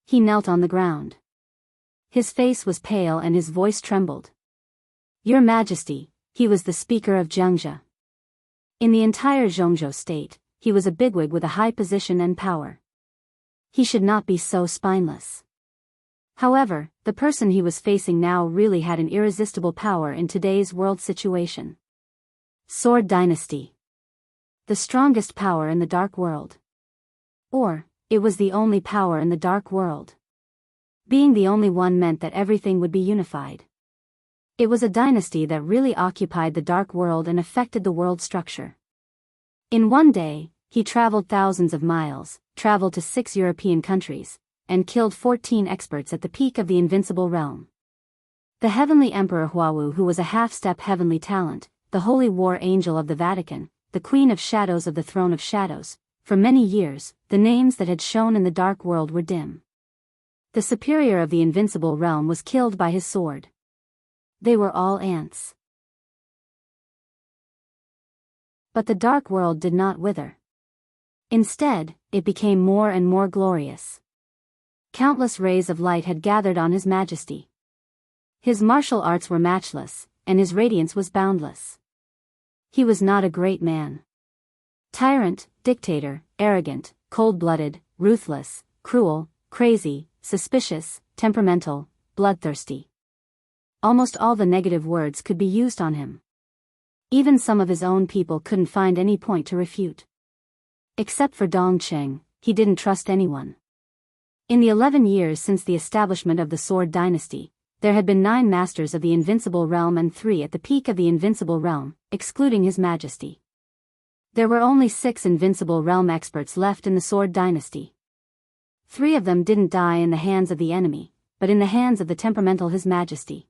He knelt on the ground. His face was pale and his voice trembled. "Your Majesty," he was the speaker of Jiangxia. In the entire Zhongzhou state, he was a bigwig with a high position and power. He should not be so spineless. However, the person he was facing now really had an irresistible power in today's world situation. Sword Dynasty. The strongest power in the dark world. Or, it was the only power in the dark world. Being the only one meant that everything would be unified. It was a dynasty that really occupied the dark world and affected the world structure. In one day, he traveled thousands of miles, traveled to 6 European countries, and killed 14 experts at the peak of the invincible realm. The heavenly emperor Huawu, who was a half-step heavenly talent, the holy war angel of the Vatican, the queen of shadows of the throne of shadows, for many years, the names that had shone in the dark world were dim. The superior of the invincible realm was killed by his sword. They were all ants. But the dark world did not wither. Instead, it became more and more glorious. Countless rays of light had gathered on His Majesty. His martial arts were matchless, and his radiance was boundless. He was not a great man. Tyrant, dictator, arrogant, cold-blooded, ruthless, cruel, crazy, suspicious, temperamental, bloodthirsty. Almost all the negative words could be used on him. Even some of his own people couldn't find any point to refute. Except for Dongqing, he didn't trust anyone. In the 11 years since the establishment of the Sword Dynasty, there had been 9 masters of the Invincible Realm and 3 at the peak of the Invincible Realm, excluding His Majesty. There were only 6 Invincible Realm experts left in the Sword Dynasty. 3 of them didn't die in the hands of the enemy, but in the hands of the temperamental His Majesty.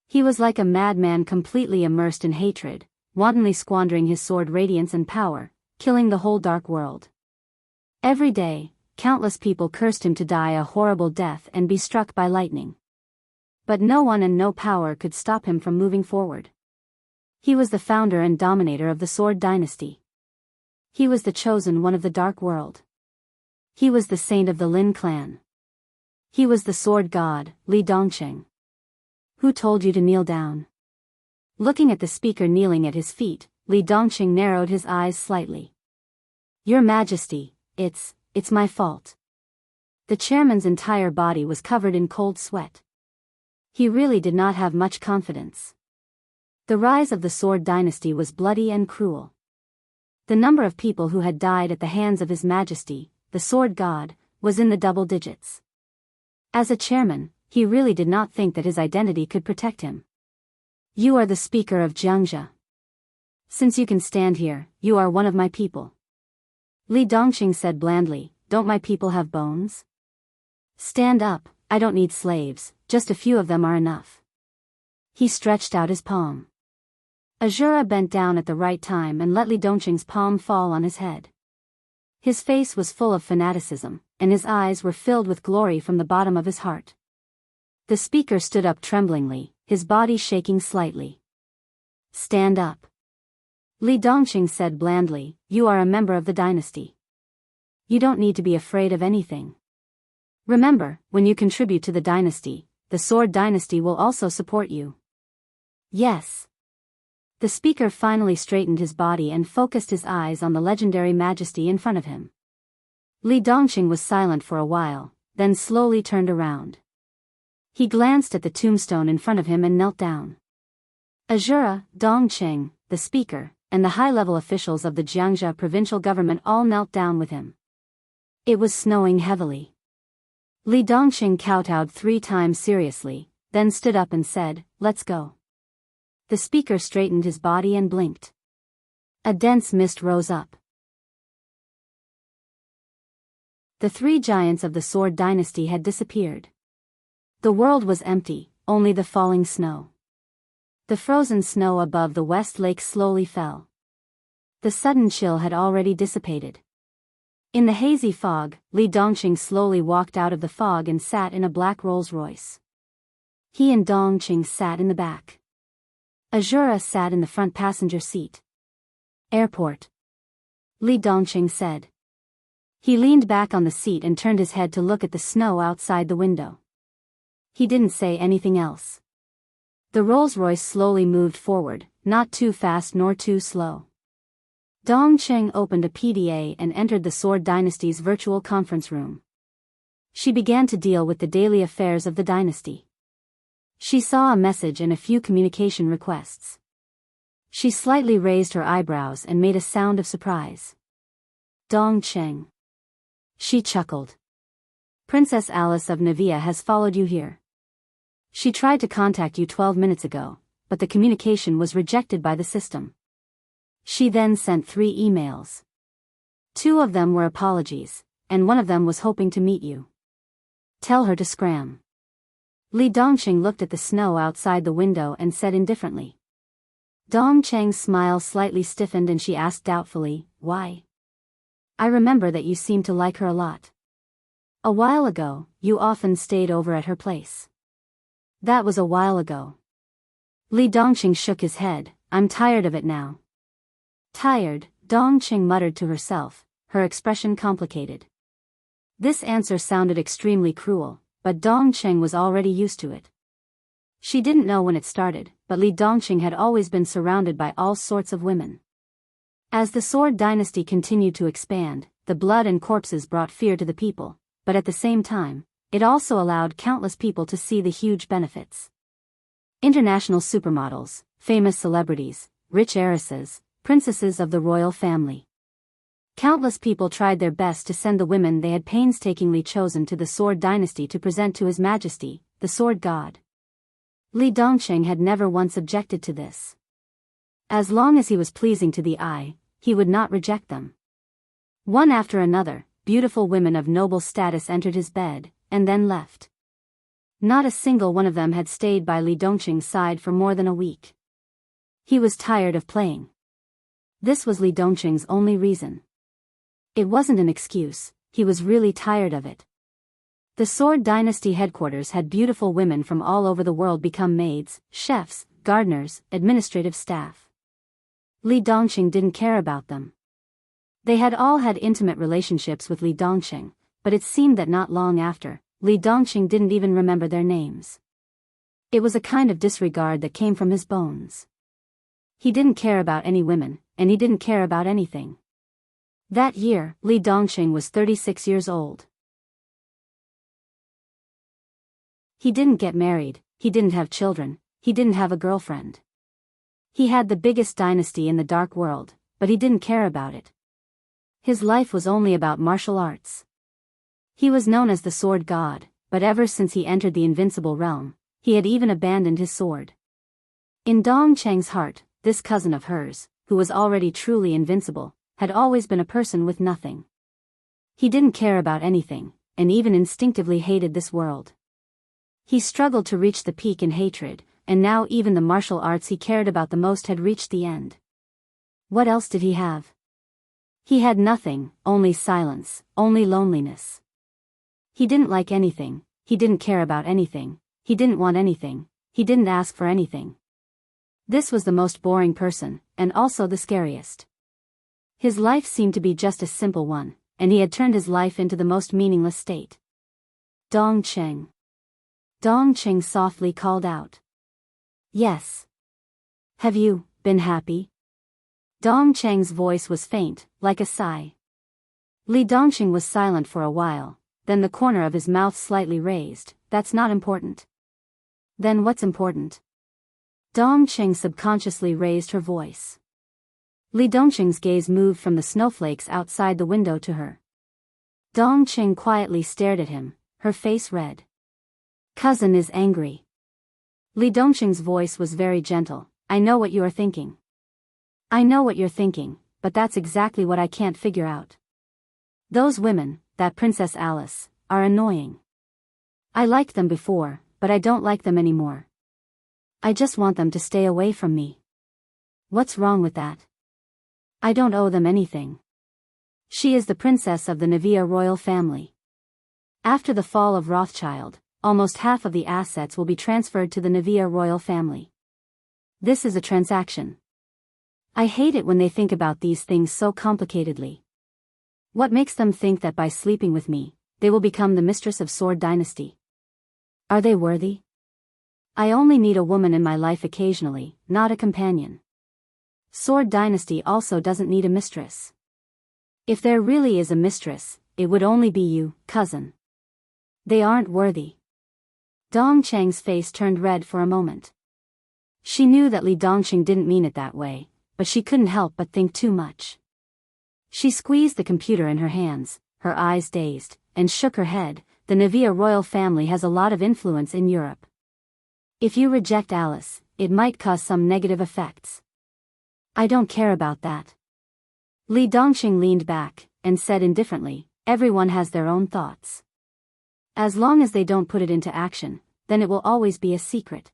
He was like a madman completely immersed in hatred, wantonly squandering his sword radiance and power, killing the whole dark world. Every day, countless people cursed him to die a horrible death and be struck by lightning. But no one and no power could stop him from moving forward. He was the founder and dominator of the Sword Dynasty. He was the chosen one of the Dark World. He was the saint of the Lin clan. He was the sword god, Li Dongqing. Who told you to kneel down? Looking at the speaker kneeling at his feet, Li Dongqing narrowed his eyes slightly. Your Majesty, it's my fault. The chairman's entire body was covered in cold sweat. He really did not have much confidence. The rise of the Sword Dynasty was bloody and cruel. The number of people who had died at the hands of His Majesty, the Sword God, was in the double digits. As a chairman, he really did not think that his identity could protect him. You are the speaker of Jiangxia. Since you can stand here, you are one of my people. Li Dongqing said blandly, don't my people have bones? Stand up, I don't need slaves, just a few of them are enough. He stretched out his palm. Azura bent down at the right time and let Li Dongqing's palm fall on his head. His face was full of fanaticism, and his eyes were filled with glory from the bottom of his heart. The speaker stood up tremblingly, his body shaking slightly. Stand up. Li Dongqing said blandly, you are a member of the dynasty. You don't need to be afraid of anything. Remember, when you contribute to the dynasty, the Sword Dynasty will also support you. Yes. The speaker finally straightened his body and focused his eyes on the legendary majesty in front of him. Li Dongqing was silent for a while, then slowly turned around. He glanced at the tombstone in front of him and knelt down. Azura, Dongqing, the speaker, and the high-level officials of the Jiangxia provincial government all knelt down with him. It was snowing heavily. Li Dongqing kowtowed 3 times seriously, then stood up and said, let's go. The speaker straightened his body and blinked. A dense mist rose up. The 3 giants of the Sword Dynasty had disappeared. The world was empty, only the falling snow. The frozen snow above the West Lake slowly fell. The sudden chill had already dissipated. In the hazy fog, Li Dongqing slowly walked out of the fog and sat in a black Rolls-Royce. He and Dongqing sat in the back. Azura sat in the front passenger seat. Airport. Li Dongqing said. He leaned back on the seat and turned his head to look at the snow outside the window. He didn't say anything else. The Rolls-Royce slowly moved forward, not too fast nor too slow. Dongqing opened a PDA and entered the Sword Dynasty's virtual conference room. She began to deal with the daily affairs of the dynasty. She saw a message and a few communication requests. She slightly raised her eyebrows and made a sound of surprise. Dongqing. She chuckled. Princess Alice of Navia has followed you here. She tried to contact you 12 minutes ago, but the communication was rejected by the system. She then sent 3 emails. 2 of them were apologies, and 1 of them was hoping to meet you. Tell her to scram. Li Dongqing looked at the snow outside the window and said indifferently. Dongqing's smile slightly stiffened and she asked doubtfully, why? I remember that you seemed to like her a lot. A while ago, you often stayed over at her place. That was a while ago. Li Dongqing shook his head, I'm tired of it now. Tired, Dongqing muttered to herself, her expression complicated. This answer sounded extremely cruel, but Dongqing was already used to it. She didn't know when it started, but Li Dongqing had always been surrounded by all sorts of women. As the Sword Dynasty continued to expand, the blood and corpses brought fear to the people, but at the same time, it also allowed countless people to see the huge benefits. International supermodels, famous celebrities, rich heiresses, princesses of the royal family. Countless people tried their best to send the women they had painstakingly chosen to the Sword Dynasty to present to His Majesty, the Sword God. Li Dongqing had never once objected to this. As long as he was pleasing to the eye, he would not reject them. One after another, beautiful women of noble status entered his bed, and then left. Not a single one of them had stayed by Li Dongqing's side for more than a week. He was tired of playing. This was Li Dongqing's only reason. It wasn't an excuse, he was really tired of it. The Sword Dynasty headquarters had beautiful women from all over the world become maids, chefs, gardeners, administrative staff. Li Dongqing didn't care about them. They had all had intimate relationships with Li Dongqing, but it seemed that not long after, Li Dongqing didn't even remember their names. It was a kind of disregard that came from his bones. He didn't care about any women, and he didn't care about anything. That year, Li Dongqing was 36 years old. He didn't get married, he didn't have children, he didn't have a girlfriend. He had the biggest dynasty in the dark world, but he didn't care about it. His life was only about martial arts. He was known as the Sword God, but ever since he entered the invincible realm, he had even abandoned his sword. In Dongqing's heart, this cousin of hers, who was already truly invincible, had always been a person with nothing. He didn't care about anything, and even instinctively hated this world. He struggled to reach the peak in hatred, and now even the martial arts he cared about the most had reached the end. What else did he have? He had nothing, only silence, only loneliness. He didn't like anything, he didn't care about anything, he didn't want anything, he didn't ask for anything. This was the most boring person, and also the scariest. His life seemed to be just a simple one, and he had turned his life into the most meaningless state. Dongqing. Dongqing softly called out. Yes. Have you been happy? Dongqing's voice was faint, like a sigh. Li Dongqing was silent for a while, then the corner of his mouth slightly raised. That's not important. Then what's important? Dongqing subconsciously raised her voice. Li Dongqing's gaze moved from the snowflakes outside the window to her. Dongqing quietly stared at him, her face red. Cousin is angry. Li Dongqing's voice was very gentle. I know what you are thinking. I know what you're thinking, but that's exactly what I can't figure out. Those women, that Princess Alice, are annoying. I liked them before, but I don't like them anymore. I just want them to stay away from me. What's wrong with that? I don't owe them anything. She is the princess of the Navia royal family. After the fall of Rothschild, almost half of the assets will be transferred to the Navia royal family. This is a transaction. I hate it when they think about these things so complicatedly. What makes them think that by sleeping with me, they will become the mistress of Sword Dynasty? Are they worthy? I only need a woman in my life occasionally, not a companion. Sword Dynasty also doesn't need a mistress. If there really is a mistress, it would only be you, cousin. They aren't worthy. Dongqing's face turned red for a moment. She knew that Li Dongqing didn't mean it that way, but she couldn't help but think too much. She squeezed the computer in her hands, her eyes dazed, and shook her head. The Navia royal family has a lot of influence in Europe. If you reject Alice, it might cause some negative effects. I don't care about that. Li Dongqing leaned back, and said indifferently, everyone has their own thoughts. As long as they don't put it into action, then it will always be a secret.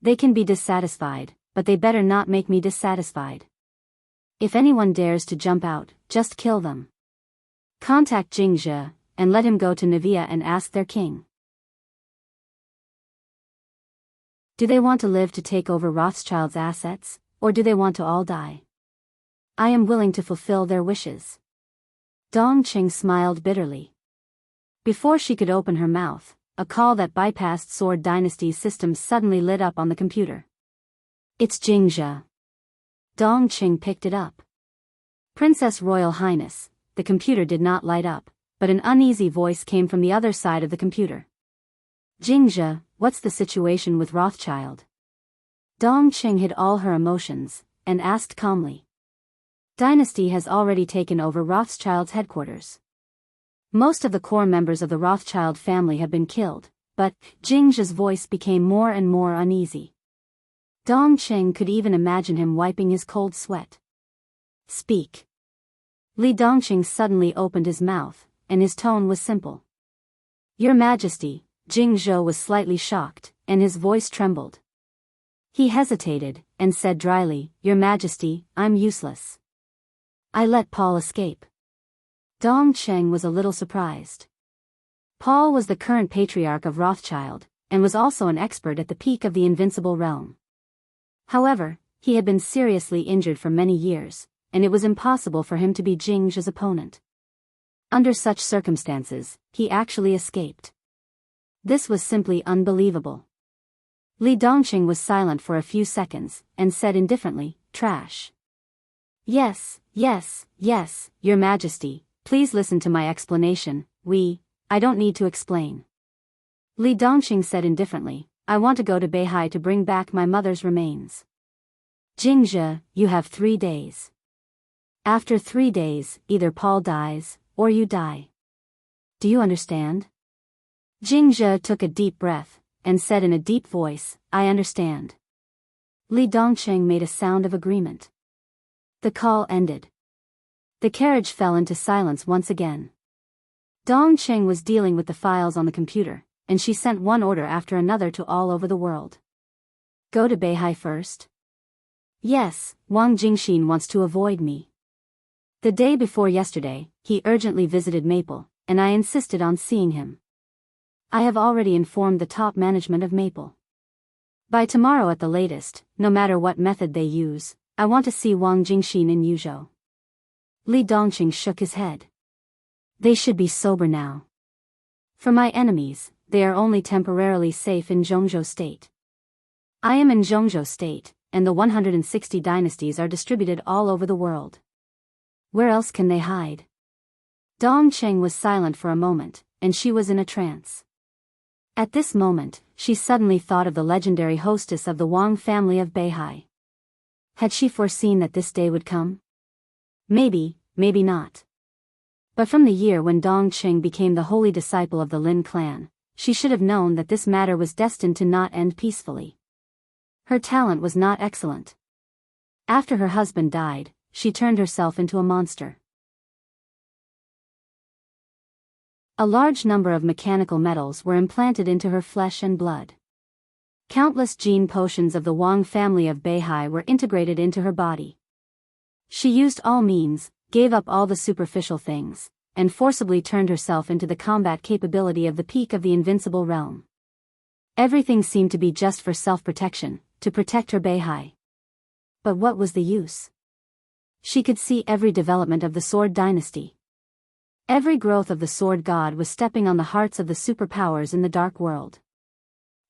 They can be dissatisfied, but they better not make me dissatisfied. If anyone dares to jump out, just kill them. Contact Jingzhe, and let him go to Navia and ask their king. Do they want to live to take over Rothschild's assets, or do they want to all die? I am willing to fulfill their wishes. Dongqing smiled bitterly. Before she could open her mouth, a call that bypassed Sword Dynasty's systems suddenly lit up on the computer. It's Jingzhe. Dongqing picked it up. Princess Royal Highness, the computer did not light up, but an uneasy voice came from the other side of the computer. Jingzhe, what's the situation with Rothschild? Dongqing hid all her emotions, and asked calmly. Dynasty has already taken over Rothschild's headquarters. Most of the core members of the Rothschild family have been killed, but Jingzhe's voice became more and more uneasy. Dongqing could even imagine him wiping his cold sweat. Speak. Li Dongqing suddenly opened his mouth, and his tone was simple. Your Majesty. Jingzhe was slightly shocked, and his voice trembled. He hesitated, and said dryly, Your Majesty, I'm useless. I let Paul escape. Dongqing was a little surprised. Paul was the current patriarch of Rothschild, and was also an expert at the peak of the invincible realm. However, he had been seriously injured for many years, and it was impossible for him to be Jingzhe's opponent. Under such circumstances, he actually escaped. This was simply unbelievable. Li Dongqing was silent for a few seconds, and said indifferently, Trash. Yes, Your Majesty, please listen to my explanation. I don't need to explain. Li Dongqing said indifferently, I want to go to Beihai to bring back my mother's remains. Jingzhe, you have 3 days. After 3 days, either Paul dies, or you die. Do you understand? Jingzhe took a deep breath, and said in a deep voice, I understand. Li Dongqing made a sound of agreement. The call ended. The carriage fell into silence once again. Dongqing was dealing with the files on the computer, and she sent one order after another to all over the world. Go to Beihai first? Yes, Wang Jingxin wants to avoid me. The day before yesterday, he urgently visited Maple, and I insisted on seeing him. I have already informed the top management of Maple. By tomorrow at the latest, no matter what method they use, I want to see Wang Jingxin in Yuzhou. Li Dongqing shook his head. They should be sober now. For my enemies, they are only temporarily safe in Zhongzhou State. I am in Zhongzhou State, and the 160 dynasties are distributed all over the world. Where else can they hide? Dongqing was silent for a moment, and she was in a trance. At this moment, she suddenly thought of the legendary hostess of the Wang family of Beihai. Had she foreseen that this day would come? Maybe, maybe not. But from the year when Dongqing became the holy disciple of the Lin clan, she should have known that this matter was destined to not end peacefully. Her talent was not excellent. After her husband died, she turned herself into a monster. A large number of mechanical metals were implanted into her flesh and blood. Countless gene potions of the Wang family of Beihai were integrated into her body. She used all means, gave up all the superficial things, and forcibly turned herself into the combat capability of the peak of the invincible realm. Everything seemed to be just for self-protection, to protect her Beihai. But what was the use? She could see every development of the Sword Dynasty. Every growth of the Sword God was stepping on the hearts of the superpowers in the dark world.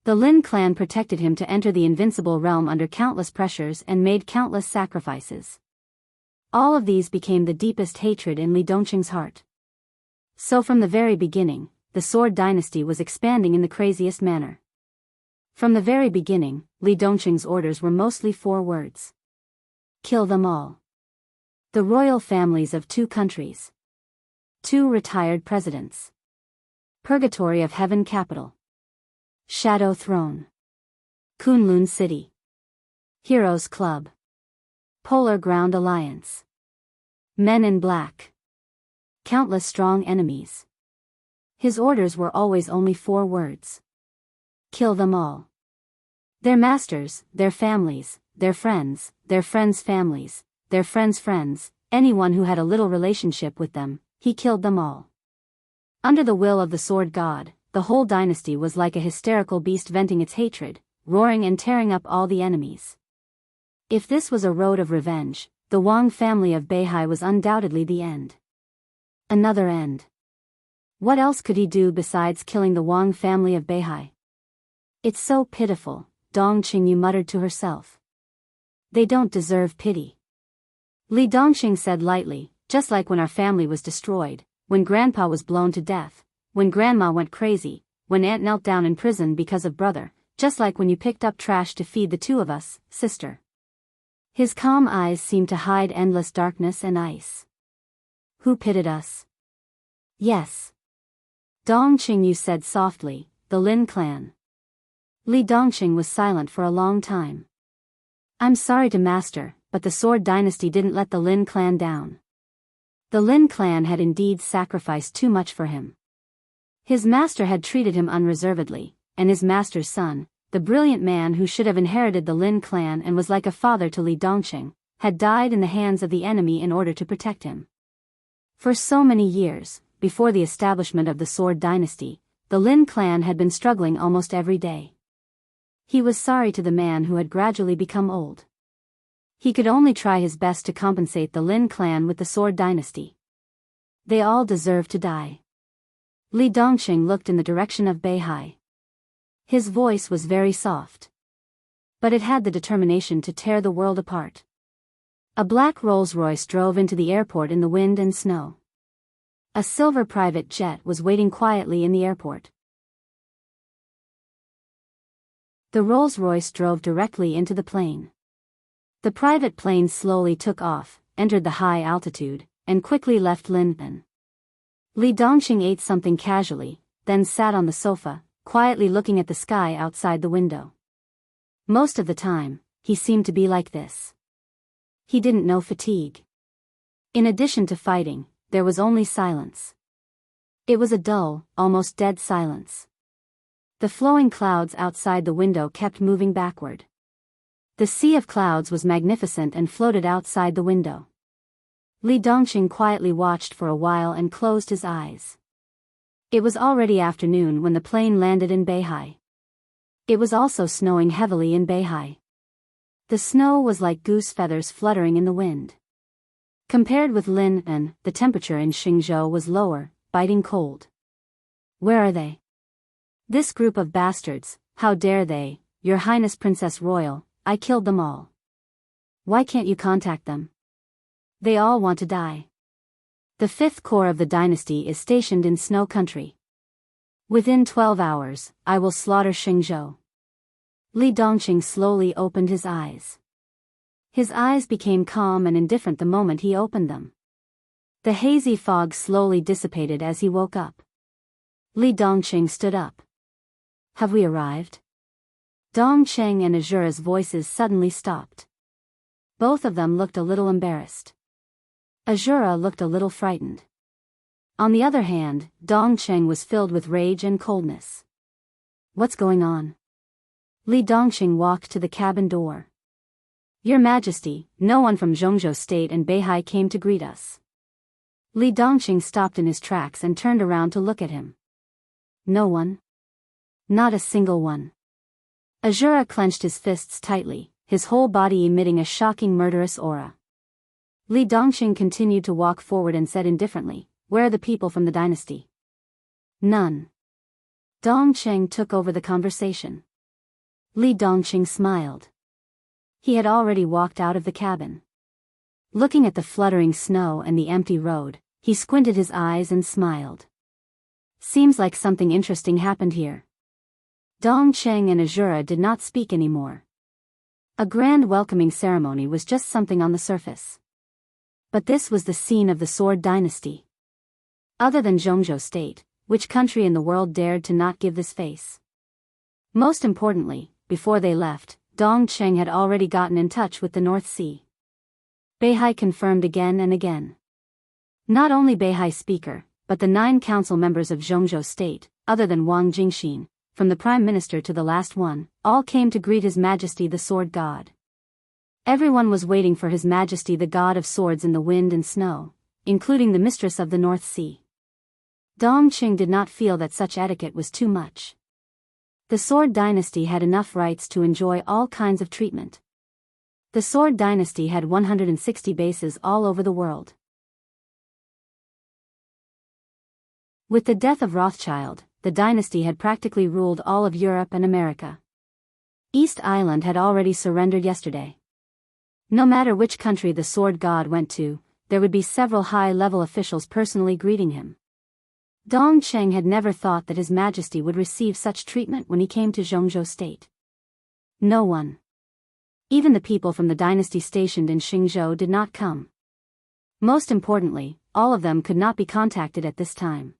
The Lin clan protected him to enter the invincible realm under countless pressures and made countless sacrifices. All of these became the deepest hatred in Li Dongqing's heart. So from the very beginning, the Sword Dynasty was expanding in the craziest manner. From the very beginning, Li Dongqing's orders were mostly 4 words. Kill them all. The royal families of 2 countries. 2 retired presidents. Purgatory of Heaven Capital. Shadow Throne. Kunlun City. Heroes Club. Polar Ground Alliance. Men in Black. Countless strong enemies. His orders were always only 4 words. Kill them all. Their masters, their families, their friends' families, their friends' friends, anyone who had a little relationship with them, he killed them all. Under the will of the Sword God, the whole dynasty was like a hysterical beast venting its hatred, roaring and tearing up all the enemies. If this was a road of revenge, the Wang family of Beihai was undoubtedly the end. Another end. What else could he do besides killing the Wang family of Beihai? It's so pitiful, Dongqing muttered to herself. They don't deserve pity. Li Dongqing said lightly, just like when our family was destroyed, when Grandpa was blown to death, when Grandma went crazy, when Aunt knelt down in prison because of brother, just like when you picked up trash to feed the two of us, sister." His calm eyes seemed to hide endless darkness and ice. "Who pitted us?" "Yes. Dongqing," you said softly, "the Lin clan." Li Dongqing was silent for a long time. "I'm sorry to master, but the Sword Dynasty didn't let the Lin clan down." The Lin clan had indeed sacrificed too much for him. His master had treated him unreservedly, and his master's son, the brilliant man who should have inherited the Lin clan and was like a father to Li Dongqing, had died in the hands of the enemy in order to protect him. For so many years, before the establishment of the Sword Dynasty, the Lin clan had been struggling almost every day. He was sorry to the man who had gradually become old. He could only try his best to compensate the Lin clan with the Sword Dynasty. They all deserved to die. Li Dongqing looked in the direction of Beihai. His voice was very soft. But it had the determination to tear the world apart. A black Rolls-Royce drove into the airport in the wind and snow. A silver private jet was waiting quietly in the airport. The Rolls-Royce drove directly into the plane. The private plane slowly took off, entered the high altitude, and quickly left Linpan. Li Dongqing ate something casually, then sat on the sofa, quietly looking at the sky outside the window. Most of the time, he seemed to be like this. He didn't know fatigue. In addition to fighting, there was only silence. It was a dull, almost dead silence. The flowing clouds outside the window kept moving backward. The sea of clouds was magnificent and floated outside the window. Li Dongqing quietly watched for a while and closed his eyes. It was already afternoon when the plane landed in Beihai. It was also snowing heavily in Beihai. The snow was like goose feathers fluttering in the wind. Compared with Linpan, the temperature in Xingzhou was lower, biting cold. "Where are they?" "This group of bastards, how dare they, Your Highness Princess Royal, I killed them all." "Why can't you contact them?" "They all want to die. The 5th Corps of the dynasty is stationed in Snow Country. Within 12 hours, I will slaughter Xingzhou." Li Dongqing slowly opened his eyes. His eyes became calm and indifferent the moment he opened them. The hazy fog slowly dissipated as he woke up. Li Dongqing stood up. "Have we arrived?" Dongqing and Azura's voices suddenly stopped. Both of them looked a little embarrassed. Azura looked a little frightened. On the other hand, Dongqing was filled with rage and coldness. "What's going on?" Li Dongqing walked to the cabin door. "Your Majesty, no one from Zhongzhou State and Beihai came to greet us." Li Dongqing stopped in his tracks and turned around to look at him. "No one?" "Not a single one." Azura clenched his fists tightly, his whole body emitting a shocking murderous aura. Li Dongqing continued to walk forward and said indifferently, "Where are the people from the dynasty?" "None." Dongqing took over the conversation. Li Dongqing smiled. He had already walked out of the cabin. Looking at the fluttering snow and the empty road, he squinted his eyes and smiled. "Seems like something interesting happened here." Dongqing and Azura did not speak anymore. A grand welcoming ceremony was just something on the surface. But this was the scene of the Sword Dynasty. Other than Zhongzhou State, which country in the world dared to not give this face? Most importantly, before they left, Dongqing had already gotten in touch with the North Sea. Beihai confirmed again and again. Not only Beihai speaker, but the 9 council members of Zhongzhou State, other than Wang Jingxin, from the Prime Minister to the last one, all came to greet His Majesty the Sword God. Everyone was waiting for His Majesty the God of Swords in the wind and snow, including the Mistress of the North Sea. Dongqing did not feel that such etiquette was too much. The Sword Dynasty had enough rights to enjoy all kinds of treatment. The Sword Dynasty had 160 bases all over the world. With the death of Rothschild, the dynasty had practically ruled all of Europe and America. East Island had already surrendered yesterday. No matter which country the Sword God went to, there would be several high-level officials personally greeting him. Dong Cheng had never thought that His Majesty would receive such treatment when he came to Zhongzhou State. No one. Even the people from the dynasty stationed in Xingzhou did not come. Most importantly, all of them could not be contacted at this time.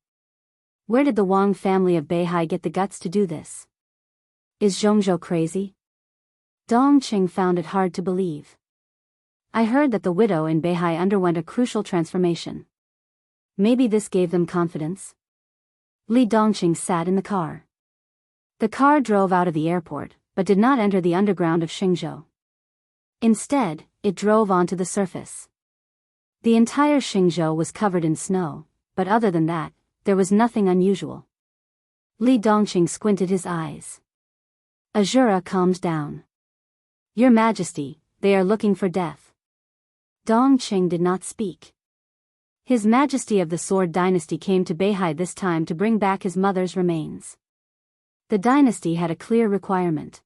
Where did the Wang family of Beihai get the guts to do this? Is Zhongzhou crazy? Dong Cheng found it hard to believe. I heard that the widow in Beihai underwent a crucial transformation. Maybe this gave them confidence? Li Dongqing sat in the car. The car drove out of the airport, but did not enter the underground of Xingzhou. Instead, it drove onto the surface. The entire Xingzhou was covered in snow, but other than that, there was nothing unusual. Li Dongqing squinted his eyes. Azura calmed down. Your Majesty, they are looking for death. Dong Qing did not speak. His Majesty of the Sword Dynasty came to Beihai this time to bring back his mother's remains. The dynasty had a clear requirement.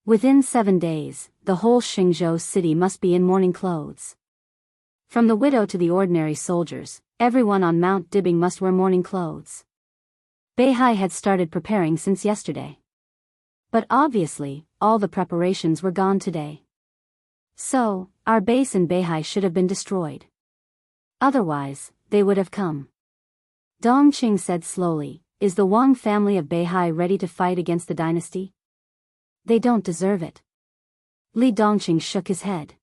Within 7 days, the whole Xingzhou city must be in mourning clothes. From the widow to the ordinary soldiers, everyone on Mount Dibing must wear mourning clothes. Beihai had started preparing since yesterday. But obviously, all the preparations were gone today. So, our base in Beihai should have been destroyed. Otherwise, they would have come. Dong Qing said slowly, is the Wang family of Beihai ready to fight against the dynasty? They don't deserve it. Li Dongqing shook his head.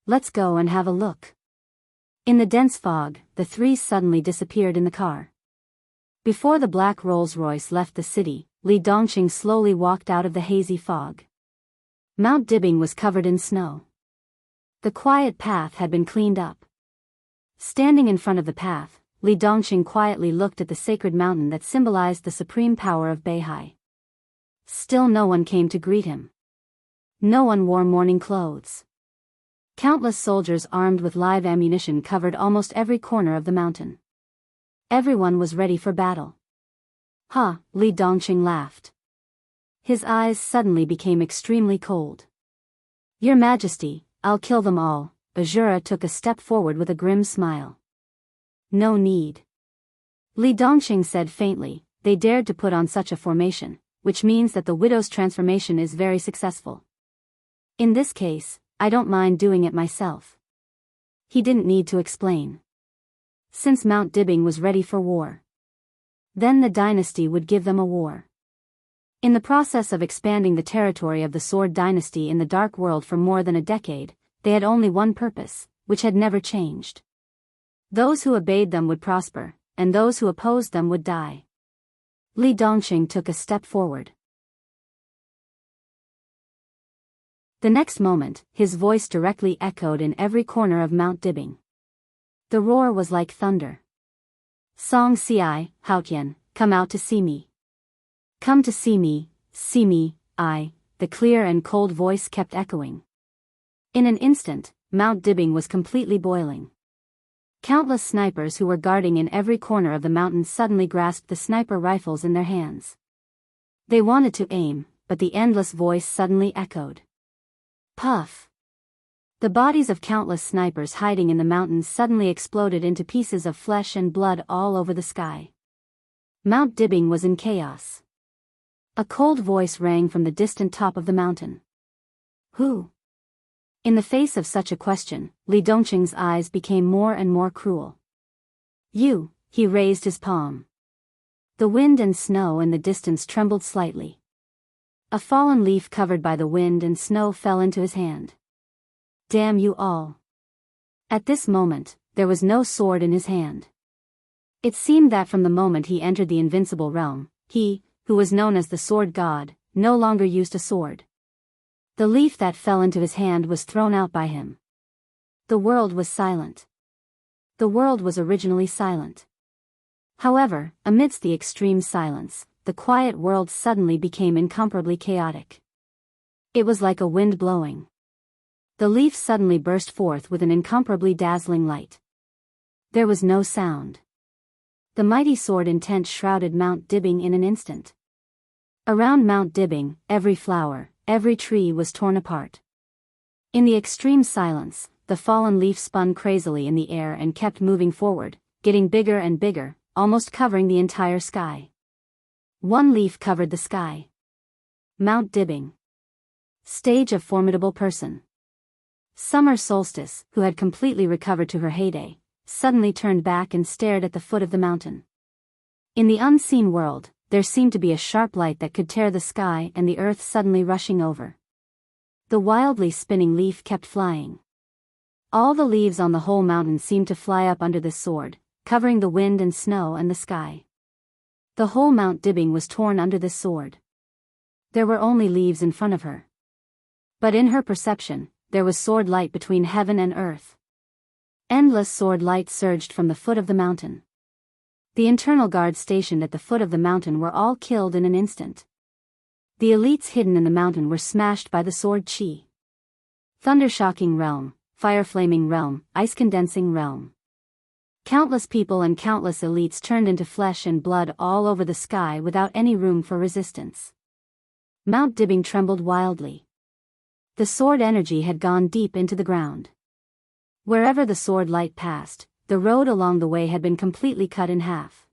Let's go and have a look. In the dense fog, the three suddenly disappeared in the car. Before the black Rolls-Royce left the city, Li Dongqing slowly walked out of the hazy fog. Mount Dibing was covered in snow. The quiet path had been cleaned up. Standing in front of the path, Li Dongqing quietly looked at the sacred mountain that symbolized the supreme power of Beihai. Still no one came to greet him. No one wore mourning clothes. Countless soldiers armed with live ammunition covered almost every corner of the mountain. Everyone was ready for battle. Ha, Li Dongqing laughed. His eyes suddenly became extremely cold. Your Majesty, I'll kill them all. Azura took a step forward with a grim smile. No need. Li Dongqing said faintly, they dared to put on such a formation, which means that the widow's transformation is very successful. In this case, I don't mind doing it myself. He didn't need to explain. Since Mount Dibing was ready for war, then the dynasty would give them a war. In the process of expanding the territory of the Sword Dynasty in the Dark World for more than a decade, they had only one purpose, which had never changed. Those who obeyed them would prosper, and those who opposed them would die. Li Dongqing took a step forward. The next moment, his voice directly echoed in every corner of Mount Dibing. The roar was like thunder. Song Si, Haotian, come out to see me. Come to see me, I, the clear and cold voice kept echoing. In an instant, Mount Dibing was completely boiling. Countless snipers who were guarding in every corner of the mountain suddenly grasped the sniper rifles in their hands. They wanted to aim, but the endless voice suddenly echoed. Puff! The bodies of countless snipers hiding in the mountains suddenly exploded into pieces of flesh and blood all over the sky. Mount Dibing was in chaos. A cold voice rang from the distant top of the mountain. Who? In the face of such a question, Li Dongqing's eyes became more and more cruel. You, he raised his palm. The wind and snow in the distance trembled slightly. A fallen leaf covered by the wind and snow fell into his hand. Damn you all. At this moment, there was no sword in his hand. It seemed that from the moment he entered the invincible realm, he, who was known as the sword god, no longer used a sword. The leaf that fell into his hand was thrown out by him. The world was silent. The world was originally silent. However, amidst the extreme silence, the quiet world suddenly became incomparably chaotic. It was like a wind blowing. The leaf suddenly burst forth with an incomparably dazzling light. There was no sound. The mighty sword intent shrouded Mount Dibing in an instant. Around Mount Dibing, every flower, every tree was torn apart. In the extreme silence, the the fallen leaf spun crazily in the air and kept moving forward, getting bigger and bigger, almost covering the entire sky. One leaf covered the sky. Mount Dibbing. Stage of formidable person. Summer Solstice, who had completely recovered to her heyday, suddenly turned back and stared at the foot of the mountain. In the unseen world, there seemed to be a sharp light that could tear the sky and the earth suddenly rushing over. The wildly spinning leaf kept flying. All the leaves on the whole mountain seemed to fly up under this sword, covering the wind and snow and the sky. The whole Mount Dibbing was torn under this sword. There were only leaves in front of her. But in her perception, there was sword light between heaven and earth. Endless sword light surged from the foot of the mountain. The internal guards stationed at the foot of the mountain were all killed in an instant. The elites hidden in the mountain were smashed by the sword chi. Thunder-shocking realm, fire-flaming realm, ice-condensing realm. Countless people and countless elites turned into flesh and blood all over the sky without any room for resistance. Mount Dibbing trembled wildly. The sword energy had gone deep into the ground. Wherever the sword light passed, the road along the way had been completely cut in half.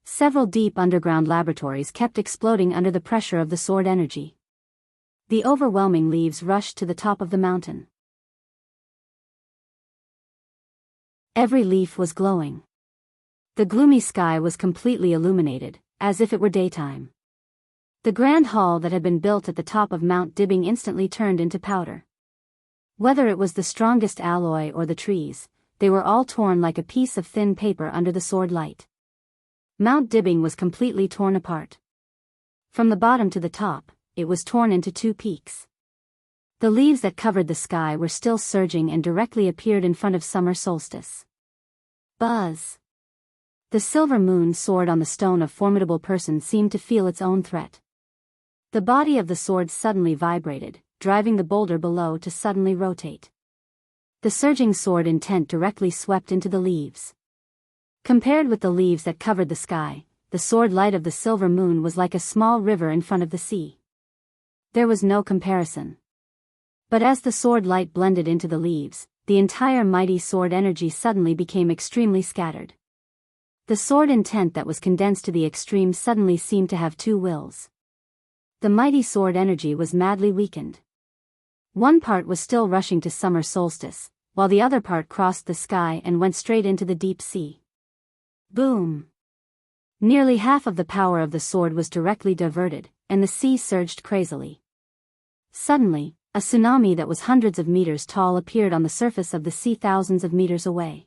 Several deep underground laboratories kept exploding under the pressure of the sword energy. The overwhelming leaves rushed to the top of the mountain. Every leaf was glowing. The gloomy sky was completely illuminated, as if it were daytime. The grand hall that had been built at the top of Mount Dibbing instantly turned into powder. Whether it was the strongest alloy or the trees, they were all torn like a piece of thin paper under the sword light. Mount Dibbing was completely torn apart. From the bottom to the top, it was torn into two peaks. The leaves that covered the sky were still surging and directly appeared in front of summer solstice. Buzz! The silver moon sword on the stone of formidable person seemed to feel its own threat. The body of the sword suddenly vibrated, driving the boulder below to suddenly rotate. The surging sword intent directly swept into the leaves. Compared with the leaves that covered the sky, the sword light of the silver moon was like a small river in front of the sea. There was no comparison. But as the sword light blended into the leaves, the entire mighty sword energy suddenly became extremely scattered. The sword intent that was condensed to the extreme suddenly seemed to have two wills. The mighty sword energy was madly weakened. One part was still rushing to summer solstice, while the other part crossed the sky and went straight into the deep sea. Boom! Nearly half of the power of the sword was directly diverted, and the sea surged crazily. Suddenly, a tsunami that was hundreds of meters tall appeared on the surface of the sea thousands of meters away.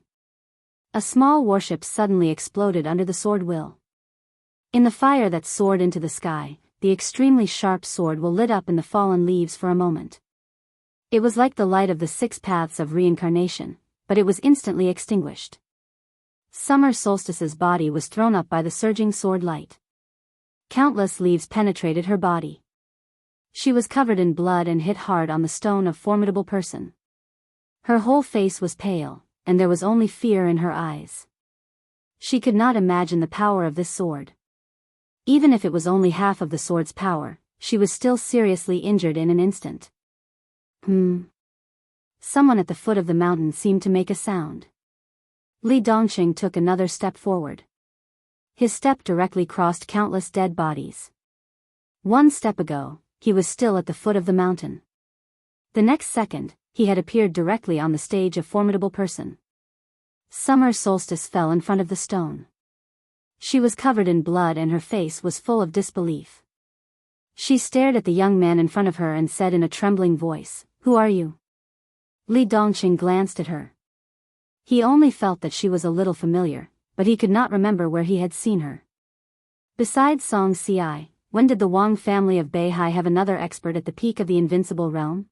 A small warship suddenly exploded under the sword will. In the fire that soared into the sky, the extremely sharp sword will lit up in the fallen leaves for a moment. It was like the light of the 6 paths of reincarnation, but it was instantly extinguished. Summer Solstice's body was thrown up by the surging sword light. Countless leaves penetrated her body. She was covered in blood and hit hard on the stone of formidable person. Her whole face was pale, and there was only fear in her eyes. She could not imagine the power of this sword. Even if it was only half of the sword's power, she was still seriously injured in an instant. Someone at the foot of the mountain seemed to make a sound. Li Dongxing took another step forward. His step directly crossed countless dead bodies. 1 step ago, he was still at the foot of the mountain. The next second, he had appeared directly on the stage of formidable person. Summer Solstice fell in front of the stone. She was covered in blood and her face was full of disbelief. She stared at the young man in front of her and said in a trembling voice, "Who are you?" Li Dongxing glanced at her. He only felt that she was a little familiar, but he could not remember where he had seen her. Besides Song Ci, when did the Wang family of Beihai have another expert at the peak of the invincible realm?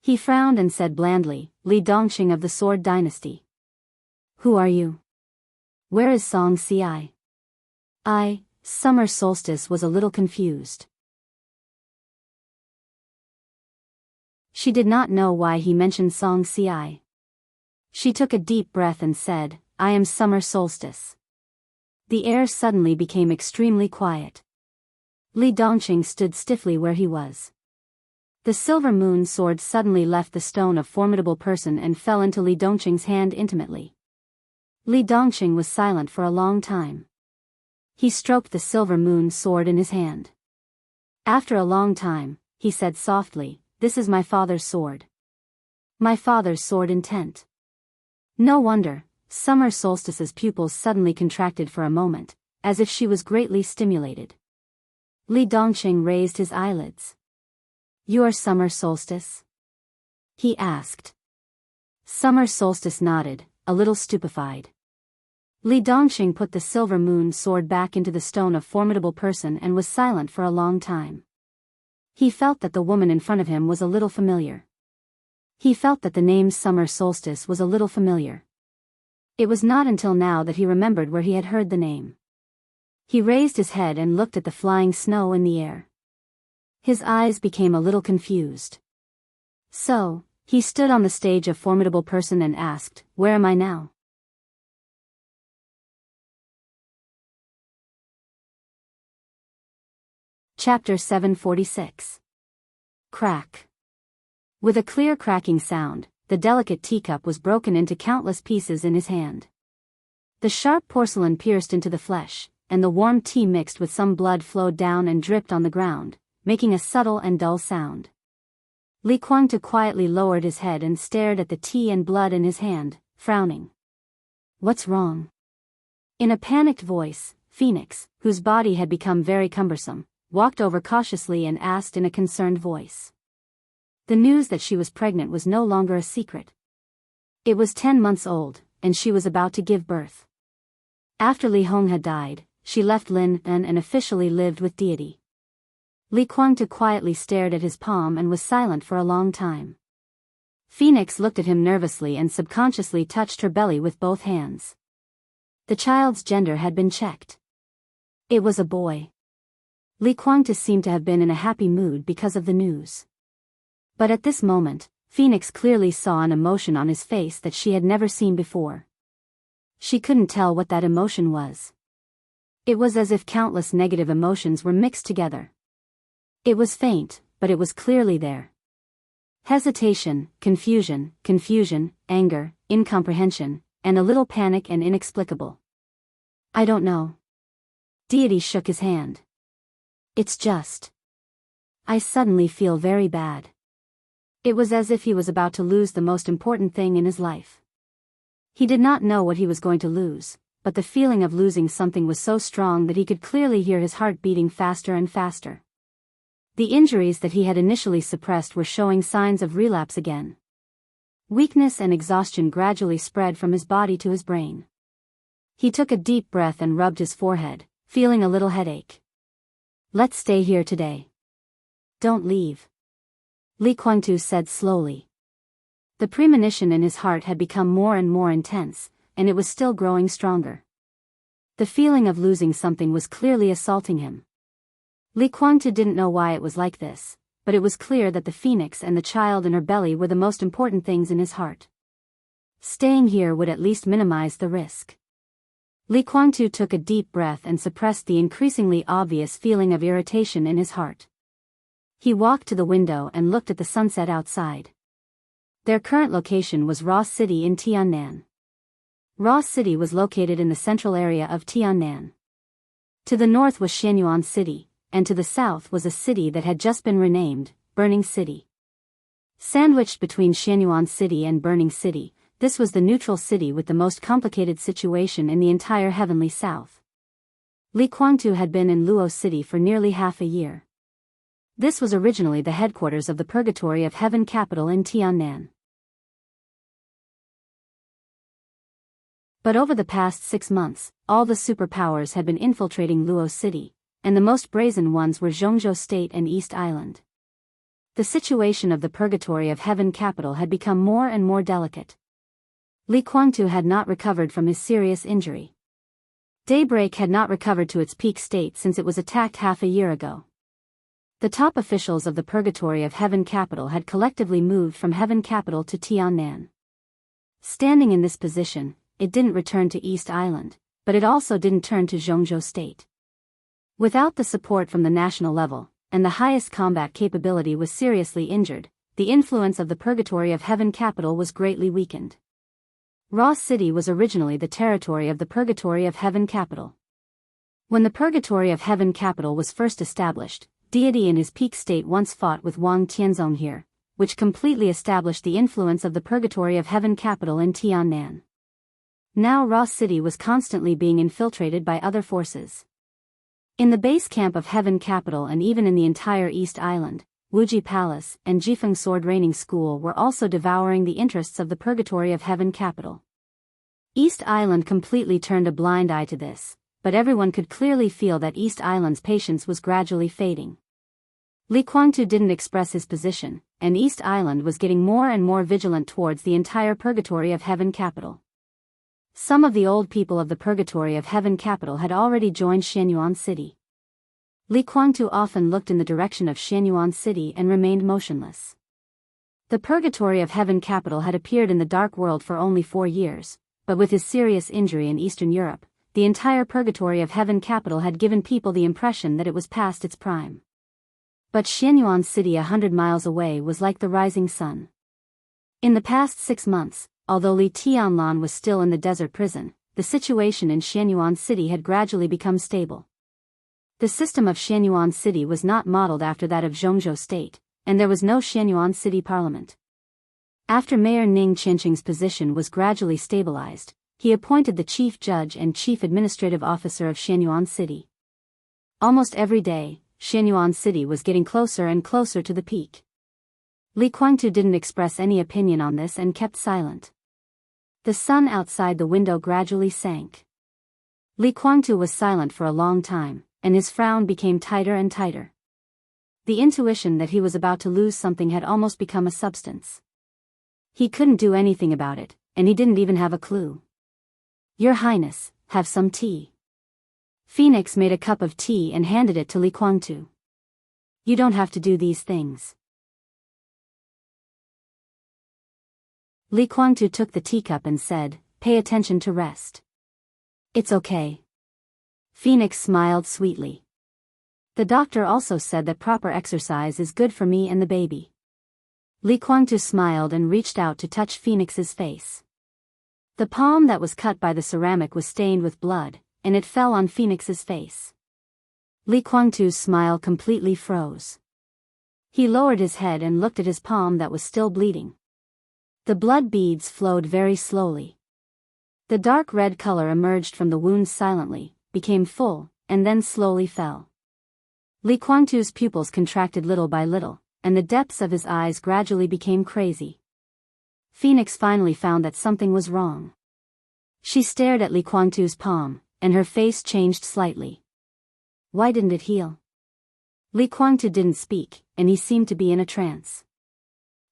He frowned and said blandly, "Li Dongxing of the Sword Dynasty. Who are you? Where is Song Ci?" Summer Solstice was a little confused. She did not know why he mentioned Song Ci. She took a deep breath and said, "I am Summer Solstice." The air suddenly became extremely quiet. Li Dongxing stood stiffly where he was. The silver moon sword suddenly left the stone of formidable person and fell into Li Dongqing's hand intimately. Li Dongqing was silent for a long time. He stroked the silver moon sword in his hand. After a long time, he said softly, "This is my father's sword. My father's sword intent." No wonder, Summer Solstice's pupils suddenly contracted for a moment, as if she was greatly stimulated. Li Dongqing raised his eyelids. "You are Summer Solstice?" he asked. Summer Solstice nodded, a little stupefied. Li Dongqing put the silver moon sword back into the stone of formidable person and was silent for a long time. He felt that the woman in front of him was a little familiar. He felt that the name Summer Solstice was a little familiar. It was not until now that he remembered where he had heard the name. He raised his head and looked at the flying snow in the air. His eyes became a little confused. So, he stood on the stage of formidable person and asked, "Where am I now?" Chapter 746. Crack. With a clear cracking sound, the delicate teacup was broken into countless pieces in his hand. The sharp porcelain pierced into the flesh, and the warm tea mixed with some blood flowed down and dripped on the ground, making a subtle and dull sound. Li Kuangtu quietly lowered his head and stared at the tea and blood in his hand, frowning. "What's wrong?" In a panicked voice, Phoenix, whose body had become very cumbersome, walked over cautiously and asked in a concerned voice. The news that she was pregnant was no longer a secret. It was 10 months old, and she was about to give birth. After Li Hong had died, she left Lin An and officially lived with deity. Li Kuangtu quietly stared at his palm and was silent for a long time. Phoenix looked at him nervously and subconsciously touched her belly with both hands. The child's gender had been checked. It was a boy. Li Kuangtu seemed to have been in a happy mood because of the news. But at this moment, Phoenix clearly saw an emotion on his face that she had never seen before. She couldn't tell what that emotion was. It was as if countless negative emotions were mixed together. It was faint, but it was clearly there. Hesitation, confusion, anger, incomprehension, and a little panic and inexplicable. "I don't know." Deity shook his hand. "It's just. I suddenly feel very bad." It was as if he was about to lose the most important thing in his life. He did not know what he was going to lose, but the feeling of losing something was so strong that he could clearly hear his heart beating faster and faster. The injuries that he had initially suppressed were showing signs of relapse again. Weakness and exhaustion gradually spread from his body to his brain. He took a deep breath and rubbed his forehead, feeling a little headache. "Let's stay here today. Don't leave," Li Kuangtu said slowly. The premonition in his heart had become more and more intense, and it was still growing stronger. The feeling of losing something was clearly assaulting him. Li Kuangtu didn't know why it was like this, but it was clear that the phoenix and the child in her belly were the most important things in his heart. Staying here would at least minimize the risk. Li Kuangtu took a deep breath and suppressed the increasingly obvious feeling of irritation in his heart. He walked to the window and looked at the sunset outside. Their current location was Ross City in Tiannan. Ross City was located in the central area of Tiannan. To the north was Shenyuan City, and to the south was a city that had just been renamed, Burning City. Sandwiched between Shenyuan City and Burning City, this was the neutral city with the most complicated situation in the entire heavenly south. Li Kuangtu had been in Luo City for nearly half a year. This was originally the headquarters of the Purgatory of Heaven capital in Tiannan. But over the past 6 months, all the superpowers had been infiltrating Luo City, and the most brazen ones were Zhongzhou State and East Island. The situation of the Purgatory of Heaven capital had become more and more delicate. Li Kuangtu had not recovered from his serious injury. Daybreak had not recovered to its peak state since it was attacked half a year ago. The top officials of the Purgatory of Heaven capital had collectively moved from Heaven capital to Tiannan. Standing in this position, it didn't return to East Island, but it also didn't turn to Zhongzhou State. Without the support from the national level, and the highest combat capability was seriously injured, the influence of the Purgatory of Heaven capital was greatly weakened. Ross City was originally the territory of the Purgatory of Heaven capital. When the Purgatory of Heaven capital was first established, Deity in his peak state once fought with Wang Tianzong here, which completely established the influence of the Purgatory of Heaven capital in Tiannan. Now Ross City was constantly being infiltrated by other forces. In the base camp of Heaven capital and even in the entire East Island, Wuji Palace and Jifeng Sword Raining School were also devouring the interests of the Purgatory of Heaven capital. East Island completely turned a blind eye to this, but everyone could clearly feel that East Island's patience was gradually fading. Li Kuangtu didn't express his position, and East Island was getting more and more vigilant towards the entire Purgatory of Heaven capital. Some of the old people of the Purgatory of Heaven capital had already joined Xianyuan City. Li Kuangtu often looked in the direction of Xianyuan City and remained motionless. The Purgatory of Heaven capital had appeared in the Dark World for only 4 years, but with his serious injury in Eastern Europe, the entire Purgatory of Heaven capital had given people the impression that it was past its prime. But Xianyuan City 100 miles away was like the rising sun. In the past 6 months, although Li Tianlan was still in the desert prison, the situation in Xianyuan City had gradually become stable. The system of Xianyuan City was not modeled after that of Zhongzhou State, and there was no Xianyuan City parliament. After Mayor Ning Qianqing's position was gradually stabilized, he appointed the chief judge and chief administrative officer of Xianyuan City. Almost every day, Xianyuan City was getting closer and closer to the peak. Li Kuangtu didn't express any opinion on this and kept silent. The sun outside the window gradually sank. Li Kuangtu was silent for a long time, and his frown became tighter and tighter. The intuition that he was about to lose something had almost become a substance. He couldn't do anything about it, and he didn't even have a clue. "Your Highness, have some tea." Phoenix made a cup of tea and handed it to Li Kuangtu. "You don't have to do these things." Li Kuangtu took the teacup and said, "Pay attention to rest." "It's okay." Phoenix smiled sweetly. "The doctor also said that proper exercise is good for me and the baby." Li Kuangtu smiled and reached out to touch Phoenix's face. The palm that was cut by the ceramic was stained with blood, and it fell on Phoenix's face. Li Kuangtu's smile completely froze. He lowered his head and looked at his palm that was still bleeding. The blood beads flowed very slowly. The dark red color emerged from the wounds silently, became full, and then slowly fell. Li Kuangtu's pupils contracted little by little, and the depths of his eyes gradually became crazy. Phoenix finally found that something was wrong. She stared at Li Kuangtu's palm, and her face changed slightly. Why didn't it heal? Li Kuangtu didn't speak, and he seemed to be in a trance.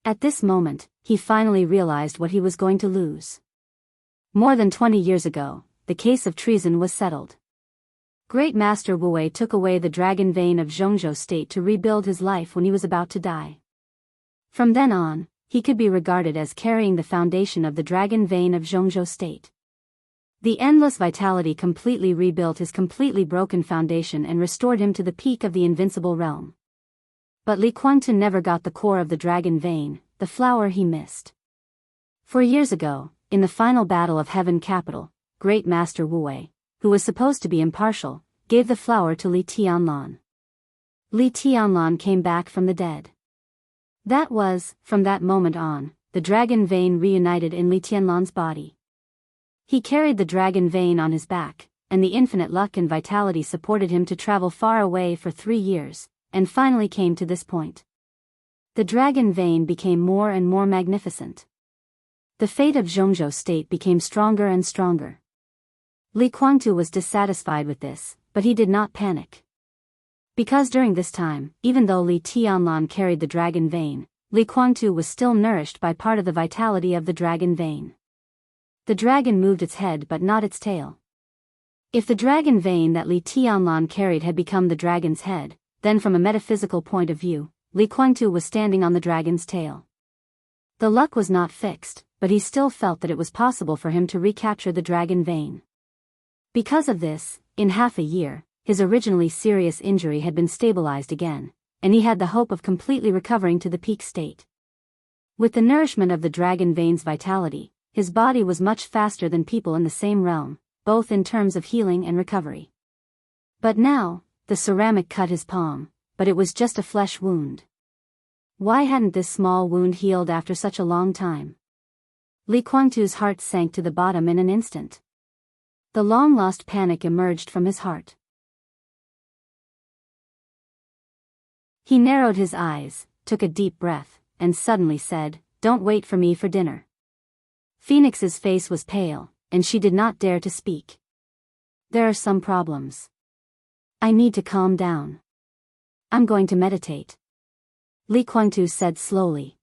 At this moment, he finally realized what he was going to lose. More than 20 years ago, the case of treason was settled. Great Master Wu Wei took away the dragon vein of Zhongzhou State to rebuild his life when he was about to die. From then on, he could be regarded as carrying the foundation of the dragon vein of Zhongzhou State. The endless vitality completely rebuilt his completely broken foundation and restored him to the peak of the invincible realm. But Li Kuangtu never got the core of the dragon vein, the flower he missed. 4 years ago, in the final battle of Heaven Capital, Great Master Wu Wei, who was supposed to be impartial, gave the flower to Li Tianlan. Li Tianlan came back from the dead. That was, from that moment on, the dragon vein reunited in Li Tianlan's body. He carried the dragon vein on his back, and the infinite luck and vitality supported him to travel far away for 3 years, and finally came to this point. The dragon vein became more and more magnificent. The fate of Zhongzhou State became stronger and stronger. Li Kuangtu was dissatisfied with this, but he did not panic. Because during this time, even though Li Tianlan carried the dragon vein, Li Kuangtu was still nourished by part of the vitality of the dragon vein. The dragon moved its head but not its tail. If the dragon vein that Li Tianlan carried had become the dragon's head, then from a metaphysical point of view, Li Kuangtu was standing on the dragon's tail. The luck was not fixed, but he still felt that it was possible for him to recapture the dragon vein. Because of this, in half a year, his originally serious injury had been stabilized again, and he had the hope of completely recovering to the peak state. With the nourishment of the dragon vein's vitality, his body was much faster than people in the same realm, both in terms of healing and recovery. But now, the ceramic cut his palm, but it was just a flesh wound. Why hadn't this small wound healed after such a long time? Li Guangtu's heart sank to the bottom in an instant. The long-lost panic emerged from his heart. He narrowed his eyes, took a deep breath, and suddenly said, "Don't wait for me for dinner." Phoenix's face was pale, and she did not dare to speak. "There are some problems. I need to calm down. I'm going to meditate," Li Guangtu said slowly.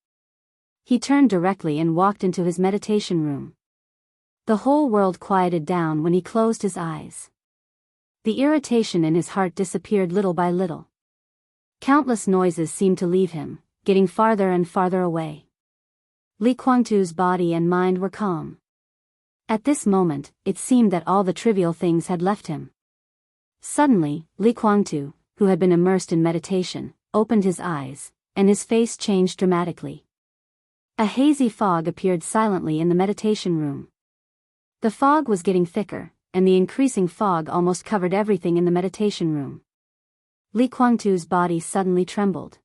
He turned directly and walked into his meditation room. The whole world quieted down when he closed his eyes. The irritation in his heart disappeared little by little. Countless noises seemed to leave him, getting farther and farther away. Li Guangtu's body and mind were calm. At this moment, it seemed that all the trivial things had left him. Suddenly, Li Guangtu, who had been immersed in meditation, opened his eyes, and his face changed dramatically. A hazy fog appeared silently in the meditation room. The fog was getting thicker, and the increasing fog almost covered everything in the meditation room. Li Guangtu's body suddenly trembled.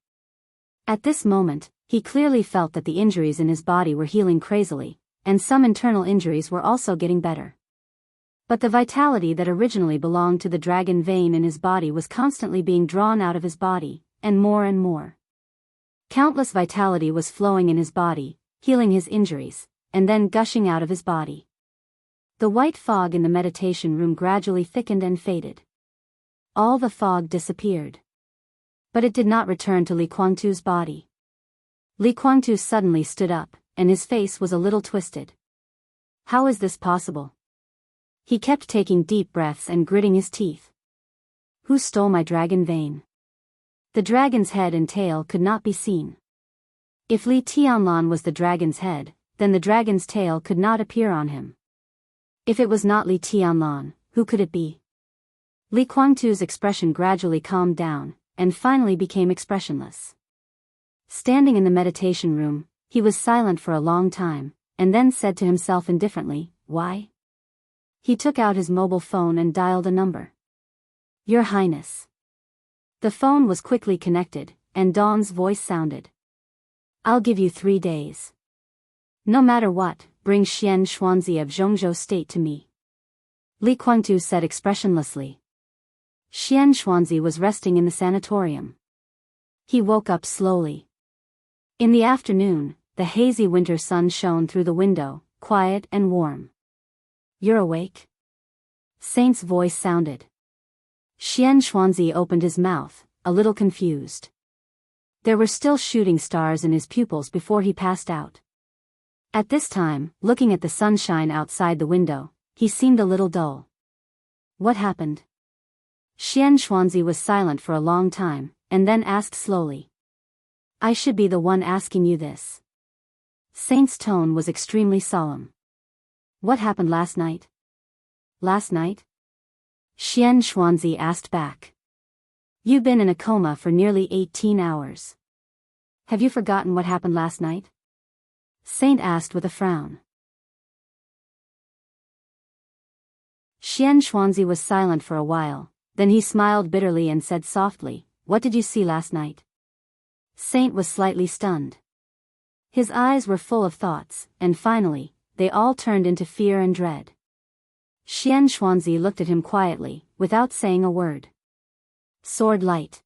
At this moment, he clearly felt that the injuries in his body were healing crazily, and some internal injuries were also getting better. But the vitality that originally belonged to the dragon vein in his body was constantly being drawn out of his body, and more and more. Countless vitality was flowing in his body, healing his injuries, and then gushing out of his body. The white fog in the meditation room gradually thickened and faded. All the fog disappeared. But it did not return to Li Guangtu's body. Li Guangtu suddenly stood up, and his face was a little twisted. How is this possible? He kept taking deep breaths and gritting his teeth. Who stole my dragon vein? The dragon's head and tail could not be seen. If Li Tianlan was the dragon's head, then the dragon's tail could not appear on him. If it was not Li Tianlan, who could it be? Li Guangtu's expression gradually calmed down, and finally became expressionless. Standing in the meditation room, he was silent for a long time, and then said to himself indifferently, "Why?" He took out his mobile phone and dialed a number. "Your Highness." The phone was quickly connected, and Dawn's voice sounded. "I'll give you 3 days. No matter what, bring Xian Xuanzi of Zhongzhou State to me," Li Guangtu said expressionlessly. Xian Xuanzi was resting in the sanatorium. He woke up slowly. In the afternoon, the hazy winter sun shone through the window, quiet and warm. "You're awake?" Saint's voice sounded. Xian Xuanzi opened his mouth, a little confused. There were still shooting stars in his pupils before he passed out. At this time, looking at the sunshine outside the window, he seemed a little dull. What happened? Xian Xuanzi was silent for a long time, and then asked slowly. "I should be the one asking you this." Saint's tone was extremely solemn. "What happened last night?" "Last night?" Xian Xuanzi asked back. "You've been in a coma for nearly 18 hours. Have you forgotten what happened last night?" Saint asked with a frown. Xian Xuanzi was silent for a while, then he smiled bitterly and said softly, "What did you see last night?" Saint was slightly stunned. His eyes were full of thoughts, and finally, they all turned into fear and dread. Xian Xuanzi looked at him quietly, without saying a word. "Sword light."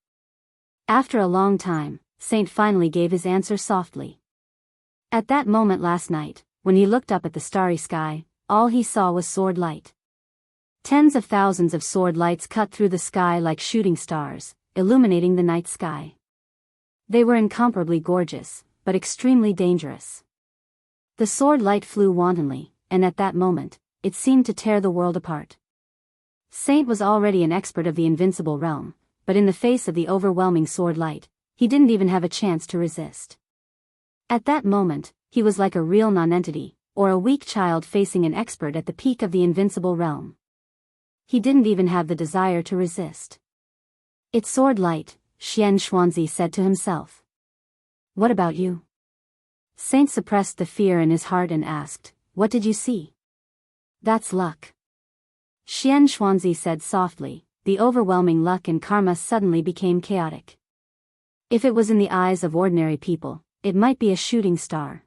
After a long time, Saint finally gave his answer softly. At that moment last night, when he looked up at the starry sky, all he saw was sword light. Tens of thousands of sword lights cut through the sky like shooting stars, illuminating the night sky. They were incomparably gorgeous, but extremely dangerous. The sword light flew wantonly, and at that moment, it seemed to tear the world apart. Saint was already an expert of the invincible realm, but in the face of the overwhelming sword light, he didn't even have a chance to resist. At that moment, he was like a real nonentity, or a weak child facing an expert at the peak of the invincible realm. He didn't even have the desire to resist. "It's sword light," Xian Xuanzi said to himself. What about you? Saint suppressed the fear in his heart and asked, what did you see? That's luck. Xian Xuanzi said softly, the overwhelming luck and karma suddenly became chaotic. If it was in the eyes of ordinary people, it might be a shooting star.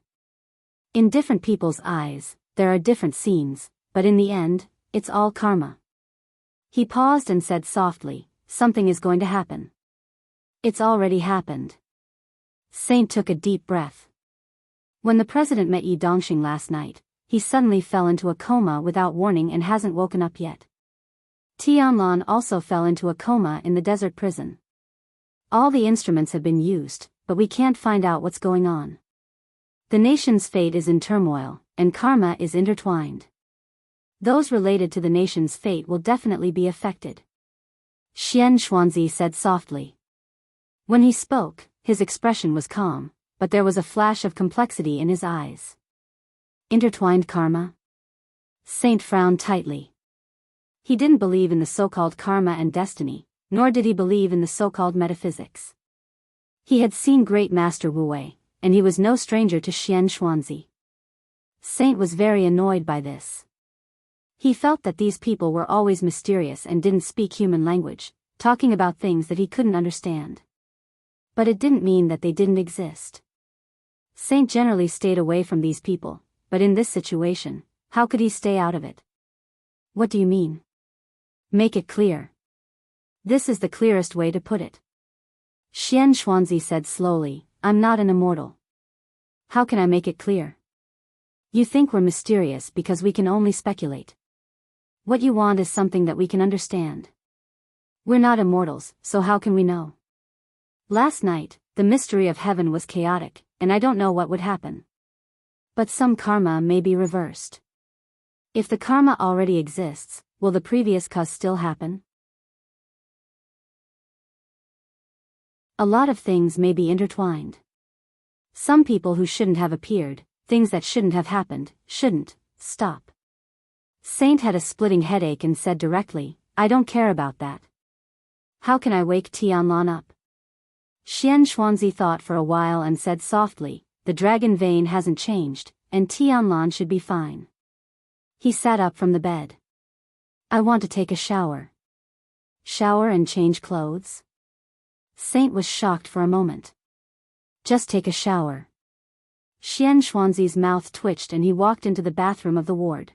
In different people's eyes, there are different scenes, but in the end, it's all karma. He paused and said softly, something is going to happen. It's already happened. Saint took a deep breath. When the president met Yi Dongxing last night, he suddenly fell into a coma without warning and hasn't woken up yet. Tianlan also fell into a coma in the desert prison. All the instruments have been used, but we can't find out what's going on. The nation's fate is in turmoil, and karma is intertwined. Those related to the nation's fate will definitely be affected. Xian Xuanzi said softly. When he spoke, his expression was calm, but there was a flash of complexity in his eyes. Intertwined karma? Saint frowned tightly. He didn't believe in the so-called karma and destiny, nor did he believe in the so-called metaphysics. He had seen great Master Wu Wei, and he was no stranger to Xian Xuanzi. Saint was very annoyed by this. He felt that these people were always mysterious and didn't speak human language, talking about things that he couldn't understand. But it didn't mean that they didn't exist. Saint generally stayed away from these people, but in this situation, how could he stay out of it? What do you mean? Make it clear. This is the clearest way to put it. Xian Xuanzi said slowly, I'm not an immortal. How can I make it clear? You think we're mysterious because we can only speculate. What you want is something that we can understand. We're not immortals, so how can we know? Last night, the mystery of heaven was chaotic, and I don't know what would happen. But some karma may be reversed. If the karma already exists, will the previous cause still happen? A lot of things may be intertwined. Some people who shouldn't have appeared, things that shouldn't have happened, shouldn't stop. Saint had a splitting headache and said directly, I don't care about that. How can I wake Tianlan up? Xian Xuanzi thought for a while and said softly, the dragon vein hasn't changed, and Tianlan should be fine. He sat up from the bed. I want to take a shower. Shower and change clothes? Saint was shocked for a moment. Just take a shower. Xian Xuanzi's mouth twitched and he walked into the bathroom of the ward.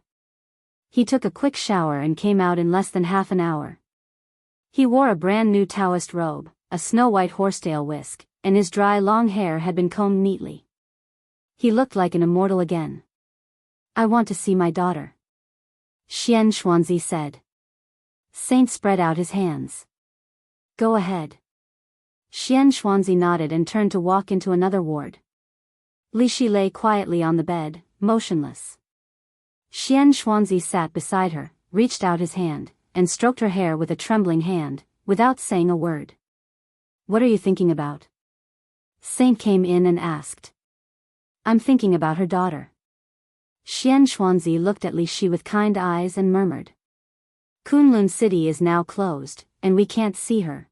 He took a quick shower and came out in less than half an hour. He wore a brand new Taoist robe, a snow-white horsetail whisk, and his dry long hair had been combed neatly. He looked like an immortal again. I want to see my daughter. Xian Xuanzi said. Saint spread out his hands. Go ahead. Xian Xuanzi nodded and turned to walk into another ward. Li Shi lay quietly on the bed, motionless. Xian Xuanzi sat beside her, reached out his hand, and stroked her hair with a trembling hand, without saying a word. What are you thinking about? Saint came in and asked. I'm thinking about her daughter. Xian Xuanzi looked at Li Shi with kind eyes and murmured. Kunlun City is now closed, and we can't see her.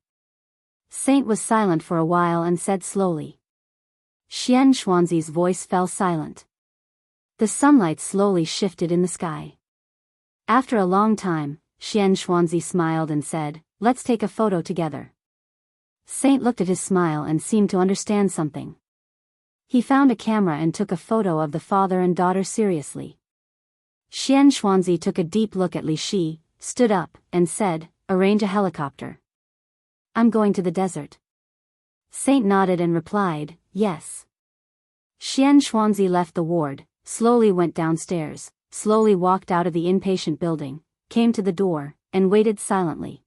Saint was silent for a while and said slowly. Xian Xuanzi's voice fell silent. The sunlight slowly shifted in the sky. After a long time, Xian Xuanzi smiled and said, let's take a photo together. Saint looked at his smile and seemed to understand something. He found a camera and took a photo of the father and daughter seriously. Xian Xuanzi took a deep look at Li Shi, stood up, and said, arrange a helicopter. I'm going to the desert. Saint nodded and replied, yes. Xian Xuanzi left the ward, slowly went downstairs, slowly walked out of the inpatient building, came to the door, and waited silently.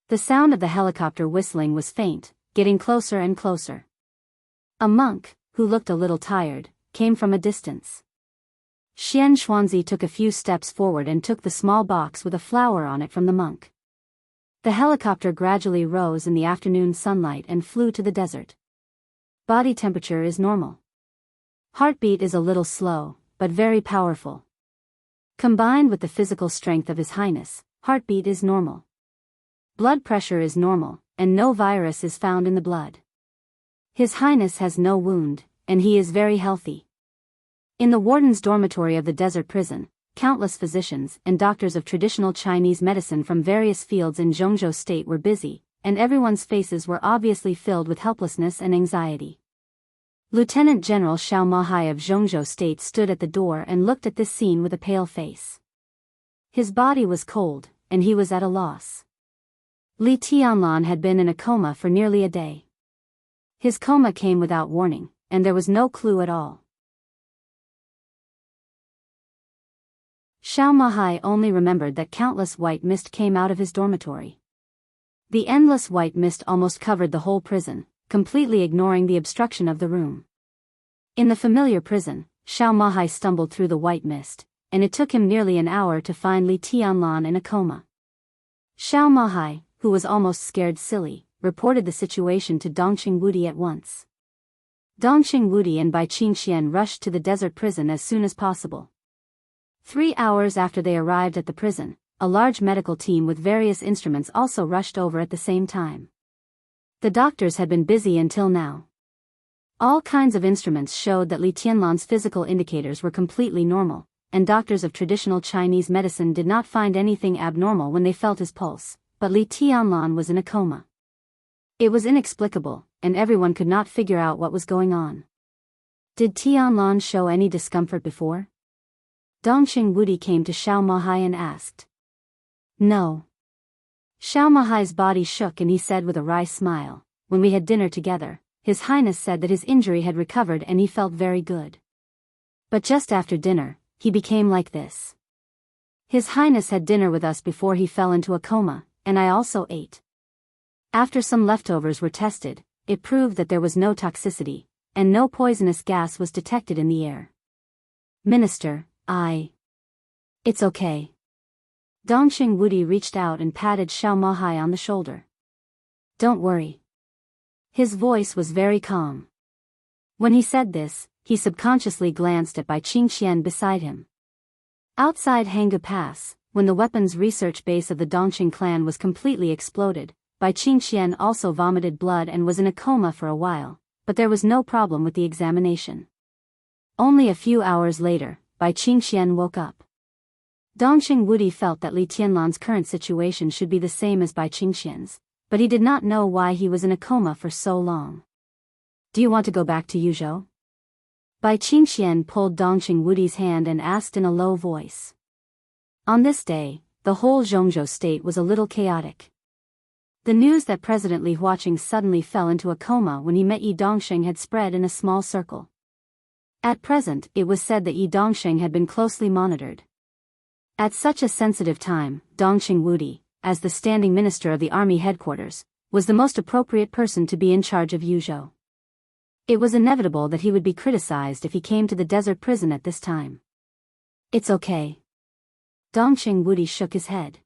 The sound of the helicopter whistling was faint, getting closer and closer. A monk, who looked a little tired, came from a distance. Xian Xuanzi took a few steps forward and took the small box with a flower on it from the monk. The helicopter gradually rose in the afternoon sunlight and flew to the desert. Body temperature is normal. Heartbeat is a little slow, but very powerful. Combined with the physical strength of His Highness, heartbeat is normal. Blood pressure is normal, and no virus is found in the blood. His Highness has no wound, and he is very healthy. In the warden's dormitory of the desert prison, countless physicians and doctors of traditional Chinese medicine from various fields in Zhongzhou State were busy, and everyone's faces were obviously filled with helplessness and anxiety. Lieutenant General Xiao Mahai of Zhongzhou State stood at the door and looked at this scene with a pale face. His body was cold, and he was at a loss. Li Tianlan had been in a coma for nearly a day. His coma came without warning, and there was no clue at all. Xiao Mahai only remembered that countless white mist came out of his dormitory. The endless white mist almost covered the whole prison, completely ignoring the obstruction of the room. In the familiar prison, Xiao Mahai stumbled through the white mist, and it took him nearly an hour to find Li Tianlan in a coma. Xiao Mahai, who was almost scared silly, reported the situation to Dongqing Wudi at once. Dongqing Wudi and Bai Qingxian rushed to the desert prison as soon as possible. 3 hours after they arrived at the prison, a large medical team with various instruments also rushed over at the same time. The doctors had been busy until now. All kinds of instruments showed that Li Tianlan's physical indicators were completely normal, and doctors of traditional Chinese medicine did not find anything abnormal when they felt his pulse, but Li Tianlan was in a coma. It was inexplicable, and everyone could not figure out what was going on. Did Tianlan show any discomfort before? Dongqing Wudi came to Xiao Mahai and asked. No. Xiao Mahai's body shook and he said with a wry smile, when we had dinner together, His Highness said that his injury had recovered and he felt very good. But just after dinner, he became like this. His Highness had dinner with us before he fell into a coma, and I also ate. After some leftovers were tested, it proved that there was no toxicity, and no poisonous gas was detected in the air. Minister, It's okay. Dongqing Wudi reached out and patted Xiao Mahai on the shoulder. Don't worry. His voice was very calm. When he said this, he subconsciously glanced at Bai Qingxian beside him. Outside Hanggu Pass, when the weapons research base of the Dongqing clan was completely exploded, Bai Qingxian also vomited blood and was in a coma for a while, but there was no problem with the examination. Only a few hours later, Bai Qingxian woke up. Dongqing Wudi felt that Li Tianlan's current situation should be the same as Bai Qingxian's, but he did not know why he was in a coma for so long. Do you want to go back to Yuzhou? Bai Qingxian pulled Dongqing Wudi's hand and asked in a low voice. On this day, the whole Zhongzhou state was a little chaotic. The news that President Li Huaqing suddenly fell into a coma when he met Yi Dongsheng had spread in a small circle. At present, it was said that Yi Dongsheng had been closely monitored. At such a sensitive time, Dongqing Wudi, as the standing minister of the army headquarters, was the most appropriate person to be in charge of Yuzhou. It was inevitable that he would be criticized if he came to the desert prison at this time. It's okay. Dongqing Wudi shook his head.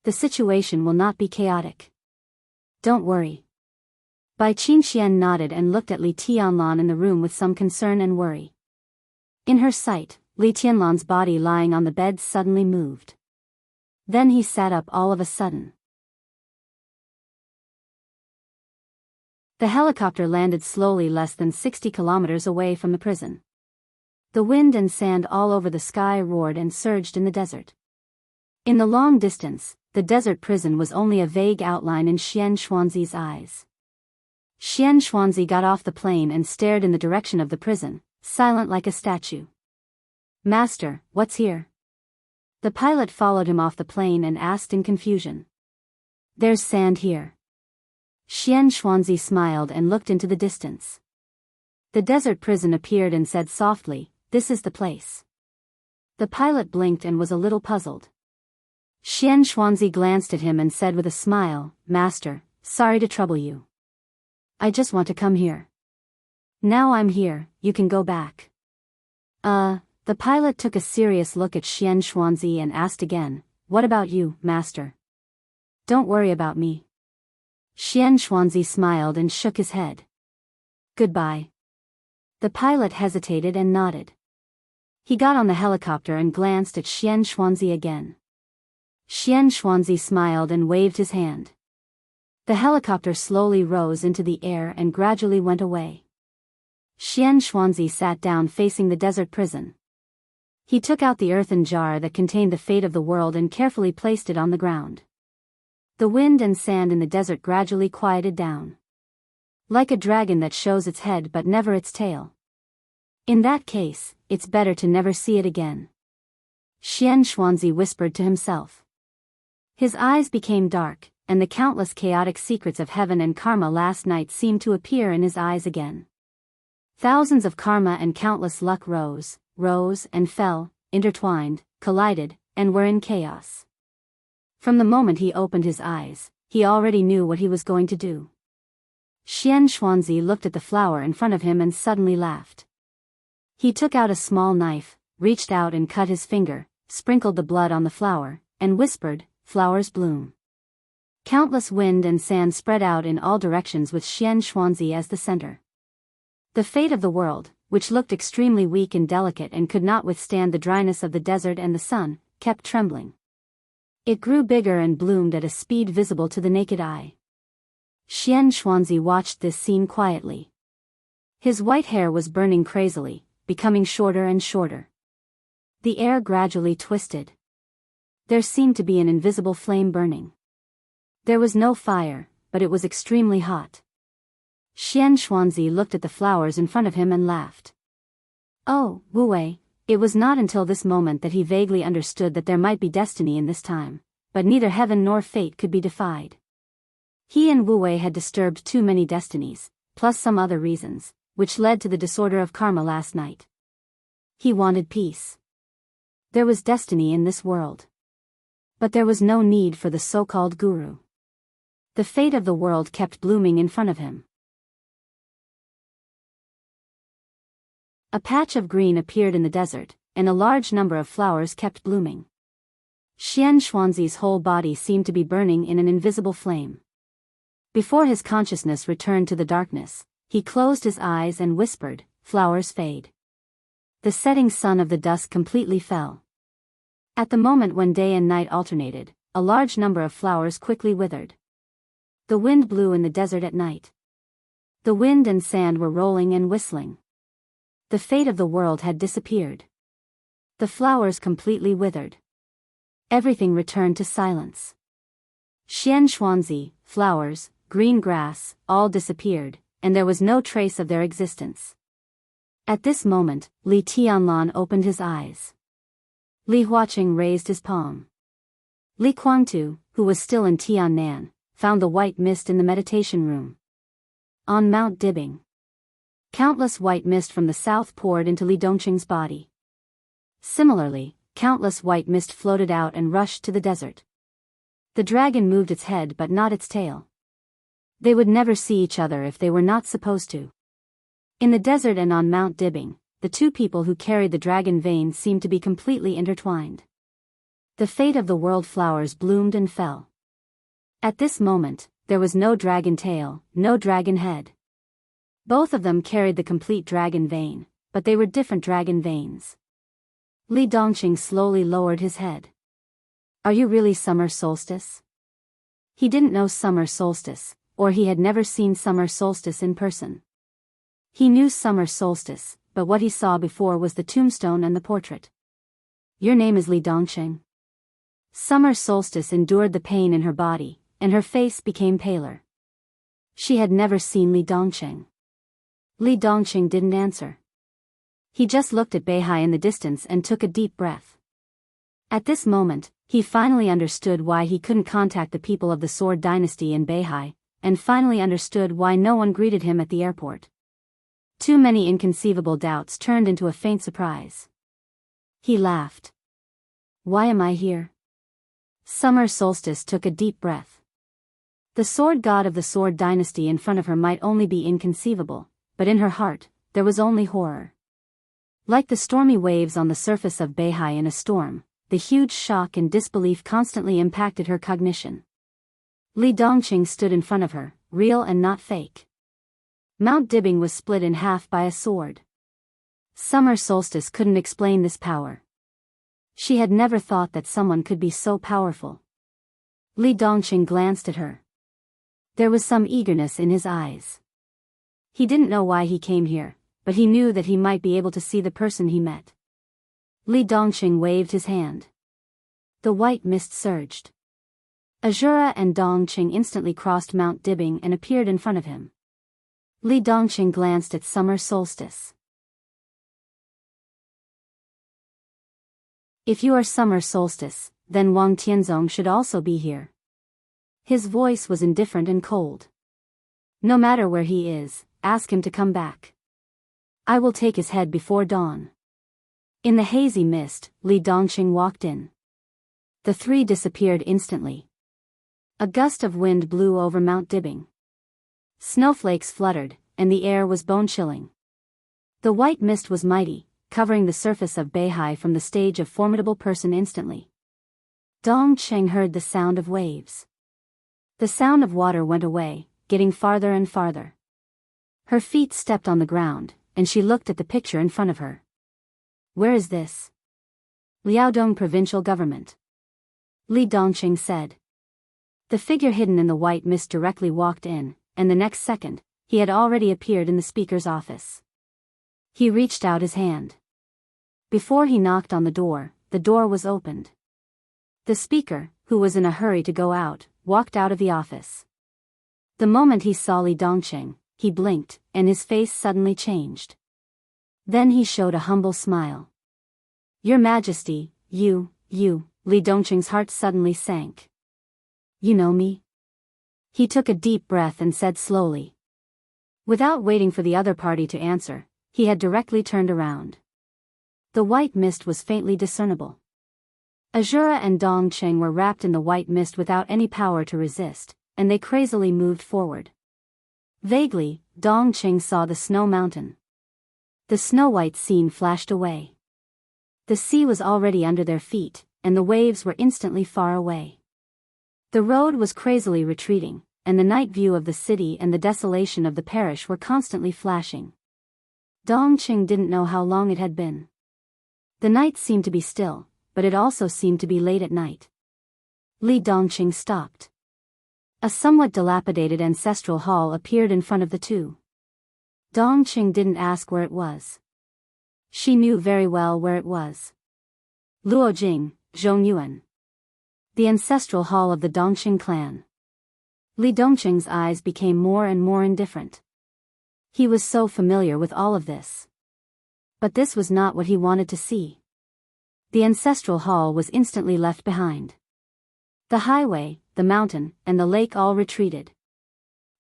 The situation will not be chaotic. Don't worry. Bai Qingxian nodded and looked at Li Tianlan in the room with some concern and worry. In her sight, Li Tianlan's body lying on the bed suddenly moved. Then he sat up all of a sudden. The helicopter landed slowly less than 60 kilometers away from the prison. The wind and sand all over the sky roared and surged in the desert. In the long distance, the desert prison was only a vague outline in Xian Xuanzi's eyes. Xian Xuanzi got off the plane and stared in the direction of the prison, silent like a statue. Master, what's here? The pilot followed him off the plane and asked in confusion. There's sand here. Xian Xuanzi smiled and looked into the distance. The desert prison appeared and said softly, "This is the place." The pilot blinked and was a little puzzled. Xian Xuanzi glanced at him and said with a smile, "Master, sorry to trouble you. I just want to come here. Now I'm here, you can go back." The pilot took a serious look at Xian Xuanzi and asked again, "What about you, master?" "Don't worry about me." Xian Xuanzi smiled and shook his head. "Goodbye." The pilot hesitated and nodded. He got on the helicopter and glanced at Xian Xuanzi again. Xian Xuanzi smiled and waved his hand. The helicopter slowly rose into the air and gradually went away. Xian Xuanzi sat down facing the desert prison. He took out the earthen jar that contained the fate of the world and carefully placed it on the ground. The wind and sand in the desert gradually quieted down. Like a dragon that shows its head but never its tail. In that case, it's better to never see it again. Xian Xuanzi whispered to himself. His eyes became dark, and the countless chaotic secrets of heaven and karma last night seemed to appear in his eyes again. Thousands of karma and countless luck rose and fell, intertwined, collided, and were in chaos. From the moment he opened his eyes, he already knew what he was going to do. Xian Xuanzi looked at the flower in front of him and suddenly laughed. He took out a small knife, reached out and cut his finger, sprinkled the blood on the flower, and whispered, "Flowers bloom." Countless wind and sand spread out in all directions with Xian Xuanzi as the center. The fate of the world, which looked extremely weak and delicate and could not withstand the dryness of the desert and the sun, kept trembling. It grew bigger and bloomed at a speed visible to the naked eye. Xian Xuanzi watched this scene quietly. His white hair was burning crazily, becoming shorter and shorter. The air gradually twisted. There seemed to be an invisible flame burning. There was no fire, but it was extremely hot. Xian Xuanzi looked at the flowers in front of him and laughed. Oh, Wu Wei, it was not until this moment that he vaguely understood that there might be destiny in this time, but neither heaven nor fate could be defied. He and Wu Wei had disturbed too many destinies, plus some other reasons, which led to the disorder of karma last night. He wanted peace. There was destiny in this world. But there was no need for the so-called guru. The fate of the world kept blooming in front of him. A patch of green appeared in the desert, and a large number of flowers kept blooming. Xian Xuanzi's whole body seemed to be burning in an invisible flame. Before his consciousness returned to the darkness, he closed his eyes and whispered, "Flowers fade." The setting sun of the dusk completely fell. At the moment when day and night alternated, a large number of flowers quickly withered. The wind blew in the desert at night. The wind and sand were rolling and whistling. The fate of the world had disappeared. The flowers completely withered. Everything returned to silence. Xian Xuanzi, flowers, green grass, all disappeared, and there was no trace of their existence. At this moment, Li Tianlan opened his eyes. Li Huaqing raised his palm. Li Guangtu, who was still in Tiannan, found the white mist in the meditation room. On Mount Dibing, countless white mist from the south poured into Li Dongqing's body. Similarly, countless white mist floated out and rushed to the desert. The dragon moved its head but not its tail. They would never see each other if they were not supposed to. In the desert and on Mount Dibing, the two people who carried the dragon vein seemed to be completely intertwined. The fate of the world flowers bloomed and fell. At this moment, there was no dragon tail, no dragon head. Both of them carried the complete dragon vein, but they were different dragon veins. Li Dongqing slowly lowered his head. "Are you really summer solstice?" He didn't know summer solstice, or he had never seen summer solstice in person. He knew summer solstice, but what he saw before was the tombstone and the portrait. "Your name is Li Dongqing?" Summer solstice endured the pain in her body, and her face became paler. She had never seen Li Dongqing. Li Dongqing didn't answer. He just looked at Beihai in the distance and took a deep breath. At this moment, he finally understood why he couldn't contact the people of the Sword Dynasty in Beihai, and finally understood why no one greeted him at the airport. Too many inconceivable doubts turned into a faint surprise. He laughed. "Why am I here?" Summer solstice took a deep breath. The sword god of the Sword Dynasty in front of her might only be inconceivable, but in her heart, there was only horror. Like the stormy waves on the surface of Beihai in a storm, the huge shock and disbelief constantly impacted her cognition. Li Dongqing stood in front of her, real and not fake. Mount Dibing was split in half by a sword. Summer solstice couldn't explain this power. She had never thought that someone could be so powerful. Li Dongqing glanced at her. There was some eagerness in his eyes. He didn't know why he came here, but he knew that he might be able to see the person he met. Li Dongqing waved his hand. The white mist surged. Azura and Dongqing instantly crossed Mount Dibbing and appeared in front of him. Li Dongqing glanced at summer solstice. If you are summer solstice, then Wang Tianzong should also be here. His voice was indifferent and cold. No matter where he is, ask him to come back. I will take his head before dawn. In the hazy mist, Li Dongqing walked in. The three disappeared instantly. A gust of wind blew over Mount Dibbing. Snowflakes fluttered, and the air was bone-chilling. The white mist was mighty, covering the surface of Beihai from the stage of formidable person instantly. Dongqing heard the sound of waves. The sound of water went away, getting farther and farther. Her feet stepped on the ground, and she looked at the picture in front of her. Where is this? Liaodong Provincial Government. Li Dongqing said. The figure hidden in the white mist directly walked in, and the next second, he had already appeared in the speaker's office. He reached out his hand. Before he knocked on the door was opened. The speaker, who was in a hurry to go out, walked out of the office. The moment he saw Li Dongqing, he blinked, and his face suddenly changed. Then he showed a humble smile. Your Majesty, you, Li Dongqing's heart suddenly sank. You know me? He took a deep breath and said slowly. Without waiting for the other party to answer, he had directly turned around. The white mist was faintly discernible. Azura and Dongqing were wrapped in the white mist without any power to resist, and they crazily moved forward. Vaguely, Dongqing saw the snow mountain. The snow-white scene flashed away. The sea was already under their feet, and the waves were instantly far away. The road was crazily retreating, and the night view of the city and the desolation of the parish were constantly flashing. Dongqing didn't know how long it had been. The night seemed to be still, but it also seemed to be late at night. Li Dongqing stopped. A somewhat dilapidated ancestral hall appeared in front of the two. Dongqing didn't ask where it was. She knew very well where it was. Luojing, Zhongyuan. The ancestral hall of the Dongqing clan. Li Dongqing's eyes became more and more indifferent. He was so familiar with all of this. But this was not what he wanted to see. The ancestral hall was instantly left behind. The highway, the mountain, and the lake all retreated.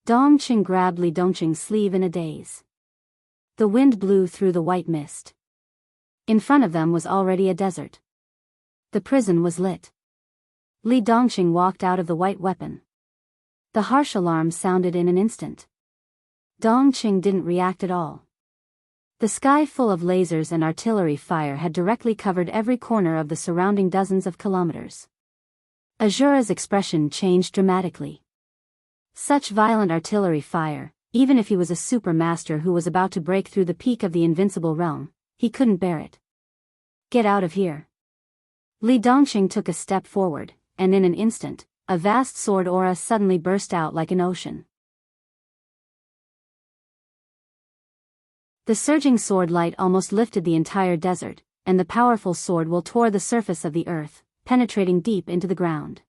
Dongqing grabbed Li Dongqing's sleeve in a daze. The wind blew through the white mist. In front of them was already a desert. The prison was lit. Li Dongqing walked out of the white weapon. The harsh alarm sounded in an instant. Dongqing didn't react at all. The sky full of lasers and artillery fire had directly covered every corner of the surrounding dozens of kilometers. Azura's expression changed dramatically. Such violent artillery fire, even if he was a super master who was about to break through the peak of the invincible realm, he couldn't bear it. Get out of here. Li Dongqing took a step forward, and in an instant, a vast sword aura suddenly burst out like an ocean. The surging sword light almost lifted the entire desert, and the powerful sword will tore the surface of the earth, penetrating deep into the ground.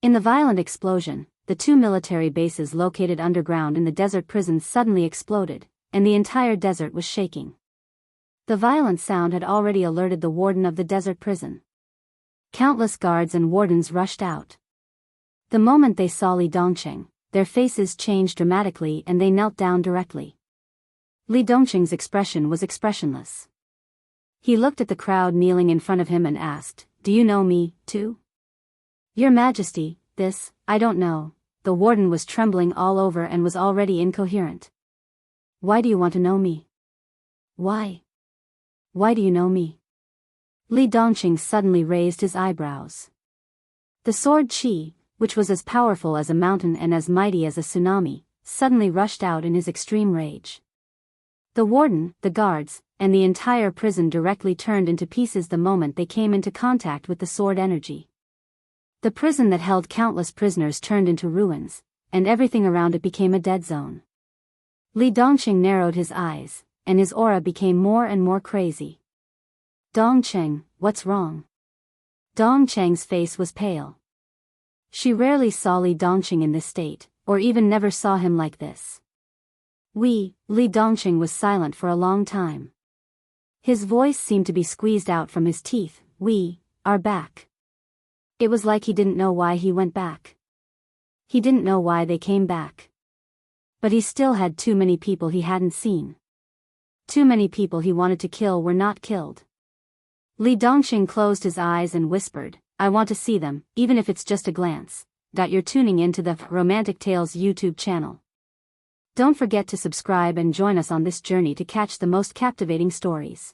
In the violent explosion, the two military bases located underground in the desert prison suddenly exploded, and the entire desert was shaking. The violent sound had already alerted the warden of the desert prison. Countless guards and wardens rushed out. The moment they saw Li Dongqing, their faces changed dramatically and they knelt down directly. Li Dongqing's expression was expressionless. He looked at the crowd kneeling in front of him and asked, "Do you know me, too?" "Your Majesty, this, I don't know." The warden was trembling all over and was already incoherent. "Why do you want to know me? Why? Why do you know me?" Li Dongqing suddenly raised his eyebrows. The sword Qi, which was as powerful as a mountain and as mighty as a tsunami, suddenly rushed out in his extreme rage. The warden, the guards, and the entire prison directly turned into pieces the moment they came into contact with the sword energy. The prison that held countless prisoners turned into ruins, and everything around it became a dead zone. Li Dongqing narrowed his eyes, and his aura became more and more crazy. Dongqing, what's wrong? Dongqing's face was pale. She rarely saw Li Dongqing in this state, or even never saw him like this. Li Dongqing was silent for a long time. His voice seemed to be squeezed out from his teeth. We are back. It was like he didn't know why he went back. He didn't know why they came back. But he still had too many people he hadn't seen. Too many people he wanted to kill were not killed. Li Dongqing closed his eyes and whispered, I want to see them, even if it's just a glance. You're tuning into the Romantic Tales YouTube channel. Don't forget to subscribe and join us on this journey to catch the most captivating stories.